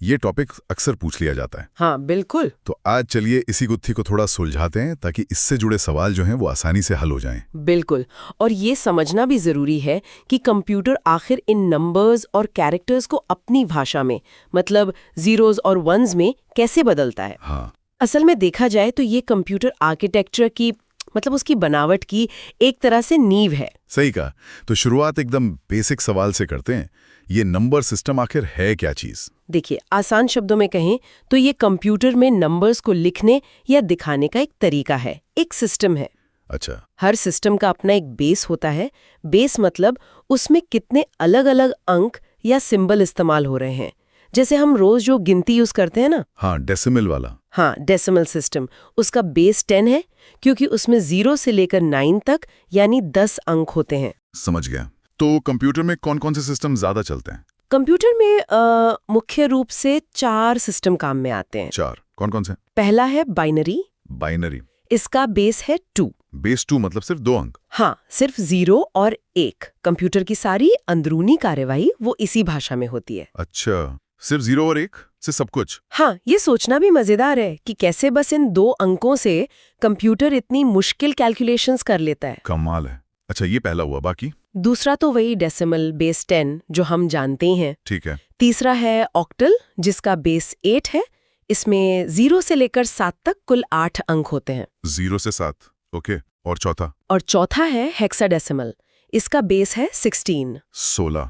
ये टॉपिक अक्सर पूछ लिया जाता है। हाँ, बिल्कुल। तो आज चलिए इसी गुत्थी को थोड़ा सुलझाते हैं ताकि इससे जुड़े सवाल जो हैं वो आसानी से हल हो जाएं। बिल्कुल, और ये समझना भी जरूरी है कि कंप्यूटर आखिर इन नंबर्स और कैरेक्टर्स को अपनी भाषा में, मतलब जीरोज और वंस में कैसे बदलता है। हाँ, असल में देखा जाए तो ये कंप्यूटर आर्किटेक्चर की, मतलब उसकी बनावट की एक तरह से नींव है। सही कहा। तो शुरुआत एकदम बेसिक सवाल से करते हैं। ये नंबर सिस्टम आखिर है क्या चीज? देखिए, आसान शब्दों में कहें तो ये कंप्यूटर में नंबर्स को लिखने या दिखाने का एक तरीका है, एक सिस्टम है। अच्छा। हर सिस्टम का अपना एक बेस होता है। बेस मतलब उसमें कितने अलग अलग अंक या सिंबल इस्तेमाल हो रहे हैं। जैसे हम रोज जो गिनती यूज करते हैं ना, हाँ, डेसिमल वाला। हाँ, डेसिमल सिस्टम, उसका बेस 10 है क्योंकि उसमें 0 से लेकर 9 तक यानी 10 अंक होते हैं। समझ गया। तो कंप्यूटर में कौन कौन से सिस्टम ज्यादा चलते हैं? कंप्यूटर में मुख्य रूप से 4 सिस्टम काम में आते हैं। 4 कौन कौन से? पहला है बाइनरी। बाइनरी। इसका बेस है 2। बेस 2 मतलब सिर्फ 2 अंक? हाँ, सिर्फ 0 और 1। कंप्यूटर की सारी अंदरूनी कार्यवाही वो इसी भाषा में होती है। अच्छा, सिर्फ 0 और 1 से सब कुछ? हाँ, ये सोचना भी मजेदार है कि कैसे बस इन 2 अंकों से कंप्यूटर इतनी मुश्किल कैलकुलेशंस कर लेता है। कमाल है। अच्छा, ये पहला हुआ, बाकी? दूसरा तो वही डेसिमल बेस 10 जो हम जानते ही हैं। ठीक है। तीसरा है ऑक्टल जिसका बेस 8 है। इसमें 0 से लेकर 7 तक कुल 8 अंक होते हैं। 0 से 7, ओके। और चौथा? और चौथा है हेक्साडेसिमल। इसका बेस है 16। 16।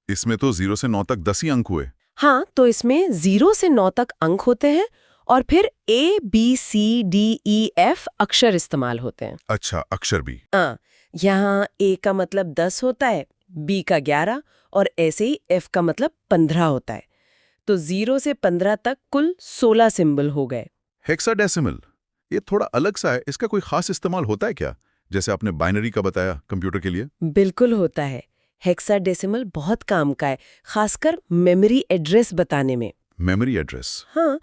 इसमें तो 0 से 9 तक 10 ही अंक हुए। हाँ, तो इसमें 0 से 9 तक अंक होते हैं और फिर A, B, C, D, E, F अक्षर इस्तेमाल होते हैं। अच्छा, अक्षर भी। यहाँ A का मतलब 10 होता है, B का 11 और ऐसे ही F का मतलब 15 होता है। तो 0 से 15 तक कुल 16 सिंबल हो गए। हेक्साडेसिमल, ये थोड़ा अलग सा है, इसका कोई खास इस्तेमाल होता है क्या? जैसे आपने बाइनरी का बताया कंप्यूटर के लिए। बिल्कुल होता है। हेक्साडेसिमल बहुत काम का है, खासकर मेमोरी एड्रेस बताने में। Memory address. हाँ,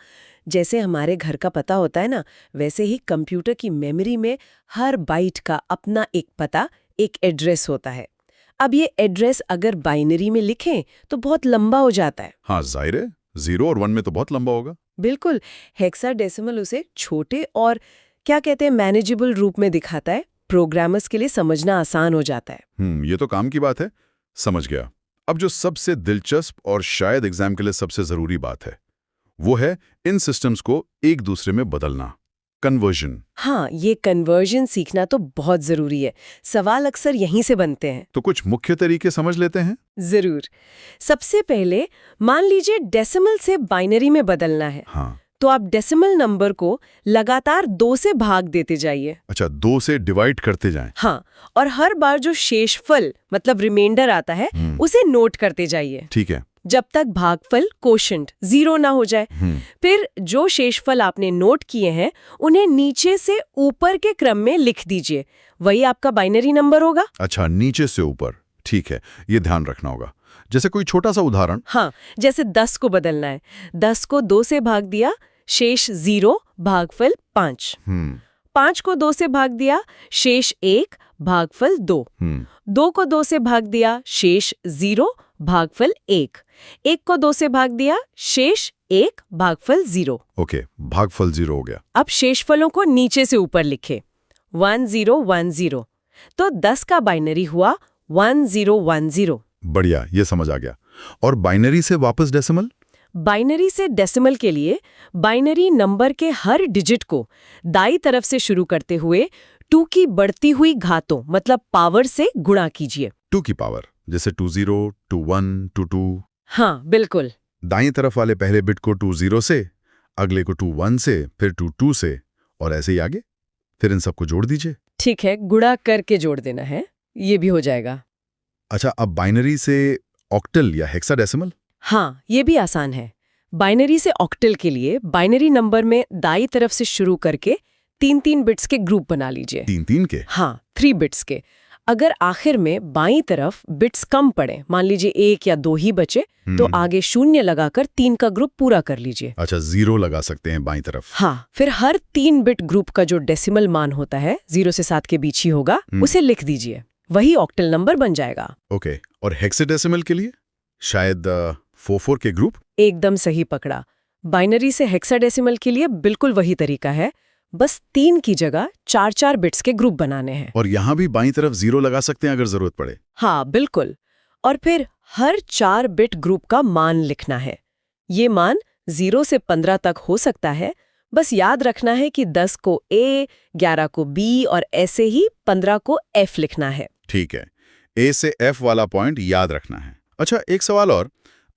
जैसे हमारे घर का पता होता है ना, वैसे ही कंप्यूटर की मेमोरी में हर बाइट का अपना एक पता, एक एड्रेस होता है। अब ये एड्रेस अगर बाइनरी में लिखें तो बहुत लंबा हो जाता है। हाँ जाहिर है, 0 और 1 में तो बहुत लंबा होगा। बिल्कुल, हेक्साडेसिमल उसे छोटे और क्या कहते हैं मैनेजेबल रूप में दिखाता है। प्रोग्रामर्स के लिए समझना आसान हो जाता है। ये तो काम की बात है, समझ गया। अब जो सबसे दिलचस्प और शायद एग्जाम के लिए सबसे जरूरी बात है, वो है इन सिस्टम्स को एक दूसरे में बदलना, कन्वर्जन। हाँ, ये कन्वर्जन सीखना तो बहुत जरूरी है। सवाल अक्सर यहीं से बनते हैं। तो कुछ मुख्य तरीके समझ लेते हैं। जरूर। सबसे पहले मान लीजिए डेसिमल से बाइनरी में बदलना है। हाँ। तो आप डेसिमल नंबर को लगातार 2 से भाग देते जाइए। अच्छा, 2 से डिवाइड करते जाएं। हाँ, और हर बार जो शेषफल मतलब रिमाइंडर आता है उसे नोट करते जाइए, ठीक है। जब तक भागफल कोशेंट 0 ना हो जाए। फिर जो शेषफल आपने नोट किए हैं उन्हें नीचे से ऊपर के क्रम में लिख दीजिए, वही आपका बाइनरी नंबर होगा। अच्छा, नीचे से ऊपर, ठीक है, ये ध्यान रखना होगा। जैसे कोई छोटा सा उदाहरण। हाँ, जैसे 10 को बदलना है। 10 को 2 से भाग दिया, शेष 0 भागफल 5। 5 को 2 से भाग दिया, शेष 1 भागफल 2। 2 को 2 से भाग दिया, शेष 0 भागफल 1। 1 को 2 से भाग दिया, शेष 1 भागफल 0। ओके, भागफल 0 हो गया। अब शेषफलों को नीचे से ऊपर लिखे, 1010। तो 10 का बाइनरी हुआ 1010। बढ़िया, ये समझ आ गया। और बाइनरी से वापस डेसिमल? बाइनरी से डेसिमल के लिए बाइनरी नंबर के हर डिजिट को दाईं तरफ से शुरू करते हुए 2 की बढ़ती हुई घातों मतलब पावर से गुणा कीजिए। 2 की पावर, जैसे 20, 21, 22। हाँ, बिल्कुल। दाईं तरफ वाले पहले बिट को 20 से, अगले को 21 से, फिर 22 से, और ऐसे ही आगे। फिर इन सबको जोड़ दीजिए। ठीक है, गुणा करके जोड़ देना है, ये भी हो जाएगा। अच्छा, अब बाइनरी से ऑक्टल या हेक्साडेसिमल? हाँ, ये भी आसान है। बाइनरी से ऑक्टल के लिए बाइनरी नंबर में दाईं तरफ से शुरू करके 3-3 बिट्स के ग्रुप बना लीजिए। 3-3 के? हाँ, 3 बिट्स के। अगर आखिर में बाईं तरफ बिट्स कम पड़े, मान लीजिए 1 या 2 ही बचे, तो आगे 0 लगाकर 3 का ग्रुप पूरा कर लीजिए। अच्छा, 0 लगा सकते हैं बाईं तरफ। हाँ, फिर हर 3 बिट ग्रुप का जो डेसिमल मान होता है 0 से 7 के बीच ही होगा, उसे लिख दीजिए, वही ऑक्टल नंबर बन जाएगा। ओके, और हेक्साडेसिमल के लिए शायद 4-4 के ग्रुप? एकदम सही पकड़ा। बाइनरी से हेक्साडेसिमल के लिए बिल्कुल वही तरीका है, बस 3 की जगह 4-4 बिट्स के ग्रुप बनाने हैं। और यहाँ भी बाईं तरफ 0 लगा सकते हैं अगर जरूरत पड़े। हाँ, बिल्कुल। और फिर हर 4 बिट ग्रुप का मान लिखना है। ये मान 0 से 15 तक हो सकता है, बस याद रखना है कि 10 को A, 11 को B और ऐसे ही 15 को F लिखना है। ठीक है, A से F वाला पॉइंट याद रखना है। अच्छा, एक सवाल और,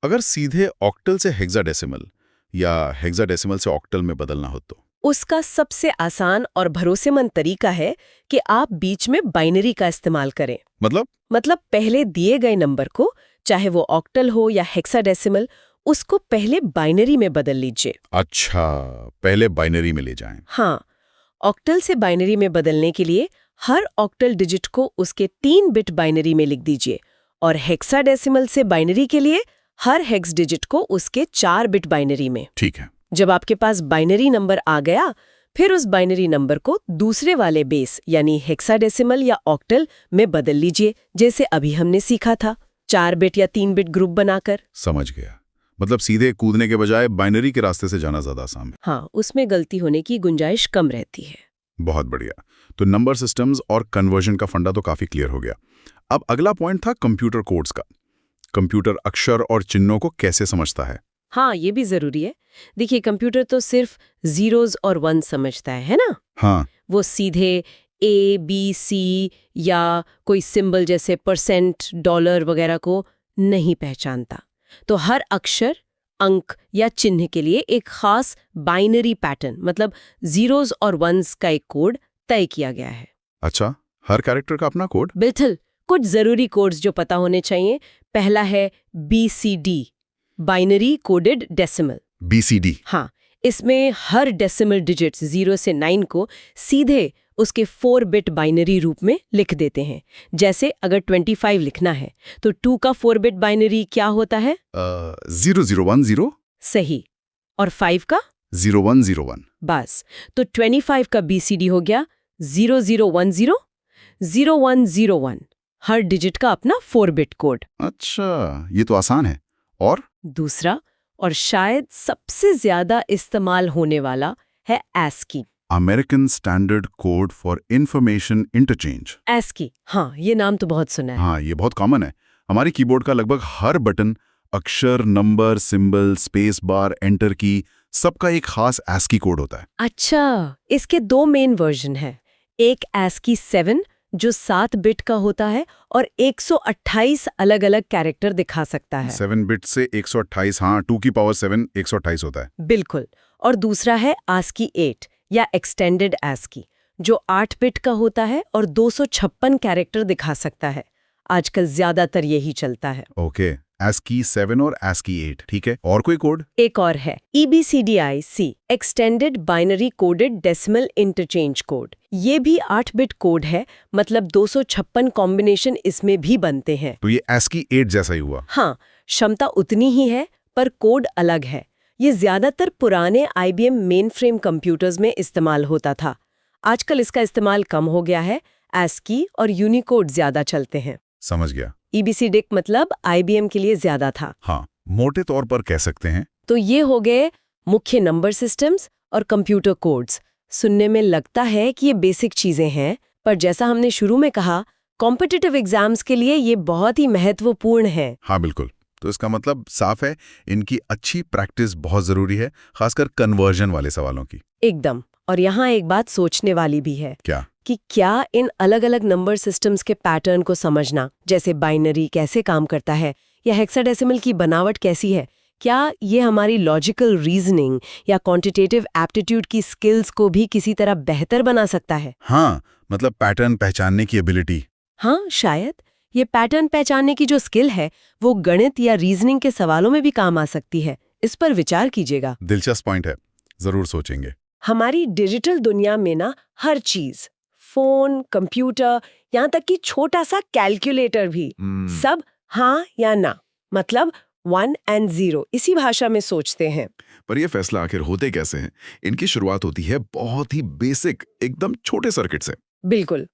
अगर सीधे ऑक्टल से हेक्साडेसिमल या हेक्साडेसिमल से ऑक्टल में बदलना हो तो? उसका सबसे आसान और भरोसेमंद तरीका है कि आप बीच में बाइनरी का इस्तेमाल करें। मतलब पहले दिए गए नंबर को, चाहे वो ऑक्टल हो या हेक्साडेसिमल, उसको पहले बाइनरी में बदल लीजिए। अच्छा, पहले बाइनरी में ले जाएं। हाँ, ऑक्टल से बाइनरी में बदलने के लिए हर ऑक्टल डिजिट को उसके 3 बिट बाइनरी में लिख दीजिए, और हेक्साडेसिमल से बाइनरी के लिए हर हेक्स डिजिट को उसके 4 बिट बाइनरी में। ठीक है। जब आपके पास बाइनरी नंबर आ गया, फिर उस बाइनरी नंबर को दूसरे वाले बेस यानी हेक्साडेसिमल या ऑक्टल में बदल लीजिए, जैसे अभी हमने सीखा था, 4 बिट या 3 बिट ग्रुप बनाकर। समझ गया, मतलब सीधे कूदने के बजाय बाइनरी के रास्ते से जाना ज्यादा आसान है। हाँ, उसमें गलती होने की गुंजाइश कम रहती है। बहुत बढ़िया। तो नंबर सिस्टम्स और कन्वर्जन का फंडा तो काफी क्लियर हो गया। अब अगला पॉइंट था कंप्यूटर कोड्स का। कंप्यूटर अक्षर और चिन्हों को कैसे समझता है? हाँ, ये भी जरूरी है। देखिए, कंप्यूटर तो सिर्फ 0s और 1 समझता है ना? हाँ। वो सीधे A, B, C या कोई सिंबल जैसे %, डॉलर वगैरह को नहीं पहचानता। तो हर अक्षर, अंक या चिन्ह के लिए एक खास बाइनरी पैटर्न मतलब 0s और 1s का एक कोड तय किया गया है। अच्छा, हर कैरेक्टर का अपना कोड? बिल्कुल। कुछ जरूरी कोड्स जो पता होने चाहिए। पहला है BCD, binary coded decimal. BCD। हाँ, इसमें हर डेसिमल डिजिट्स 0 से 9 को सीधे उसके 4 बिट बाइनरी रूप में लिख देते हैं। जैसे अगर 25 लिखना है तो 2 का 4 बिट बाइनरी क्या होता है? 0010 सही। और 5 का? 0101। बस, तो 25 का BCD हो गया 0010 0101। हर डिजिट का अपना 4 बिट कोड। अच्छा, ये तो आसान है। और दूसरा और शायद सबसे ज्यादा इस्तेमाल होने वाला है ASCII। American standard code for information interchange. ASCII, हाँ, ये नाम तो बहुत सुना है। हाँ, ये बहुत कॉमन है। हमारे कीबोर्ड का लगभग हर बटन, अक्षर, number, symbol, space bar, enter की, सबका एक खास ASCII कोड होता है। अच्छा, इसके 2 मेन वर्जन है। एक ASCII 7 जो 7 बिट का होता है और 128 अलग-अलग कैरेक्टर दिखा सकता है। 7 बिट से 128, हाँ, 2 की पावर 7 128 होता है। बिल्कुल। और दूसरा है ASCII 8 या एक्सटेंडेड ASCII जो 8 बिट का होता है और 256 कैरेक्टर दिखा सकता है। आजकल ज्यादातर यही चलता है। ओके, ASCII 7 और ASCII 8, ठीक है। और कोई कोड? एक और है EBCDIC, extended binary coded decimal interchange code. ये भी 8 बिट कोड है, मतलब 256 कॉम्बिनेशन इसमें भी बनते हैं। तो ये ASCII 8 जैसा ही हुआ। हाँ, क्षमता उतनी ही है पर कोड अलग है। ये ज्यादातर पुराने IBM मेन फ्रेम कंप्यूटर्स में इस्तेमाल होता था। आजकल इसका इस्तेमाल कम हो गया है। ASCII और यूनिकोड ज्यादा चलते हैं। समझ गया। EBCDIC मतलब IBM के लिए ज्यादा था। हाँ, मोटे तौर पर कह सकते हैं। तो ये हो गए मुख्य नंबर सिस्टम्स और कंप्यूटर कोड्स। सुनने में लगता है कि ये बेसिक चीजें हैं, पर जैसा हमने शुरू में कहा, कॉम्पिटिटिव एग्जाम्स के लिए ये बहुत ही महत्वपूर्ण है। हाँ, बिल्कुल। तो इसका मतलब साफ है, इनकी अच्छी प्रैक्टिस बहुत जरूरी है, खासकर कन्वर्जन वाले सवालों की। एकदम। और यहाँ एक बात सोचने वाली भी है क्या? कि क्या इन अलग-अलग नंबर सिस्टम्स के पैटर्न को समझना, जैसे बाइनरी कैसे काम करता है या हेक्साडेसिमल की बनावट कैसी है, क्या ये हमारी लॉजिकल रीजनिंग या क्वांटिटेटिव एप्टीट्यूड की स्किल्स को भी किसी तरह बेहतर बना सकता है? हाँ, मतलब पैटर्न पहचानने की एबिलिटी। हाँ, शायद ये पैटर्न पहचानने की जो स्किल है वो गणित या रीजनिंग के सवालों में भी काम आ सकती है। इस पर विचार कीजिएगा। दिलचस्प पॉइंट है, जरूर सोचेंगे। हमारी डिजिटल दुनिया में ना हर चीज, फोन, कंप्यूटर, यहाँ तक कि छोटा सा कैलकुलेटर भी, सब हाँ या ना, मतलब 1 and 0 इसी भाषा में सोचते हैं। पर ये फैसला आखिर होते कैसे हैं? इनकी शुरुआत होती है बहुत ही बेसिक, एकदम छोटे सर्किट से। बिल्कुल।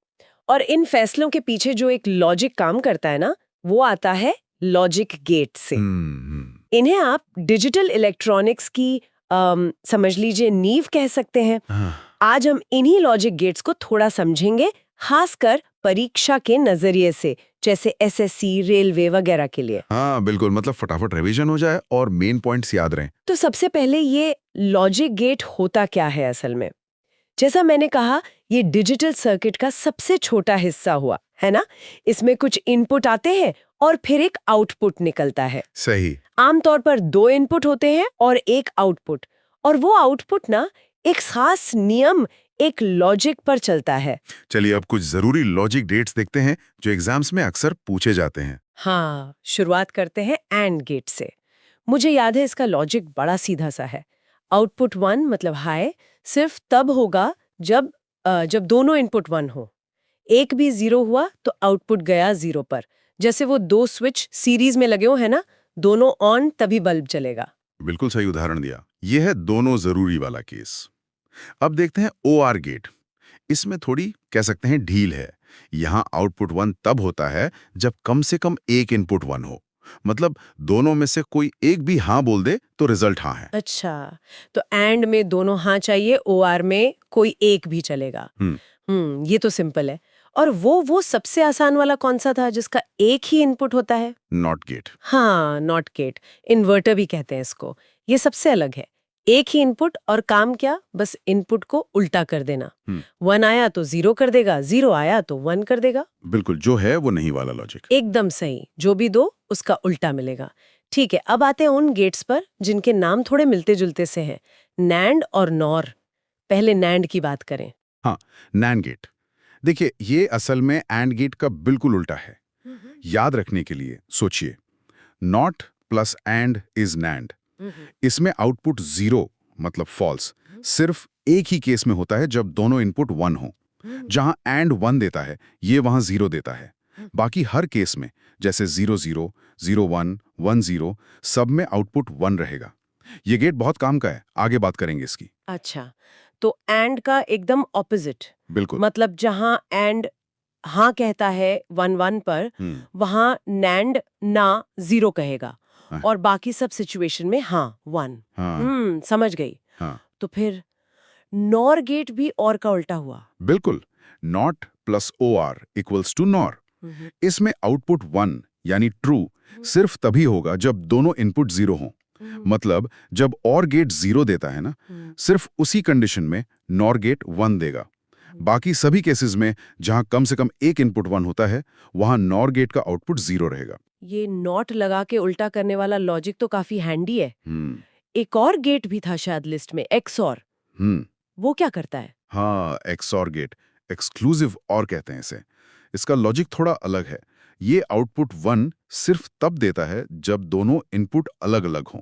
और इन फैसलों के पीछे जो एक लॉजिक काम करता है ना, वो आता है लॉजिक गेट से। इन्हें आप डिजिटल इलेक्ट्रॉनिक्स की समझ लीजिए नींव कह सकते हैं। आज हम इन्हीं लॉजिक गेट्स को थोड़ा समझेंगे, खासकर परीक्षा के नजरिए से, जैसे SSC, रेलवे वगैरह के लिए। हाँ, बिल्कुल, मतलब फटाफट रिवीजन हो जाए और मेन पॉइंट्स याद रहें। तो सबसे पहले ये लॉजिक गेट होता क्या है असल में? जैसा मैंने कहा, ये डिजिटल सर्किट का सबसे छोटा हिस्सा हुआ, है ना? इसमें कुछ इनपुट आते हैं और फिर एक आउटपुट निकलता है। सही। आमतौर पर 2 इनपुट होते हैं और एक आउटपुट, और वो आउटपुट ना एक खास नियम, एक लॉजिक पर चलता है। चलिए अब कुछ जरूरी लॉजिक डेट्स देखते हैं जो एग्जाम्स में अक्सर पूछे जाते हैं। हाँ, शुरुआत करते हैं एंड गेट से। मुझे याद है इसका लॉजिक बड़ा सीधा सा है। आउटपुट 1 मतलब हाई सिर्फ तब होगा जब दोनों इनपुट 1 हो। एक भी 0 हुआ तो आउटपुट गया 0 पर। जैसे वो 2 स्विच सीरीज में लगे हो, है ना, दोनों ऑन तभी बल्ब जलेगा। बिल्कुल सही उदाहरण दिया। यह है दोनों जरूरी वाला केस। अब देखते हैं OR गेट। इसमें थोड़ी कह सकते हैं ढील है। यहाँ आउटपुट 1 तब होता है जब कम से कम एक इनपुट 1 हो, मतलब दोनों में से कोई एक भी हाँ बोल दे तो रिजल्ट हाँ है। अच्छा, तो एंड में दोनों हाँ चाहिए, OR में कोई एक भी चलेगा। ये तो सिंपल है। और वो सबसे आसान वाला कौन सा था जिसका एक ही इनपुट होता है? Not gate. हाँ, नॉट गेट, इन्वर्टर भी कहते हैं इसको। ये सबसे अलग है। एक ही इनपुट और काम क्या, बस इनपुट को उल्टा कर देना। 1 आया तो 0 कर देगा, 0 आया तो 1 कर देगा। बिल्कुल, जो है वो नहीं वाला लॉजिक। एकदम सही, जो भी दो उसका उल्टा मिलेगा। ठीक है, अब आते हैं उन गेट्स पर जिनके नाम थोड़े मिलते जुलते से हैं, नैंड और नॉर। पहले नैंड की बात करें। हाँ, नैंड गेट। देखिए, ये असल में एंड गेट का बिल्कुल उल्टा है। याद रखने के लिए सोचिए, not plus and is NAND. इसमें आउटपुट 0 मतलब फॉल्स सिर्फ एक ही केस में होता है जब दोनों इनपुट 1 हो। जहां एंड 1 देता है ये वहां 0 देता है। बाकी हर केस में जैसे 0 0 0 1 1 0 सब में आउटपुट 1 रहेगा। ये गेट बहुत काम का है, आगे बात करेंगे इसकी। अच्छा, तो एंड का एकदम ऑपोजिट, बिल्कुल। मतलब जहां एंड हाँ कहता है 1 1 पर, वहां नैंड ना 0 कहेगा हाँ। और बाकी सब सिचुएशन में हाँ 1। हाँ। समझ गई। हाँ। तो फिर नॉर गेट भी और का उल्टा हुआ। बिल्कुल, not plus OR equals to NOR. इसमें आउटपुट 1 यानी ट्रू सिर्फ तभी होगा जब दोनों इनपुट 0 हों। मतलब जब और गेट 0 देता है ना, सिर्फ उसी कंडीशन में नॉर गेट 1 देगा। बाकी सभी केसेस में जहां कम से कम एक इनपुट 1 होता है वहां नॉर गेट का आउटपुट 0 रहेगा। ये नॉट लगा के उल्टा करने वाला लॉजिक तो काफी हैंडी है। एक और गेट भी था शायद लिस्ट में, एक्सऑर। वो क्या करता है? हाँ, एक्सऑर गेट, एक्सक्लूसिव और कहते हैं इसे। इसका लॉजिक थोड़ा अलग है। ये आउटपुट 1 सिर्फ तब देता है जब दोनों इनपुट अलग अलग हों।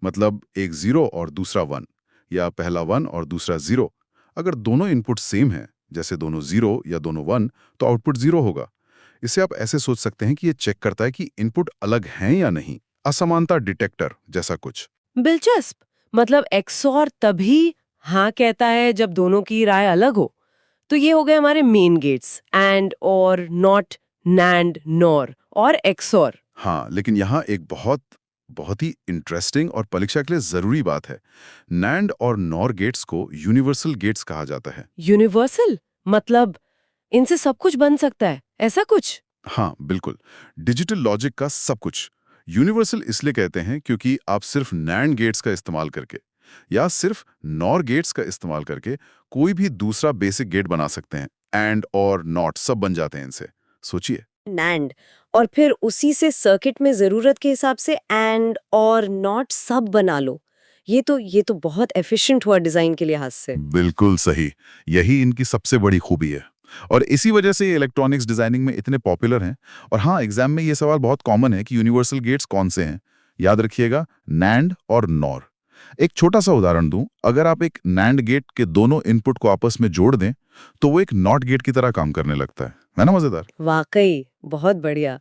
मतलब एक 0 और दूसरा 1, या पहला 1 और दूसरा 0। अगर दोनों इनपुट सेम हैं, जैसे दोनों 0 या दोनों 1, तो आउटपुट 0 होगा। इसे आप ऐसे सोच सकते हैं कि ये चेक करता है कि इनपुट अलग हैं या नहीं, असमानता डिटेक्टर जैसा कुछ। दिलचस्प। मतलब एक्सऑर तभी हाँ कहता है जब दोनों की राय अलग हो। तो ये हो गए हमारे मेन गेट्स, एंड और, नॉट, नैंड, नॉर और एक्सऑर। हाँ, लेकिन यहाँ एक बहुत ही इंटरेस्टिंग और परीक्षा के लिए जरूरी बात है। नैंड और नॉर गेट्स को यूनिवर्सल गेट्स कहा जाता है। यूनिवर्सल मतलब इनसे सब कुछ बन सकता है, ऐसा कुछ? हाँ, बिल्कुल। डिजिटल लॉजिक का सब कुछ। यूनिवर्सल इसलिए कहते हैं क्योंकि आप सिर्फ नैंड गेट्स का इस्तेमाल करके या सिर्फ नॉर गेट्स का इस्तेमाल करके कोई भी दूसरा बेसिक गेट बना सकते हैं। एंड और नॉट सब बन जाते हैं इनसे। सोचिए, नैंड, और फिर उसी से सर्किट में जरूरत के हिसाब से एंड और नॉट सब बना लो। ये तो बहुत एफिशिएंट हुआ डिजाइन के लिहाज से। बिल्कुल सही। यही इनकी सबसे बड़ी खूबी है और इसी वजह से ये इलेक्ट्रॉनिक्स डिजाइनिंग में इतने पॉपुलर हैं। और हाँ, एग्जाम में ये सवाल बहुत कॉमन है कि यूनिवर्सल गेट्स कौन से हैं। याद रखिएगा, नैंड और नॉर। एक छोटा सा उदाहरण दूं, अगर आप एक नैंड गेट के दोनों इनपुट को आपस में जोड़ दें तो वो एक नॉट गेट की तरह काम करने लगता है ना? मजेदार। वाकई बहुत बढ़िया।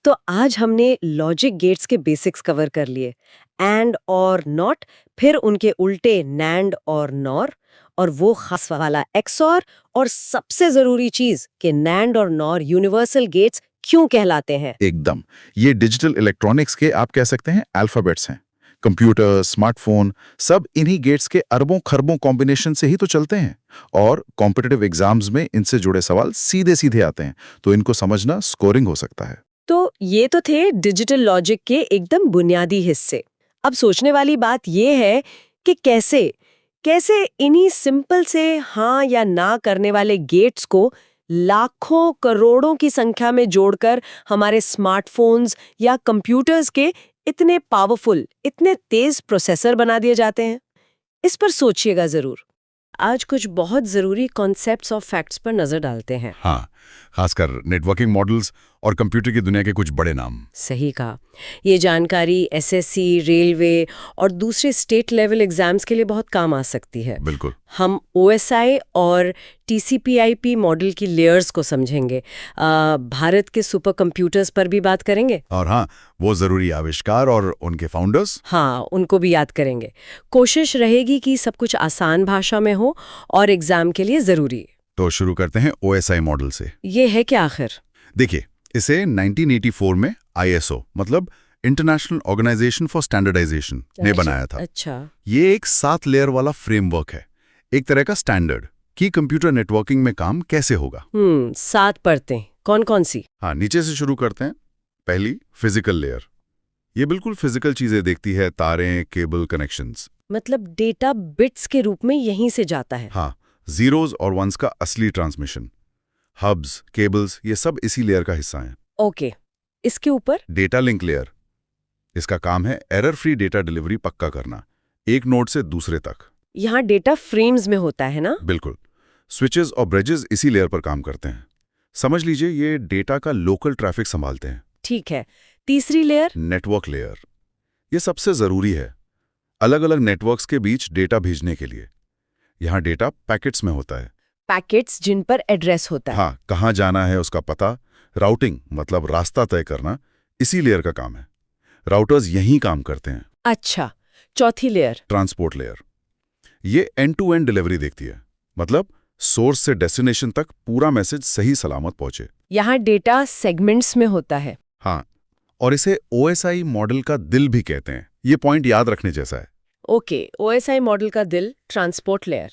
तो आज हमने लॉजिक गेट्स के बेसिक्स कवर कर लिए, एंड और नॉट, फिर उनके उल्टे नैंड और नॉर, और वो खास वाला एक्सऑर, और सबसे जरूरी चीज कि नैंड और नॉर यूनिवर्सल गेट्स क्यों कहलाते हैं। एकदम। ये डिजिटल इलेक्ट्रॉनिक्स के आप कह सकते हैं अल्फाबेट्स हैं। कंप्यूटर, स्मार्टफोन सब इन्हीं गेट्स के अरबों खरबों कॉम्बिनेशन से ही तो चलते हैं। और कॉम्पिटिटिव एग्जाम्स में इनसे जुड़े सवाल सीधे सीधे आते हैं, तो इनको समझना स्कोरिंग हो सकता है। तो ये तो थे डिजिटल लॉजिक के एकदम बुनियादी हिस्से। अब सोचने वाली बात ये है कि कैसे इन्हीं सिंपल से हाँ या ना करने वाले गेट्स को लाखों करोड़ों की संख्या में जोड़कर हमारे स्मार्टफोन्स या कंप्यूटर्स के इतने पावरफुल, इतने तेज प्रोसेसर बना दिए जाते हैं। इस पर सोचिएगा जरूर। आज कुछ बहुत जरूरी कॉन्सेप्ट्स और फैक्ट्स पर नजर डालते हैं। हाँ, खासकर नेटवर्किंग मॉडल्स और कंप्यूटर की दुनिया के कुछ बड़े नाम। सही कहा। ये जानकारी एसएससी, रेलवे और दूसरे स्टेट लेवल एग्जाम्स के लिए बहुत काम आ सकती है। बिल्कुल। हम OSI और TCP/IP मॉडल की लेयर्स को समझेंगे। भारत के सुपर कंप्यूटर्स पर भी बात करेंगे। और हाँ, वो जरूरी आविष्कार और उनके फाउंडर्स। हाँ, उनको भी याद करेंगे। कोशिश रहेगी कि सब कुछ आसान भाषा में हो और एग्जाम के लिए जरूरी। तो शुरू करते हैं OSI मॉडल से। ये है क्या आखिर? देखिए, इसे 1984 में ISO मतलब इंटरनेशनल ऑर्गेनाइजेशन फॉर स्टैंडर्डाइजेशन ने बनाया था। अच्छा। ये एक 7 लेयर वाला फ्रेमवर्क है, एक तरह का स्टैंडर्ड कि कंप्यूटर नेटवर्किंग में काम कैसे होगा। 7 परतें कौन कौन सी? हाँ, नीचे से शुरू करते हैं। पहली, फिजिकल लेयर। ये बिल्कुल फिजिकल चीजें देखती है, तारें, केबल, कनेक्शंस। मतलब डेटा बिट्स के रूप में यहीं से जाता है। हाँ, जीरोज और वंस का असली ट्रांसमिशन। हब्स, केबल्स, ये सब इसी लेयर का हिस्सा हैं। ओके, इसके ऊपर डेटा लिंक लेयर। इसका काम है एरर फ्री डेटा डिलीवरी पक्का करना, एक नोड से दूसरे तक। यहाँ डेटा फ्रेम्स में होता है ना? बिल्कुल। स्विचेस और ब्रिजेस इसी लेयर पर काम करते हैं। समझ लीजिए ये डेटा का लोकल ट्रैफिक संभालते हैं। ठीक है। तीसरी लेयर? Network layer. ये सबसे ज़रूरी है अलग अलग नेटवर्क्स के बीच डेटा भेजने के लिए। यहाँ डेटा पैकेट्स में होता है। पैकेट्स जिन पर एड्रेस होता है। हाँ, कहाँ जाना है उसका पता, राउटिंग मतलब रास्ता तय करना, इसी लेयर का काम है। राउटर्स यहीं काम करते हैं। अच्छा, चौथी लेयर। ट्रांसपोर्ट लेयर ये एंड टू एंड डिलीवरी देखती है, मतलब सोर्स से डेस्टिनेशन तक पूरा मैसेज सही सलामत पहुंचे। यहाँ डेटा सेगमेंट्स में होता है। हाँ, और इसे OSI मॉडल का दिल भी कहते हैं। ये पॉइंट याद रखने जैसा है। ओके, OSI मॉडल का दिल ट्रांसपोर्ट लेयर।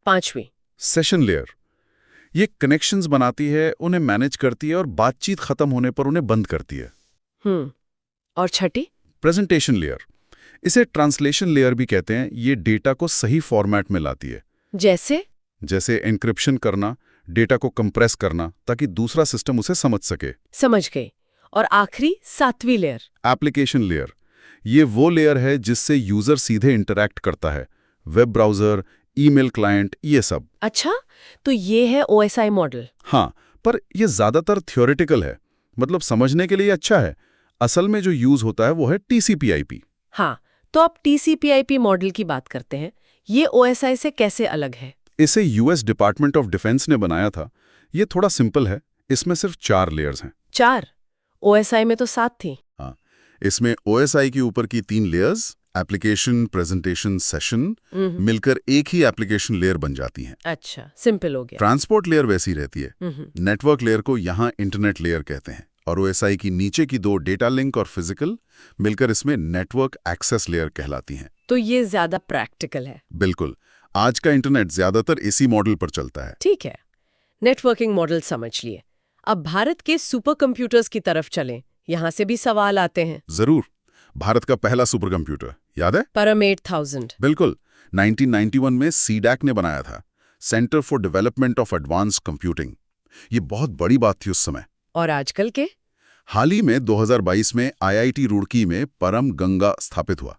पांचवी, सेशन लेयर ये कनेक्शंस बनाती है, उन्हें मैनेज करती है और बातचीत खत्म होने पर उन्हें बंद करती है। और छठी, प्रेजेंटेशन लेयर इसे ट्रांसलेशन लेयर भी कहते हैं। ये डेटा को सही फॉर्मेट में लाती है, जैसे एन्क्रिप्शन करना, डेटा को कंप्रेस करना ताकि दूसरा सिस्टम उसे समझ सके। समझ गई। और आखिरी सातवीं लेयर, एप्लीकेशन लेयर ये वो लेयर है जिससे यूजर सीधे इंटरैक्ट करता है, वेब ब्राउजर, ईमेल क्लाइंट, ये सब। अच्छा, तो ये है OSI मॉडल। हाँ, पर ये ज्यादातर थ्योरेटिकल है, मतलब समझने के लिए अच्छा है। असल में जो यूज होता है वो है TCP/IP। हाँ, तो अब TCP/IP मॉडल की बात करते हैं। ये OSI से कैसे अलग है? इसे US डिपार्टमेंट ऑफ डिफेंस ने बनाया था। ये थोड़ा सिंपल है, इसमें सिर्फ 4 लेयर्स हैं। 4? OSI में तो 7 थी। हाँ, इसमें OSI के ऊपर की 3 लेयर्स, एप्लीकेशन, प्रेजेंटेशन, सेशन, मिलकर एक ही एप्लीकेशन लेयर बन जाती हैं। अच्छा, सिंपल हो गया। ट्रांसपोर्ट लेयर वैसी रहती है। नेटवर्क लेयर को यहाँ इंटरनेट लेयर कहते हैं, और OSI की नीचे की 2 डेटा लिंक और फिजिकल मिलकर इसमें नेटवर्क एक्सेस लेयर कहलाती हैं। तो ये ज्यादा प्रैक्टिकल है। बिल्कुल, आज का इंटरनेट ज्यादातर इसी मॉडल पर चलता है। ठीक है, नेटवर्किंग मॉडल समझ लिए। अब भारत के सुपर कंप्यूटर्स की तरफ चलें। यहाँ से भी सवाल आते हैं। जरूर। भारत का पहला सुपर कंप्यूटर याद है? परम 8000। बिल्कुल, 1991 में CDAC ने बनाया था, centre for development of advance computing. ये बहुत बड़ी बात थी उस समय। और आजकल के? हाल ही में 2022 में IIT रुड़की में परम गंगा स्थापित हुआ।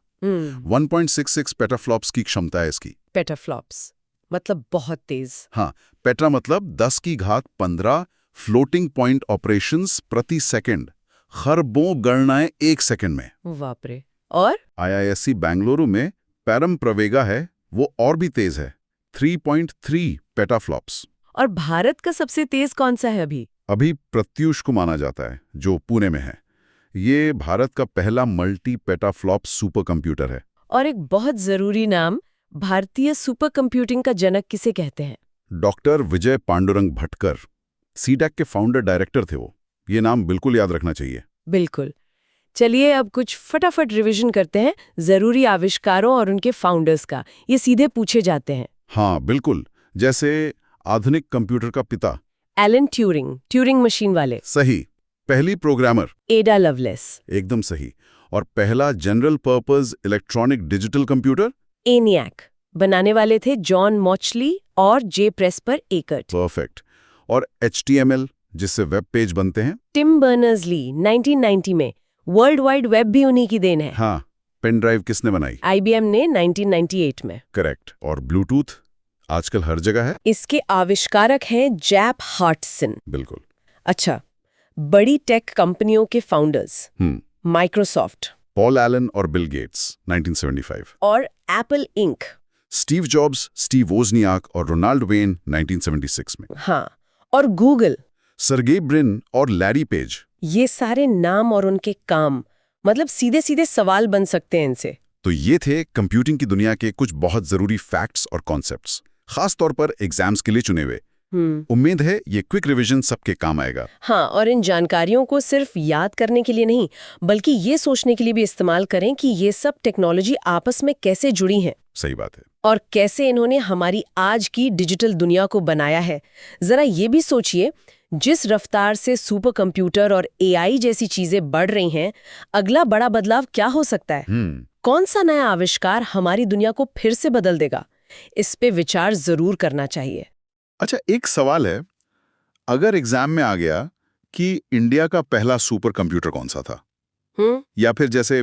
1.66 पेटाफ्लॉप्स की क्षमता है इसकी। पेटाफ्लॉप्स मतलब बहुत तेज। हाँ, पेटा मतलब 10 की घात 15 फ्लोटिंग पॉइंट ऑपरेशंस प्रति सेकंड, खरबों गणनाएं 1 सेकंड में। बाप रे। और IISc बेंगलुरु में पैरम प्रवेगा है, वो और भी तेज है, 3.3 पेटाफ्लॉप्स। और भारत का सबसे तेज कौन सा है अभी? अभी प्रत्यूष को माना जाता है, जो पुणे में है। ये भारत का पहला मल्टी पेटाफ्लॉप सुपर कंप्यूटर है। और एक बहुत जरूरी नाम, भारतीय सुपर कंप्यूटिंग का जनक किसे कहते हैं? डॉक्टर विजय पांडुरंग भटकर, CDAC के फाउंडर डायरेक्टर थे वो। ये नाम बिल्कुल याद रखना चाहिए। बिल्कुल। चलिए अब कुछ फटाफट रिवीजन करते हैं जरूरी आविष्कारों और उनके फाउंडर्स का। ये सीधे पूछे जाते हैं। हाँ बिल्कुल, जैसे आधुनिक कंप्यूटर का पिता एलन ट्यूरिंग, ट्यूरिंग मशीन वाले। सही। पहली प्रोग्रामर एडा लवलेस। एकदम सही। और पहला general purpose electronic digital computer ENIAC बनाने वाले थे जॉन मॉचली और जे प्रेस्पर एकर्ट। परफेक्ट। और HTML जिससे वेब पेज बनते हैं टिम बर्नर्स-ली 1990 में। वर्ल्ड वाइड वेब भी उन्हीं की देन है। हाँ, पेन ड्राइव किसने बनाई? IBM ने 1998 में। करेक्ट। और ब्लूटूथ आजकल हर जगह है। इसके आविष्कारक हैं जैप हार्टसन। बिल्कुल। अच्छा, बड़ी टेक कंपनियों के फाउंडर्स माइक्रोसॉफ्ट, पॉल एलन और बिल गेट्स 1975। और Apple ink, Steve jobs, Steve Wozniak और रोनाल्ड वेन 1976 में। हाँ, और गूगल, सर्गेई ब्रिन और लैरी पेज। ये सारे नाम और उनके काम, मतलब सीधे सीधे सवाल बन सकते हैं इनसे। तो ये थे कंप्यूटिंग की दुनिया के कुछ बहुत जरूरी फैक्ट्स और कॉन्सेप्ट्स, खास तौर पर एग्जाम्स के लिए चुने हुए। उम्मीद है ये क्विक रिवीजन सबके काम आएगा। हाँ, और इन जानकारियों को सिर्फ याद करने के लिए नहीं, बल्कि ये सोचने के लिए भी इस्तेमाल करें कि ये सब टेक्नोलॉजी आपस में कैसे जुड़ी हैं। सही बात है। और कैसे इन्होंने हमारी आज की डिजिटल दुनिया को बनाया है। जरा ये भी सोचिए, जिस रफ्तार से सुपर कंप्यूटर और AI जैसी चीजें बढ़ रही हैं, अगला बड़ा बदलाव क्या हो सकता है? कौन सा नया आविष्कार हमारी दुनिया को फिर से बदल देगा? इस पे विचार जरूर करना चाहिए। अच्छा, एक सवाल है, अगर एग्जाम में आ गया कि इंडिया का पहला सुपर कंप्यूटर कौन सा था, या फिर जैसे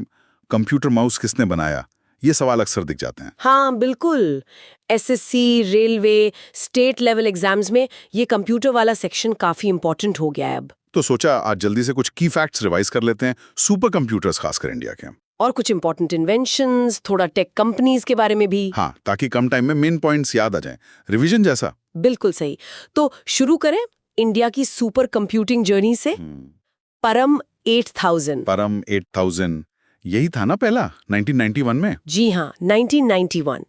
कंप्यूटर माउस किसने बनाया, ये सवाल अक्सर दिख जाते हैं। हाँ बिल्कुल, SSC, railway, state level exams में ये कंप्यूटर वाला सेक्शन काफी इंपॉर्टेंट हो गया है अब। तो सोचा आज जल्दी से कुछ की फैक्ट्स रिवाइज कर लेते हैं, सुपर कंप्यूटर्स खासकर इंडिया के। और कुछ इंपॉर्टेंट इन्वेंशंस, थोड़ा टेक कंपनीज के बारे में भी। हाँ, ताकि कम टाइम में मेन पॉइंट्स याद आ जाएं। रिवीजन जैसा। बिल्कुल सही। तो शुरू करें इंडिया की सुपर कंप्यूटिंग जर्नी से। परम 8000। परम 8000 यही था ना पहला 1991 में? जी हाँ, 1991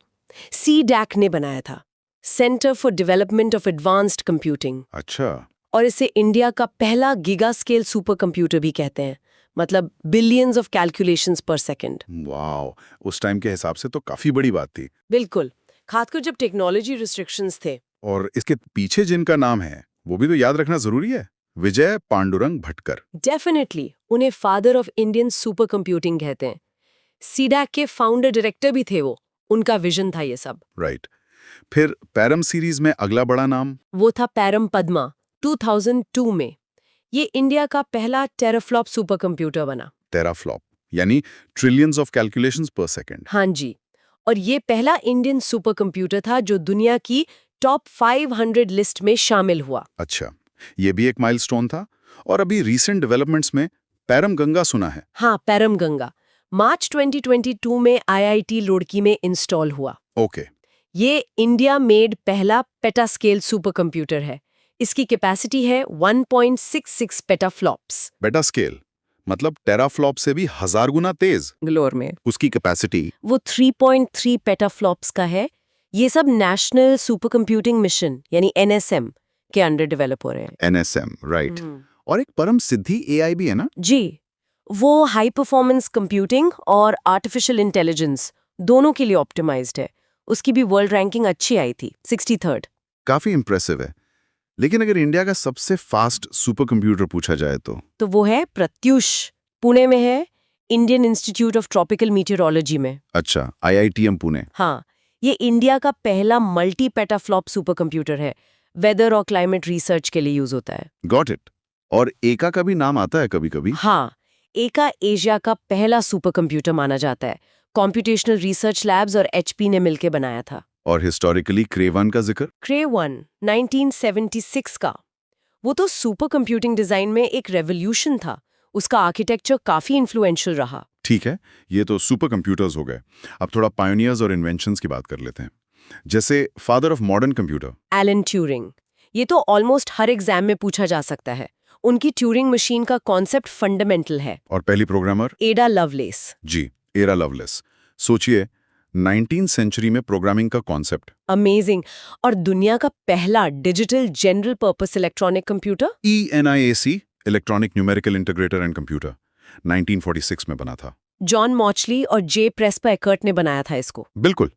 CDAC ने बनाया था, centre for development of advanced computing. अच्छा। और इसे इंडिया का पहला गीगा स्केल सुपर कंप्यूटर भी कहते हैं, मतलब बिलियंस ऑफ कैलकुलेशंस पर सेकंड। वाओ, उस टाइम के हिसाब से तो काफी बड़ी बात थी। बिल्कुल, खासकर जब टेक्नोलॉजी रिस्ट्रिक्शंस थे। और इसके पीछे जिनका नाम है वो भी तो याद रखना जरूरी है। विजय पांडुरंग भटकर। डेफिनेटली, उन्हें father of Indian super computing कहते हैं। सीडैक के फाउंडर डायरेक्टर भी थे वो, उनका विजन था ये सब। राइट। फिर पैरम सीरीज में अगला बड़ा नाम? वो था पैरम पद्मा, 2002 में। ये इंडिया का पहला टेराफ्लॉप सुपर कंप्यूटर बना। टेराफ्लॉप यानी ट्रिलियंस ऑफ कैलकुलेशंस पर सेकंड। हाँ जी, और ये पहला इंडियन सुपर कंप्यूटर था जो दुनिया की टॉप 500 लिस्ट में शामिल हुआ। अच्छा, ये भी एक माइलस्टोन था। और अभी रीसेंट डेवलपमेंट्स में पैरम गंगा सुना है। हाँ, पैरम गंगा मार्च 2022 में IIT रुड़की में इंस्टॉल हुआ। ओके। ये इंडिया मेड पहला पेटास्केल सुपर कंप्यूटर है। इसकी कैपेसिटी है 1.66 पेटाफ्लॉप्स। बेटा स्केल मतलब टेराफ्लॉप से भी 1000 गुना तेज। ग्लोर में उसकी कैपेसिटी वो 3.3 पेटाफ्लॉप्स का है। ये सब नेशनल सुपर कंप्यूटिंग मिशन यानी NSM के अंडर डेवलप हो रहे हैं। NSM, right. और एक परम सिद्धि AI भी है ना? जी, वो हाई परफॉर्मेंस कंप्यूटिंग और आर्टिफिशियल इंटेलिजेंस दोनों के लिए ऑप्टिमाइज्ड है। उसकी भी वर्ल्ड रैंकिंग अच्छी आई थी, 63rd। काफी इंप्रेसिव है। लेकिन अगर इंडिया का सबसे फास्ट सुपर कंप्यूटर पूछा जाए तो वो है प्रत्यूष, पुणे में है, Indian institute of tropical meteorology में। अच्छा, IITM पुणे। हाँ, ये इंडिया का पहला मल्टी पेटाफ्लॉप सुपर कंप्यूटर है। वेदर और क्लाइमेट रिसर्च के लिए यूज होता है। Got it. और एका का भी नाम आता है कभी कभी। हाँ, एका एशिया का पहला सुपर कंप्यूटर माना जाता है। कॉम्प्यूटेशनल रिसर्च लैब्स और HP ने मिलकर बनाया था। और हिस्टोरिकली क्रे-1 का जिक्र? क्रे-1 1976 का। वो तो सुपर कंप्यूटिंग डिजाइन में एक रेवोल्यूशन था। उसका आर्किटेक्चर काफी इन्फ्लुएंशियल रहा। ठीक है, ये तो सुपर कंप्यूटर्स हो गए। अब थोड़ा पायोनियर्स और इन्वेंशंस की बात कर लेते हैं। जैसे father of modern computer Alan Turing. ये तो ऑलमोस्ट हर एग्जाम में पूछा जा सकता है। उनकी ट्यूरिंग मशीन का कॉन्सेप्ट फंडामेंटल है। और पहली प्रोग्रामर? एडा लवलेस। जी, एडा लवलेस। सोचिए, 19th सेंचुरी में प्रोग्रामिंग का कॉन्सेप्ट। अमेजिंग। और दुनिया का पहला digital general purpose electronic computer ENIAC, electronic numerical integrator and computer, 1946 में बना था। जॉन मॉचली और जे प्रेस्पर एकर्ट ने बनाया था इसको। बिल्कुल।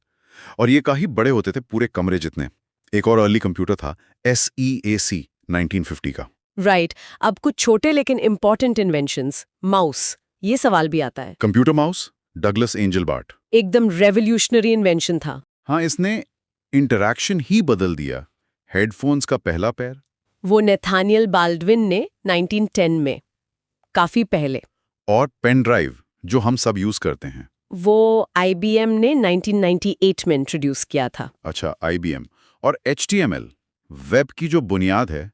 और ये काफी बड़े होते थे, पूरे कमरे जितने। एक और अर्ली कंप्यूटर था SEAC, 1950 का। राइट। अब कुछ छोटे लेकिन इंपॉर्टेंट इन्वेंशंस। माउस, ये सवाल भी आता है। Computer mouse, Douglas angel BART. एकदम रेवोल्यूशनरी इन्वेंशन था। हाँ, इसने इंटरैक्शन ही बदल दिया। हेडफोन्स का पहला पैर। वो नेथानियल बाल्डविन ने 1910 में, काफी पहले। और पेन ड्राइव जो हम सब यूज करते हैं। वो IBM ने 1998 में इंट्रोड्यूस किया था। अच्छा, IBM। और HTML, वेब की जो बुनियाद है।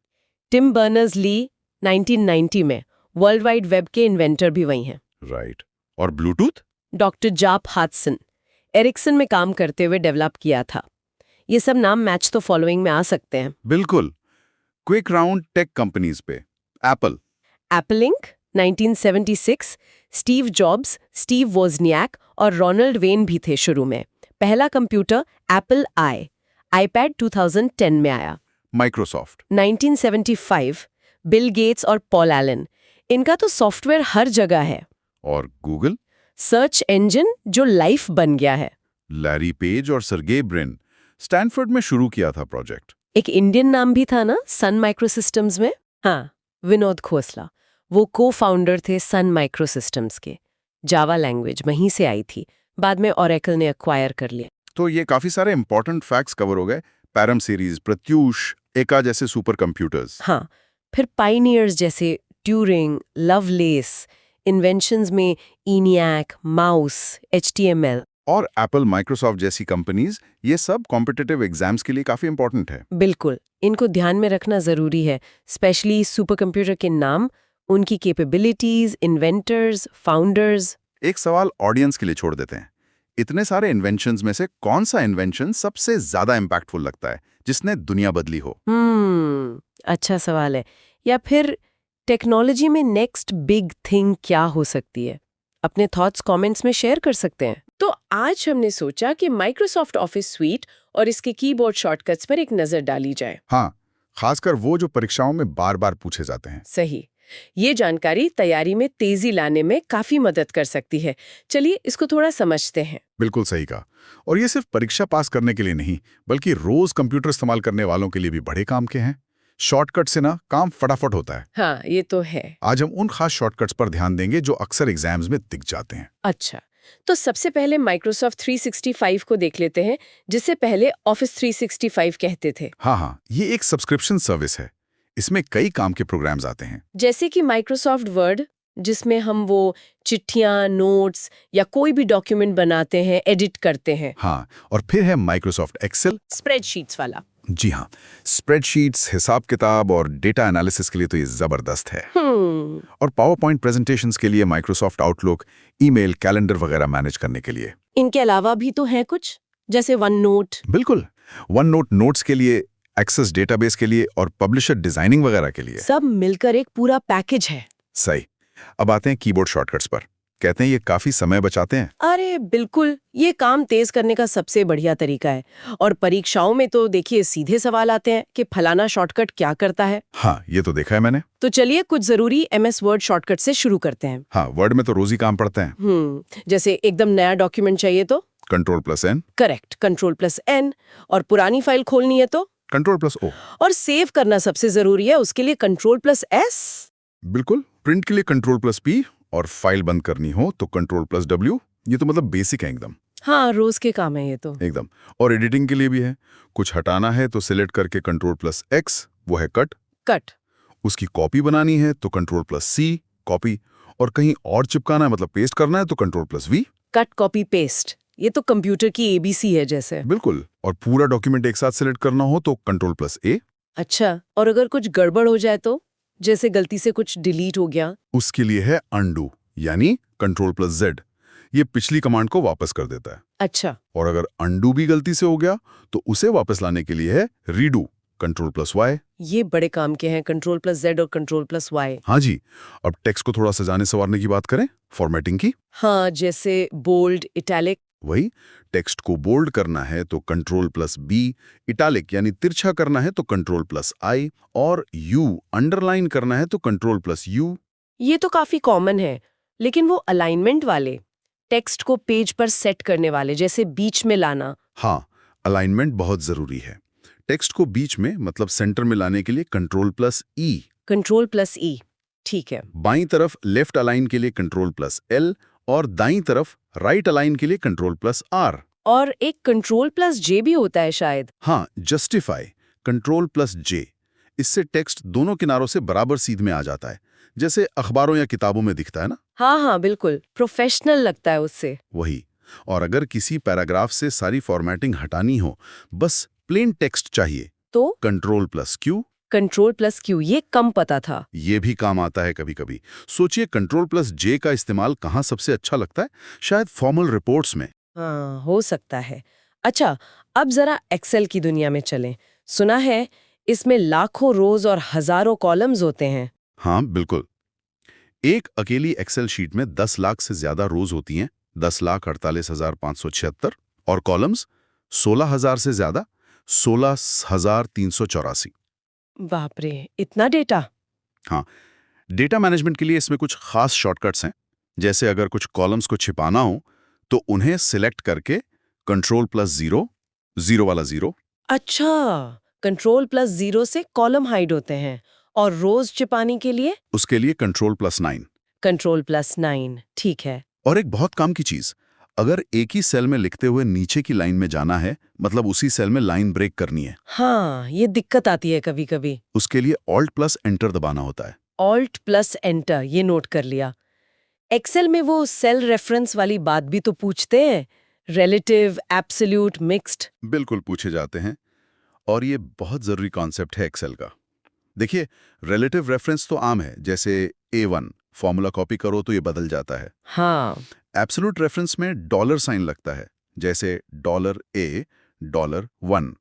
टिम बर्नर्स-ली 1990 में, वर्ल्ड वाइड वेब के इन्वेंटर भी वही हैं। राइट। और ब्लूटूथ? डॉक्टर जाप हादसन, एरिक्सन में काम करते हुए डेवलप किया था। ये सब नाम मैच तो फॉलोइंग में आ सकते हैं। बिल्कुल। क्विक राउंड टेक कंपनीज पे। Apple ink 1976, Steve jobs, Steve Wozniak और रोनाल्ड वेन भी थे शुरू में। पहला कंप्यूटर एप्पल आईपैड 2010 में आया। माइक्रोसॉफ्ट 1975, बिल गेट्स और पॉल एलन। इनका तो सॉफ्टवेयर हर जगह है। और गूगल? सर्च इंजन जो लाइफ बन गया है। लैरी पेज और सर्गे ब्रिन, स्टैनफोर्ड में शुरू किया था प्रोजेक्ट। एक इंडियन नाम भी था ना, सन माइक्रोसिस्टम्स में। हाँ, विनोद खोसला, वो को-फाउंडर थे सन माइक्रोसिस्टम्स के। जावा लैंग्वेज वहीं से आई थी, बाद में ओरेकल ने एक्वायर कर लिया। तो ये काफी सारे इंपॉर्टेंट फैक्ट्स कवर हो गए। पैरम सीरीज, प्रत्यूष, एका जैसे सुपर कंप्यूटर्स। हाँ, फिर पाइनियर्स जैसे ट्यूरिंग, लवलेस, इन्वेंशंस में ENIAC, माउस, HTML। और एप्पल, माइक्रोसॉफ्ट जैसी कंपनीज, ये सब कॉम्पिटिटिव एग्जाम्स के लिए काफी इंपॉर्टेंट है। बिल्कुल, इनको ध्यान में रखना जरूरी है, स्पेशली सुपर कंप्यूटर के नाम, उनकी कैपेबिलिटीज, इन्वेंटर्स, फाउंडर्स। एक सवाल ऑडियंस के लिए छोड़ देते हैं। इतने सारे इन्वेंशंस में से कौन सा इन्वेंशन सबसे ज्यादा इम्पैक्टफुल लगता है, जिसने दुनिया बदली हो? अच्छा सवाल है। या फिर टेक्नोलॉजी में नेक्स्ट बिग थिंग क्या हो सकती है? अपने थॉट्स कमेंट्स में शेयर कर सकते हैं। तो आज हमने सोचा कि माइक्रोसॉफ्ट ऑफिस स्वीट और इसके कीबोर्ड शॉर्टकट्स पर एक नजर डाली जाए। हाँ, खासकर वो जो परीक्षाओं में बार बार पूछे जाते हैं। सही। ये जानकारी तैयारी में तेजी लाने में काफी मदद कर सकती है। चलिए इसको थोड़ा समझते हैं। बिल्कुल सही कहा। और ये सिर्फ परीक्षा पास करने के लिए नहीं, बल्कि रोज कंप्यूटर इस्तेमाल करने वालों के लिए भी बड़े काम के हैं। शॉर्टकट से ना काम फटाफट होता है। हाँ, ये तो है। आज हम उन खास शॉर्टकट्स पर ध्यान देंगे जो अक्सर एग्जाम्स में दिख जाते हैं। अच्छा, तो सबसे पहले माइक्रोसॉफ्ट 365 को देख लेते हैं, जिसे पहले ऑफिस 365 कहते थे। हाँ, ये एक सब्सक्रिप्शन सर्विस है। इसमें कई काम के प्रोग्राम्स आते हैं। जैसे कि माइक्रोसॉफ्ट वर्ड, जिसमें हम वो चिट्ठियां, नोट्स या कोई भी डॉक्यूमेंट बनाते हैं, एडिट करते हैं। हाँ, और फिर है माइक्रोसॉफ्ट एक्सेल। स्प्रेडशीट्स वाला। जी हाँ, स्प्रेडशीट्स, हिसाब किताब और डेटा एनालिसिस के लिए तो ये जबरदस्त है। और पावर पॉइंट प्रेजेंटेशंस के लिए माइक्रोसॉफ्ट आउटलुक, ईमेल, कैलेंडर वगैरह मैनेज करने के लिए। इनके अलावा भी तो हैं कुछ, जैसे वन नोट। बिल्कुल, वन नोट नोट्स के लिए, एक्सेस डेटाबेस के लिए और पब्लिशर डिजाइनिंग वगैरह के लिए। सब मिलकर एक पूरा पैकेज है। सही। अब आते हैं कीबोर्ड शॉर्टकट्स पर। कहते हैं ये काफी समय बचाते हैं। अरे बिल्कुल, ये काम तेज करने का सबसे बढ़िया तरीका है। और परीक्षाओं में तो देखिए सीधे सवाल आते हैं कि फलाना शॉर्टकट क्या करता है। हाँ, ये तो देखा है मैंने। तो चलिए कुछ जरूरी MS वर्ड शॉर्टकट से शुरू करते हैं। हाँ, वर्ड में तो रोज ही काम पड़ते हैं। जैसे एकदम नया डॉक्यूमेंट चाहिए तो Ctrl+N, करेक्ट, Ctrl+N। और पुरानी फाइल खोलनी है तो Ctrl+O। और सेव करना सबसे जरूरी है, उसके लिए Ctrl+S। बिल्कुल, प्रिंट के लिए Ctrl+P और फाइल बंद करनी हो तो Ctrl+W। ये तो मतलब बेसिक है एकदम। हाँ, रोज के काम है ये तो। एकदम। और एडिटिंग के लिए भी है। कुछ हटाना है तो सिलेक्ट करके Ctrl+X, वो है कट। उसकी कॉपी बनानी है तो Ctrl+C, कॉपी। और कहीं और चिपकाना है मतलब पेस्ट करना है तो Ctrl+V। कट, कॉपी, पेस्ट, ये तो कंप्यूटर की ABC है जैसे। बिल्कुल। और पूरा डॉक्यूमेंट एक साथ सिलेक्ट करना हो तो Ctrl+A। अच्छा, और अगर कुछ गड़बड़ हो जाए तो, जैसे गलती से कुछ डिलीट हो गया? उसके लिए है अनडू, यानी Ctrl+Z। ये पिछली कमांड को वापस कर देता है। अच्छा। और अगर अनडू भी गलती से हो गया तो उसे वापस लाने के लिए है रीडू, Ctrl+Y। ये बड़े काम के हैं, Ctrl+Z और Ctrl+Y। हाँ जी। अब टेक्स्ट को थोड़ा सजाने संवारने की बात करें, फॉर्मेटिंग की। हाँ, जैसे बोल्ड, इटैलिक। वही, टेक्स्ट को बोल्ड करना है तो Ctrl+B, इटैलिक यानी तिरछा करना है तो Ctrl+I, और U अंडरलाइन करना है तो Ctrl+U। ये तो काफी कॉमन है, लेकिन वो अलाइनमेंट वाले, टेक्स्ट को पेज पर सेट करने वाले, जैसे बीच में लाना। हाँ, अलाइनमेंट बहुत जरूरी है। टेक्स्ट को बीच में मतलब सेंटर में लाने के लिए Ctrl+E। Ctrl+E, ठीक है। बाईं तरफ लेफ्ट अलाइन के लिए Ctrl+L और दाईं तरफ राइट अलाइन के लिए Ctrl+R। और एक Ctrl+J भी होता है शायद। हाँ, जस्टिफाई, Ctrl+J। इससे टेक्स्ट दोनों किनारों से बराबर सीध में आ जाता है, जैसे अखबारों या किताबों में दिखता है ना। हाँ, बिल्कुल, प्रोफेशनल लगता है उससे। वही। और अगर किसी पैराग्राफ से सारी फॉर्मेटिंग हटानी हो, बस प्लेन टेक्स्ट चाहिए तो Ctrl+Q। Ctrl+Q, ये कम पता था। ये भी काम आता है कभी कभी। सोचिए Ctrl+J का इस्तेमाल कहाँ सबसे अच्छा लगता है? शायद फॉर्मल रिपोर्ट्स में। हाँ, हो सकता है। अच्छा, अब जरा एक्सेल की दुनिया में चलें। सुना है इसमें लाखों रोज और हजारों कॉलम्स होते हैं। हाँ, बिल्कुल। एक अकेली एक्सेल शीट में 10 लाख से ज्यादा रोज होती हैं, 10,48,576, और कॉलम्स 16,000 से ज्यादा, 16,384। बाप रे, इतना डेटा! हाँ, डेटा मैनेजमेंट के लिए इसमें कुछ खास शॉर्टकट्स हैं। जैसे अगर कुछ कॉलम्स को छिपाना हो तो उन्हें सिलेक्ट करके Ctrl+0, जीरो वाला जीरो। अच्छा, Ctrl+0 से कॉलम हाइड होते हैं, और रोज छिपाने के लिए उसके लिए Ctrl+9। Ctrl+9, ठीक है। और एक बहुत काम की चीज, अगर एक ही सेल में लिखते हुए नीचे की लाइन में जाना है, मतलब उसी सेल में लाइन ब्रेक करनी है, हाँ, ये दिक्कत आती है कभी कभी। उसके लिए Alt+Enter दबाना होता है। Alt+Enter, ये नोट कर लिया। एक्सेल में वो सेल रेफरेंस वाली बात भी तो पूछते हैं, रिलेटिव, एब्सोल्यूट, मिक्स्ड। बिल्कुल पूछे जाते हैं, और ये बहुत जरूरी कॉन्सेप्ट है एक्सेल का। देखिए, रिलेटिव रेफरेंस तो आम है, जैसे A1 फॉर्मूला कॉपी करो तो ये बदल जाता है। हाँ, एब्सोल्यूट रेफरेंस में डॉलर साइन लगता है, जैसे $A, $1।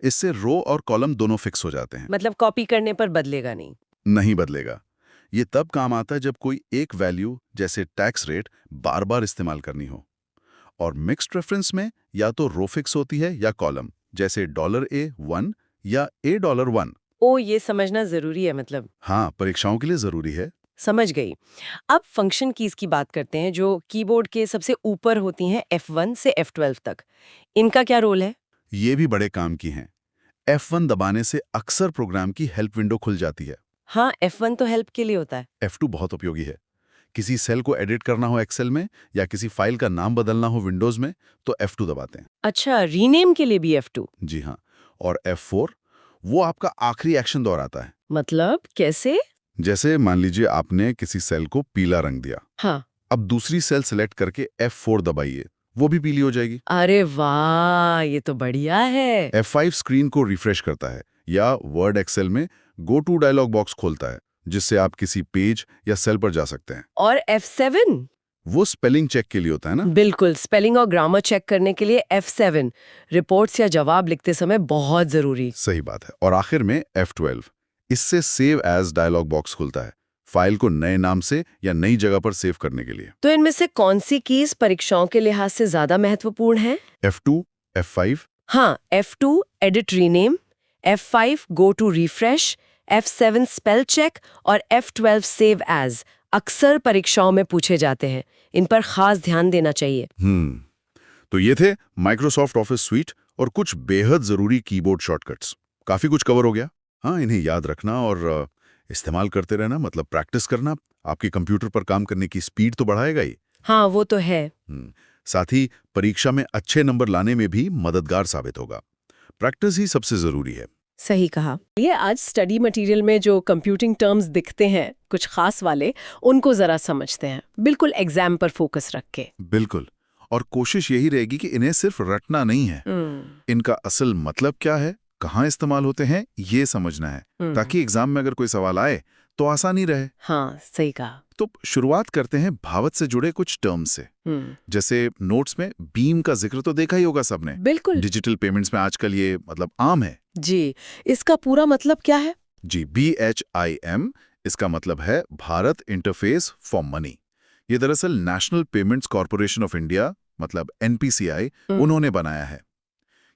इससे रो और कॉलम दोनों फिक्स हो जाते हैं। मतलब कॉपी करने पर बदलेगा नहीं। नहीं बदलेगा। ये तब काम आता है जब कोई एक वैल्यू जैसे टैक्स रेट बार बार इस्तेमाल करनी हो। और मिक्स्ड रेफरेंस में या तो रो फिक्स होती है या कॉलम, जैसे $A1 या $1। ओ, ये समझना जरूरी है मतलब। हाँ, परीक्षाओं के लिए जरूरी है। समझ गई। अब फंक्शन कीज की बात करते हैं जो कीबोर्ड के सबसे ऊपर होती हैं F1 से F12 तक। इनका क्या रोल है? ये भी बड़े काम की हैं। F1 दबाने से अक्सर प्रोग्राम की हेल्प विंडो खुल जाती है। हाँ, F1 तो हेल्प के लिए होता है। F2 बहुत उपयोगी है। किसी सेल को एडिट करना हो एक्सेल में या किसी फाइल का नाम बदलना हो विंडोज में तो F2 दबाते हैं। अच्छा, रीनेम के लिए भी F2? जी हाँ। और F4 वो आपका आखिरी एक्शन दोहराता है। मतलब कैसे? जैसे मान लीजिए आपने किसी सेल को पीला रंग दिया, हाँ। अब दूसरी सेल सेलेक्ट करके F4 दबाइए, वो भी पीली हो जाएगी। अरे वाह, ये तो बढ़िया है। F5 स्क्रीन को रिफ्रेश करता है या वर्ड एक्सेल में गो टू डायलॉग बॉक्स खोलता है, जिससे आप किसी पेज या सेल पर जा सकते हैं। और F7? वो स्पेलिंग चेक के लिए होता है ना। बिल्कुल, स्पेलिंग और ग्रामर चेक करने के लिए F7। रिपोर्ट्स या जवाब लिखते समय बहुत जरूरी। सही बात है। और आखिर में F12, इससे सेव एज डायलॉग बॉक्स खुलता है, फाइल को नए नाम से या नई जगह पर सेव करने के लिए। तो इनमें से कौन सी कीज परीक्षाओं के लिहाज से ज्यादा महत्वपूर्ण है? F2, F5। हाँ, F2 edit rename, F5 go to refresh, F7 spell check और F12 सेव एज अक्सर परीक्षाओं में पूछे जाते हैं। इन पर खास ध्यान देना चाहिए। तो ये थे माइक्रोसॉफ्ट ऑफिस स्वीट और कुछ बेहद जरूरी कीबोर्ड शॉर्टकट्स। काफी कुछ कवर हो गया। हाँ, इन्हें याद रखना और इस्तेमाल करते रहना, मतलब प्रैक्टिस करना, आपके कंप्यूटर पर काम करने की स्पीड तो बढ़ाएगा ही। हाँ, वो तो है। साथ ही परीक्षा में अच्छे नंबर लाने में भी मददगार साबित होगा। प्रैक्टिस ही सबसे जरूरी है। सही कहा। ये आज स्टडी मटेरियल में जो कंप्यूटिंग टर्म्स दिखते हैं कुछ खास वाले, उनको जरा समझते हैं, बिल्कुल एग्जाम पर फोकस रख के। बिल्कुल। और कोशिश यही रहेगी कि इन्हें सिर्फ रटना नहीं है, इनका असल मतलब क्या है, कहाँ इस्तेमाल होते हैं, ये समझना है, ताकि एग्जाम में अगर कोई सवाल आए तो आसानी रहे। हाँ, सही कहा। तो शुरुआत करते हैं भावत से जुड़े कुछ टर्म्स से। जैसे नोट्स में बीम का जिक्र तो देखा ही होगा सबने। बिल्कुल। डिजिटल पेमेंट्स में आजकल ये मतलब आम है। जी, इसका पूरा मतलब क्या है? जी, BHIM, इसका मतलब है भारत इंटरफेस फॉर मनी। ये दरअसल national payments corporation of India मतलब NPCI उन्होंने बनाया है।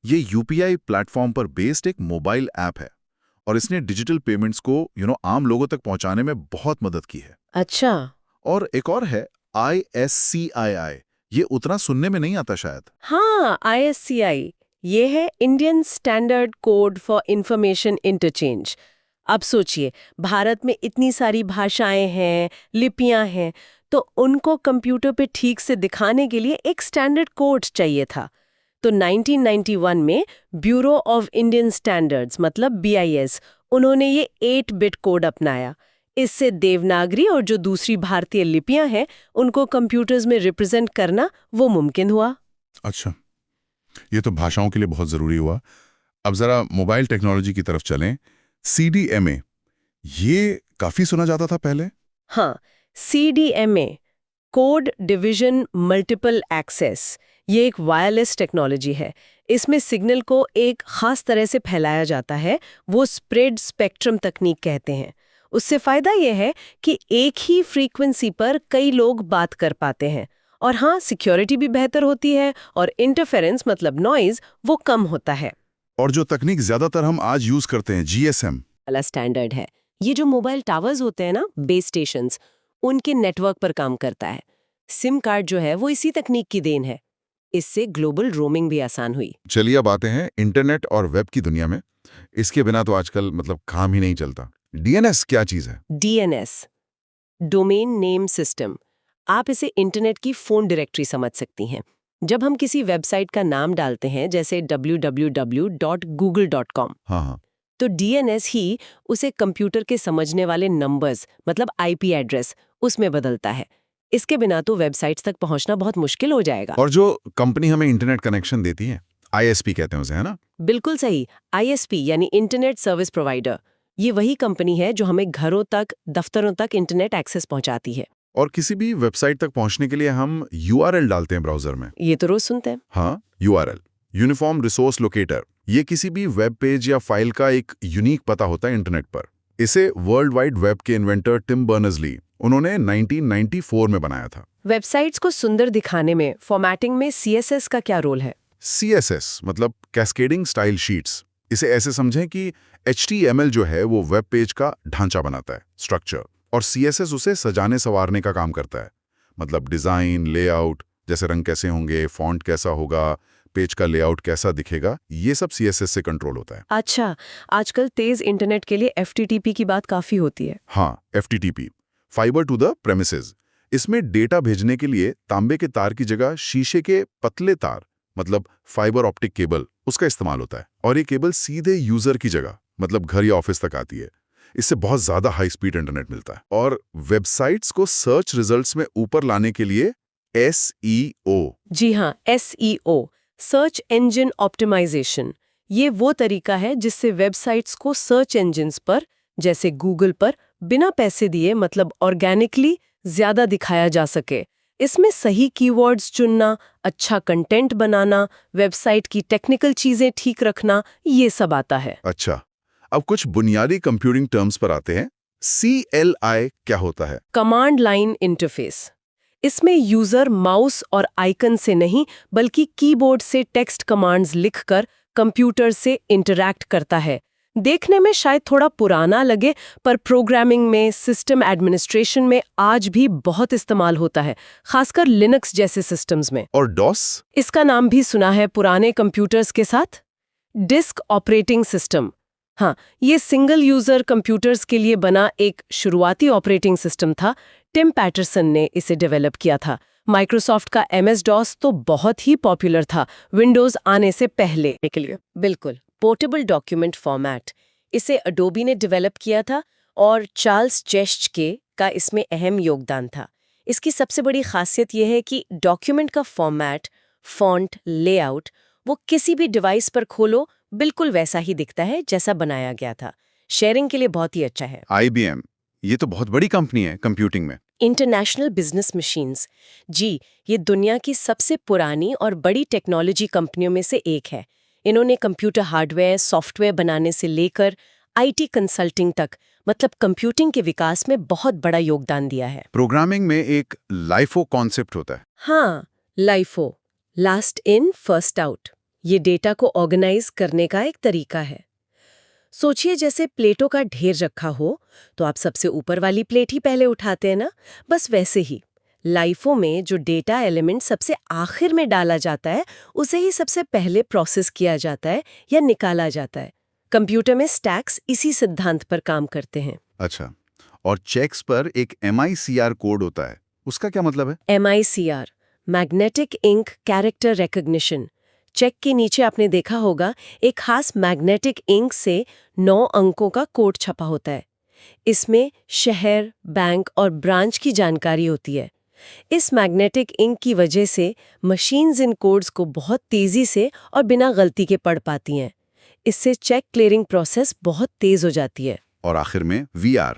ये UPI प्लेटफॉर्म पर बेस्ड एक मोबाइल ऐप है और इसने डिजिटल पेमेंट्स को आम लोगों तक पहुंचाने में बहुत मदद की है। अच्छा। और एक और है ISCII, ये उतना सुनने में नहीं आता शायद। हाँ, ISCI, ये है Indian standard code for information interchange. अब सोचिए, भारत में इतनी सारी भाषाएं हैं, लिपियां हैं, तो उनको कंप्यूटर पे ठीक से दिखाने के लिए एक स्टैंडर्ड कोड चाहिए था। तो 1991 में ब्यूरो ऑफ इंडियन स्टैंडर्ड्स मतलब BIS, उन्होंने ये 8-बिट कोड अपनाया। इससे देवनागरी और जो दूसरी भारतीय लिपियां हैं उनको कंप्यूटर्स में रिप्रेजेंट करना वो मुमकिन हुआ। अच्छा, ये तो भाषाओं के लिए बहुत जरूरी हुआ। अब जरा मोबाइल टेक्नोलॉजी की तरफ चलें। CDMA, ये काफी सुना जाता था पहले। हाँ, CDMA, code division multiple access, ये एक वायरलेस टेक्नोलॉजी है। इसमें सिग्नल को एक खास तरह से फैलाया जाता है, वो स्प्रेड स्पेक्ट्रम तकनीक कहते हैं। उससे फायदा यह है कि एक ही फ्रीक्वेंसी पर कई लोग बात कर पाते हैं, और हाँ, सिक्योरिटी भी बेहतर होती है और इंटरफेरेंस मतलब नॉइज वो कम होता है। और जो तकनीक ज्यादातर हम आज यूज करते हैं, GSM वाला स्टैंडर्ड है। ये जो मोबाइल टावर्स होते हैं ना, बेस स्टेशंस, उनके नेटवर्क पर काम करता है। सिम कार्ड जो है वो इसी तकनीक की देन है। इससे ग्लोबल रोमिंग भी आसान हुई। चलिए अब आते हैं इंटरनेट और वेब की दुनिया में। इसके बिना तो आजकल मतलब काम ही नहीं चलता। DNS क्या चीज है? DNS, domain name system. आप इसे इंटरनेट की फोन डायरेक्टरी समझ सकती हैं। जब हम किसी वेबसाइट का नाम डालते हैं जैसे www.google.com, हाँ, तो DNS ही उसे कंप्यूटर के समझने वाले नंबर्स मतलब IP एड्रेस उसमें बदलता है। इसके बिना तो वेबसाइट्स तक पहुंचना बहुत मुश्किल हो जाएगा। और जो कंपनी हमें इंटरनेट कनेक्शन देती है, ISP कहते हैं उसे, है ना? बिल्कुल सही, ISP यानी इंटरनेट सर्विस प्रोवाइडर। ये वही कंपनी है जो हमें घरों तक, दफ्तरों तक इंटरनेट एक्सेस पहुंचाती है। और किसी भी वेबसाइट तक पहुंचने के लिए हम URL डालते हैं ब्राउजर में। ये तो रोज सुनते हैं। हाँ, URL यूनिफॉर्म रिसोर्स लोकेटर। ये किसी भी वेब पेज या फाइल का एक यूनिक पता होता है इंटरनेट पर। इसे वर्ल्ड वाइड वेब के इन्वेंटर टिम बर्नर्स-ली उन्होंने 1994 में बनाया था। वेबसाइट्स को सुंदर दिखाने में फॉर्मेटिंग में CSS का क्या रोल है? CSS मतलब कैस्केडिंग स्टाइल शीट्स। इसे ऐसे समझें कि HTML जो है वो वेब पेज का ढांचा बनाता है, स्ट्रक्चर, और CSS उसे सजाने संवारने का काम करता है। मतलब डिज़ाइन, लेआउट, जैसे रंग कैसे होंगे, फॉन्ट कैसा होगा, पेज का लेआउट कैसा दिखेगा, ये सब CSS से कंट्रोल होता है। अच्छा, आजकल तेज इंटरनेट के लिए FTTP की बात काफी होती है। हाँ, FTTP, fibre to the premises. इसमें डेटा भेजने के लिए तांबे के तार की जगह शीशे के पतले तार, मतलब फाइबर ऑप्टिक केबल, उसका इस्तेमाल होता है। और ये केबल सीधे यूजर की जगह, मतलब घर या ऑफिस तक आती है। इससे बहुत ज्यादा हाई स्पीड इंटरनेट मिलता है। और वेबसाइट्स को सर्च रिजल्ट्स में ऊपर लाने के लिए SEO। जी हाँ, SEO, सर्च इंजन ऑप्टिमाइजेशन, ये वो तरीका है जिससे वेबसाइट्स को सर्च इंजन्स पर, जैसे गूगल पर, बिना पैसे दिए, मतलब ऑर्गेनिकली ज्यादा दिखाया जा सके। इसमें सही कीवर्ड्स चुनना, अच्छा कंटेंट बनाना, वेबसाइट की टेक्निकल चीजें ठीक रखना, ये सब आता है। अच्छा, अब कुछ बुनियादी कंप्यूटिंग टर्म्स पर आते हैं। CLI क्या होता है? Command line interface. इसमें यूजर माउस और आइकन से नहीं, बल्कि कीबोर्ड से टेक्स्ट कमांड्स लिखकर कंप्यूटर से इंटरैक्ट करता है। देखने में शायद थोड़ा पुराना लगे, पर प्रोग्रामिंग में, सिस्टम एडमिनिस्ट्रेशन में आज भी बहुत इस्तेमाल होता है, खासकर लिनक्स जैसे सिस्टम्स में। और DOS? इसका नाम भी सुना है पुराने कंप्यूटर्स के साथ, डिस्क ऑपरेटिंग सिस्टम। हाँ, ये सिंगल यूजर कंप्यूटर्स के लिए बना एक शुरुआती ऑपरेटिंग सिस्टम था। टिम पैटरसन ने इसे डेवलप किया था। माइक्रोसॉफ्ट का MS-DOS तो बहुत ही पॉपुलर था विंडोज आने से पहले के लिए। बिल्कुल, पोर्टेबल डॉक्यूमेंट फॉर्मेट, इसे अडोबी ने डेवलप किया था और चार्ल्स चेस्चके का इसमें अहम योगदान था। इसकी सबसे बड़ी खासियत यह है कि डॉक्यूमेंट का फॉर्मेट, फॉन्ट, लेआउट, वो किसी भी डिवाइस पर खोलो बिल्कुल वैसा ही दिखता है जैसा बनाया गया था। शेयरिंग के लिए बहुत ही अच्छा है। IBM, ये तो बहुत बड़ी कंपनी है कंप्यूटिंग में। इंटरनेशनल बिजनेस मशीन्स, जी, ये दुनिया की सबसे पुरानी और बड़ी टेक्नोलॉजी कंपनियों में से एक है। इन्होंने कंप्यूटर हार्डवेयर, सॉफ्टवेयर बनाने से लेकर IT कंसल्टिंग तक, मतलब कंप्यूटिंग के विकास में बहुत बड़ा योगदान दिया है। प्रोग्रामिंग में एक LIFO कॉन्सेप्ट होता है। हाँ, LIFO, last in first out, ये डेटा को ऑर्गेनाइज करने का एक तरीका है। सोचिए जैसे प्लेटों का ढेर रखा हो, तो आप सबसे ऊपर वाली प्लेट ही पहले उठाते हैं ना, बस वैसे ही LIFO में जो डेटा एलिमेंट सबसे आखिर में डाला जाता है, उसे ही सबसे पहले प्रोसेस किया जाता है या निकाला जाता है। कंप्यूटर में स्टैक्स इसी सिद्धांत पर काम करते हैं। अच्छा, और चेक्स पर एक MICR कोड होता है, उसका क्या मतलब है? MICR, magnetic ink character recognition. Cheque के नीचे आपने देखा होगा एक खास मैग्नेटिक इंक से 9 अंकों का कोड छपा होता है। इसमें शहर, बैंक और ब्रांच की जानकारी होती है। इस मैग्नेटिक इंक की वजह से मशीन्स इन कोड्स को बहुत तेजी से और बिना गलती के पढ़ पाती हैं। इससे चेक क्लियरिंग प्रोसेस बहुत तेज हो जाती है। और आखिर में VR,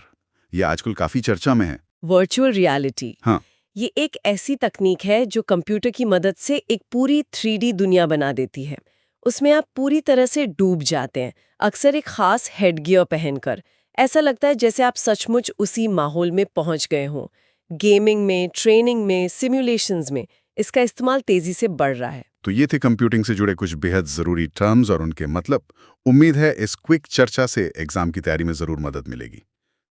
ये आजकल काफी चर्चा में है। वर्चुअल रियलिटी, हाँ, ये एक ऐसी तकनीक है जो कंप्यूटर की मदद से एक पूरी 3D दुनिया बना देती है। उसमें आप पूरी तरह से डूब जाते हैं, अक्सर एक खास हेडगियर पहनकर। ऐसा लगता है जैसे आप सचमुच उसी माहौल में पहुंच गए हों। गेमिंग में, ट्रेनिंग में, सिमुलेशंस में इसका इस्तेमाल तेजी से बढ़ रहा है। तो ये थे कंप्यूटिंग से जुड़े कुछ बेहद जरूरी टर्म्स और उनके मतलब। उम्मीद है इस क्विक चर्चा से एग्जाम की तैयारी में जरूर मदद मिलेगी।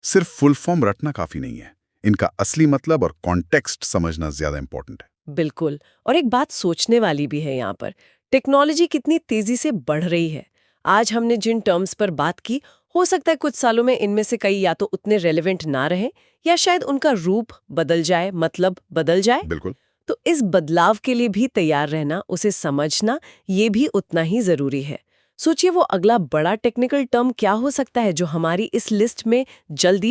सिर्फ फुल फॉर्म रटना काफी नहीं है, इनका असली मतलब और कॉन्टेक्स्ट समझना ज्यादा इंपॉर्टेंट है। बिल्कुल, और एक बात सोचने वाली भी है यहाँ पर, टेक्नोलॉजी कितनी तेजी से बढ़ रही है। आज हमने जिन टर्म्स पर बात की, हो सकता है कुछ सालों में इनमें से कई या तो उतने रेलेवेंट ना रहे या शायद उनका रूप बदल जाए, मतलब बदल जाए। बिल्कुल। तो इस बदलाव के लिए भी तैयार रहना, उसे समझना, ये भी उतना ही जरूरी है। सोचिए वो अगला बड़ा टेक्निकल टर्म क्या हो सकता है जो हमारी इस लिस्ट में जल्दी